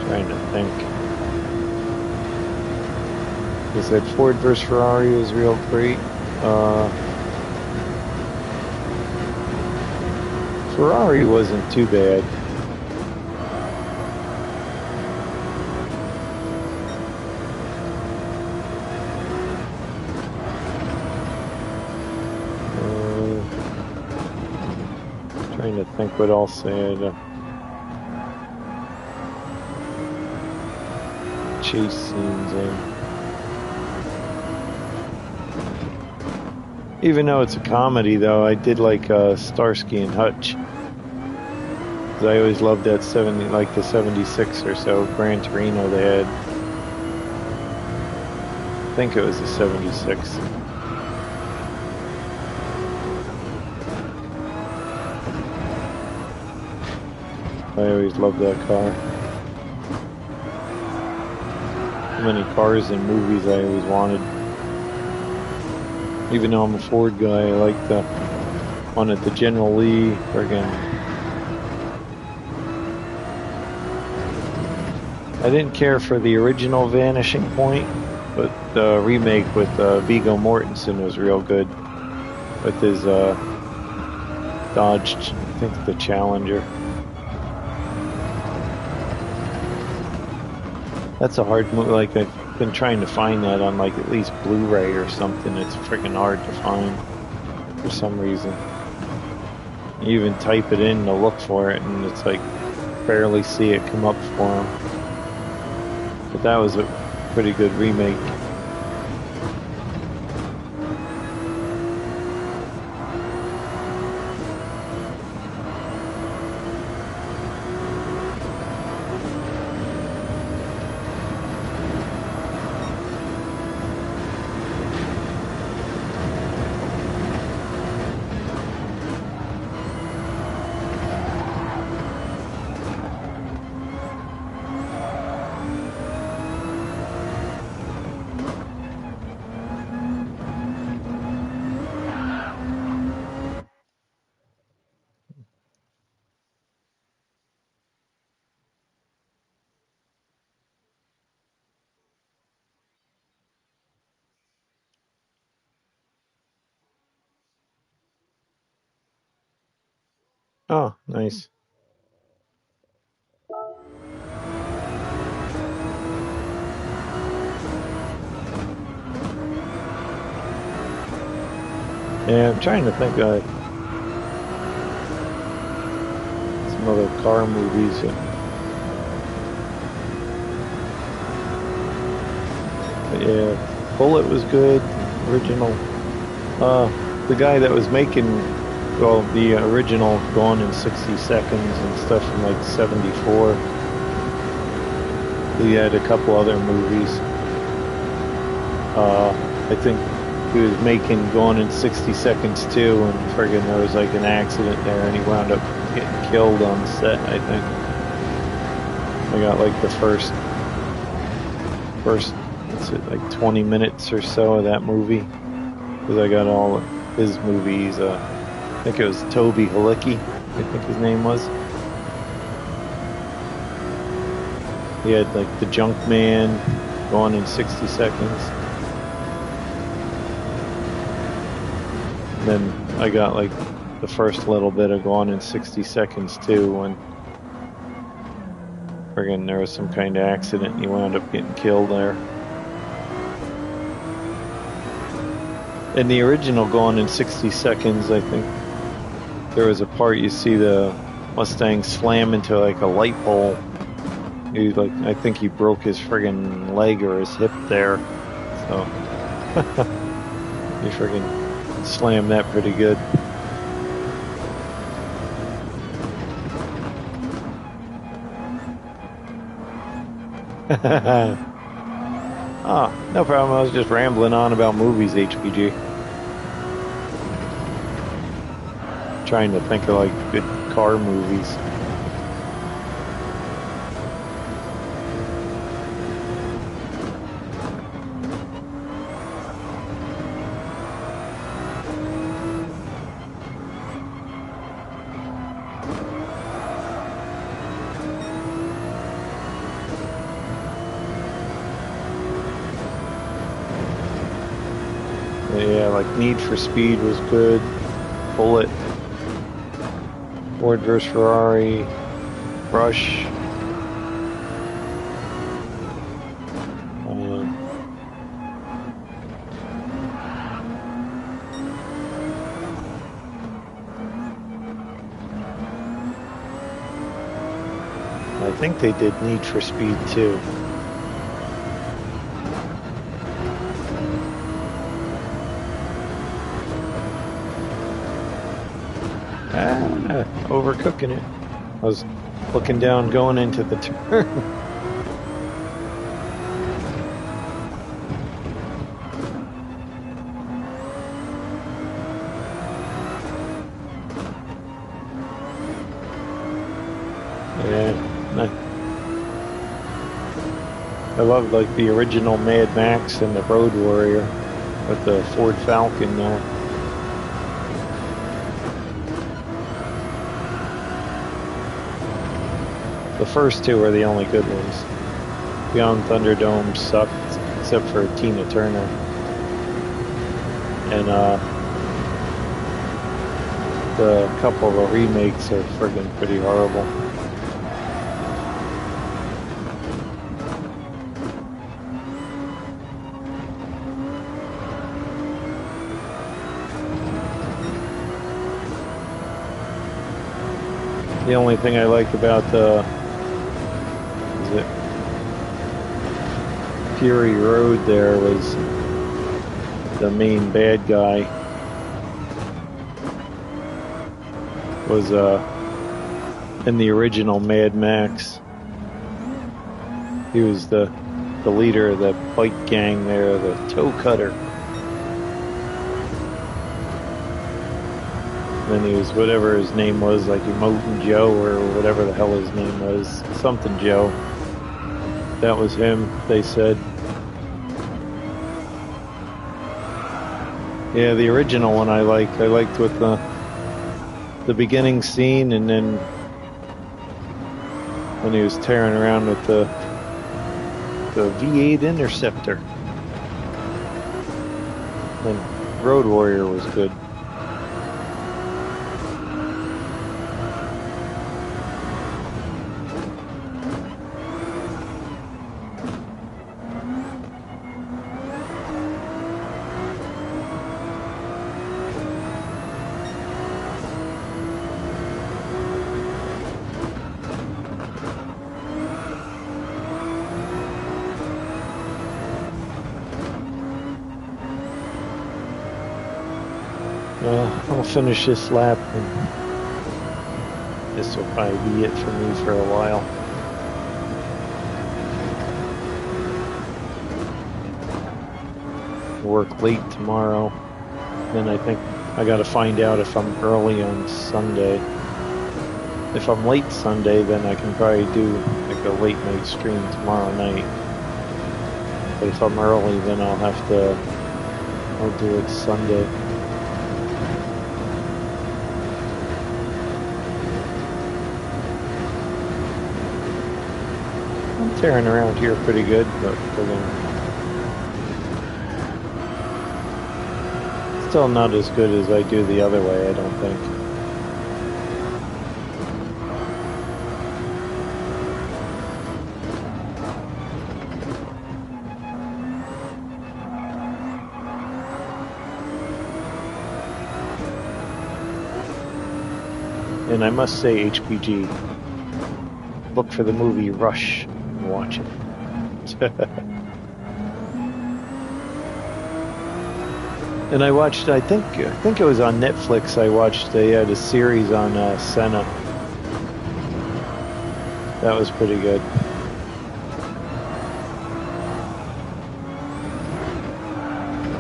trying to think. I said Ford vs. Ferrari was real great. Ferrari wasn't too bad. Trying to think what else they had. Chase scenes in. Even though it's a comedy, though, I did like Starsky and Hutch. Cause I always loved that the 76 or so Gran Torino they had. I think it was the 76. I always loved that car. So many cars in movies I always wanted. Even though I'm a Ford guy, I like wanted the General Lee friggin'. I didn't care for the original Vanishing Point, but the remake with Viggo Mortensen was real good. With his Dodge, I think the Challenger. That's a hard movie. Like I've been trying to find that on like at least Blu-ray or something. It's freaking hard to find for some reason. You even type it in to look for it, and it's like barely see it come up for them. But that was a pretty good remake. Oh, nice. Yeah, I'm trying to think of some other car movies. But yeah, Bullet was good. Original. The guy that was making, well, the original Gone in 60 Seconds and stuff from like 74. He had a couple other movies. I think he was making Gone in 60 Seconds too, and friggin' there was like an accident there, and he wound up getting killed on set. I think I got like the first, what's it, like 20 minutes or so of that movie, because I got all his movies. I think it was Toby Halicki, I think his name was. He had like The Junk Man, Gone in 60 Seconds. And then I got like the first little bit of Gone in 60 Seconds too, when friggin' there was some kind of accident and he wound up getting killed there. In the original Gone in 60 Seconds, I think there was a part you see the Mustang slam into like a light pole. I think he broke his friggin' leg or his hip there. So he friggin' slammed that pretty good. Oh, no problem. I was just rambling on about movies, HPG. Trying to think of like good car movies. Yeah, like Need for Speed was good. Bullet. Ford vs. Ferrari. Rush. I think they did Need for Speed too. Overcooking it. I was looking down going into the turn. Yeah. I love like the original Mad Max and the Road Warrior with the Ford Falcon there. The first two are the only good ones. Beyond Thunderdome sucked, except for Tina Turner. And the couple of remakes are friggin' pretty horrible. The only thing I like about Fury Road there was the main bad guy was in the original Mad Max. He was the leader of the bike gang there, the Toe Cutter. And then he was whatever his name was, like Emotin Joe or whatever the hell his name was, something Joe. That was him, they said. Yeah, the original one I liked. I liked with the beginning scene, and then when he was tearing around with the V8 Interceptor. And Road Warrior was good. I'll finish this lap, and this will probably be it for me for a while. Work late tomorrow. Then I think I got to find out if I'm early on Sunday. If I'm late Sunday, then I can probably do like a late night stream tomorrow night. But if I'm early, then I'll do it Sunday. I'm tearing around here pretty good, but we're gonna... Still not as good as I do the other way, I don't think. And I must say, HPG, look for the movie Rush and watch it. And I watched, I think it was on Netflix. I watched, they had a series on Senna. That was pretty good.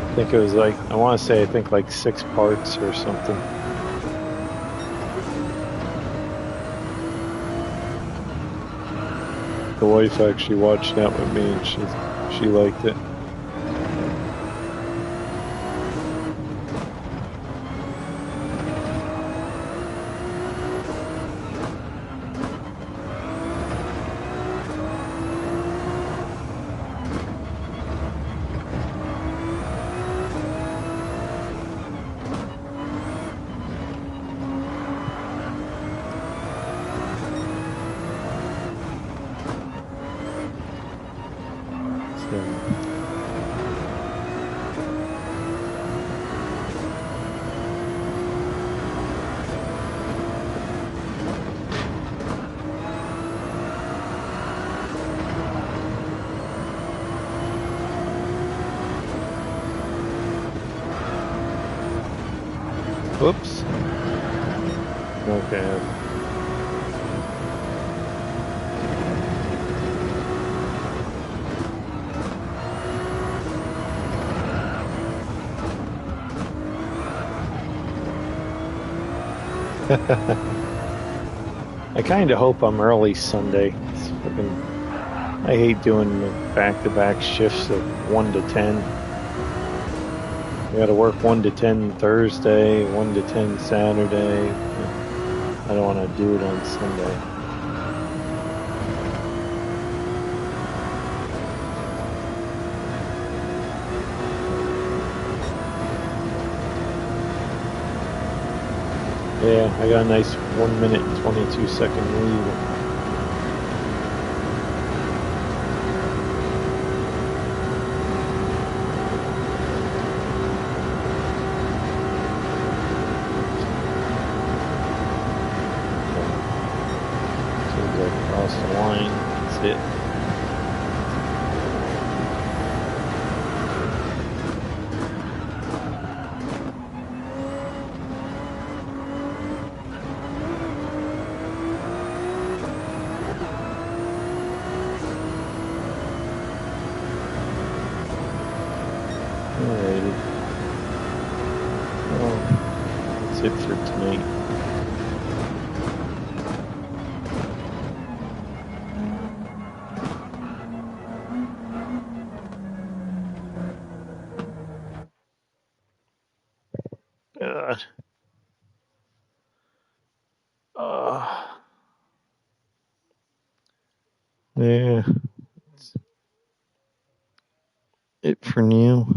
I think it was like, I want to say, I think like 6 parts or something. The wife actually watched that with me, and she liked it. Oops. Okay. I kind of hope I'm early Sunday. I hate doing back-to-back shifts of 1 to 10. I got to work 1 to 10 Thursday, 1 to 10 Saturday. I don't want to do it on Sunday. Yeah, I got a nice 1 minute and 22-second lead. Across the line, that's it. Alrighty. Well, that's it for tonight. God. Yeah. That's it for now.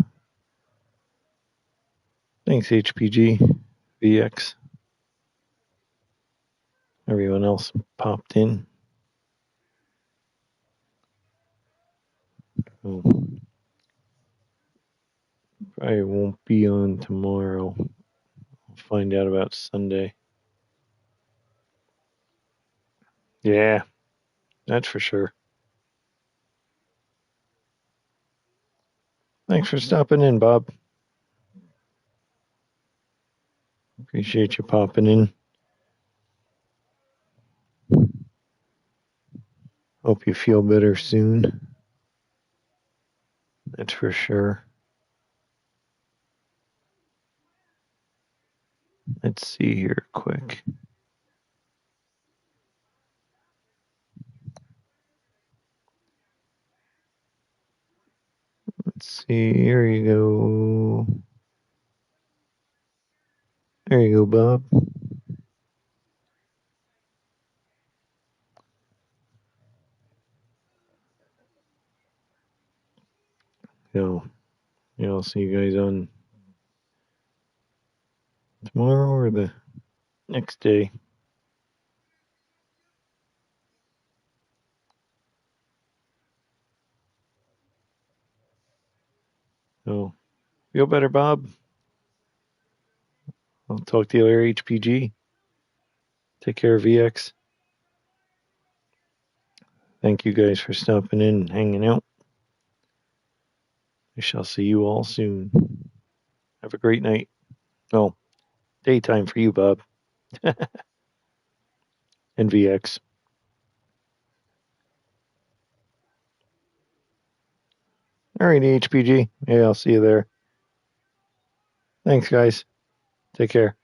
Thanks, HPG, VX. Everyone else popped in. Oh, probably won't be on tomorrow. I'll find out about Sunday. Yeah, that's for sure. Thanks for stopping in, Bob. Appreciate you popping in. Hope you feel better soon. That's for sure. Let's see here quick. Let's see. Here you go. There you go, Bob. So, yeah, I'll see you guys on tomorrow or the next day. So, feel better, Bob. I'll talk to you later, HPG. Take care, VX. Thank you guys for stopping in and hanging out. I shall see you all soon. Have a great night. Oh, daytime for you, Bob. And VX. All right, HPG. Yeah, I'll see you there. Thanks, guys. Take care.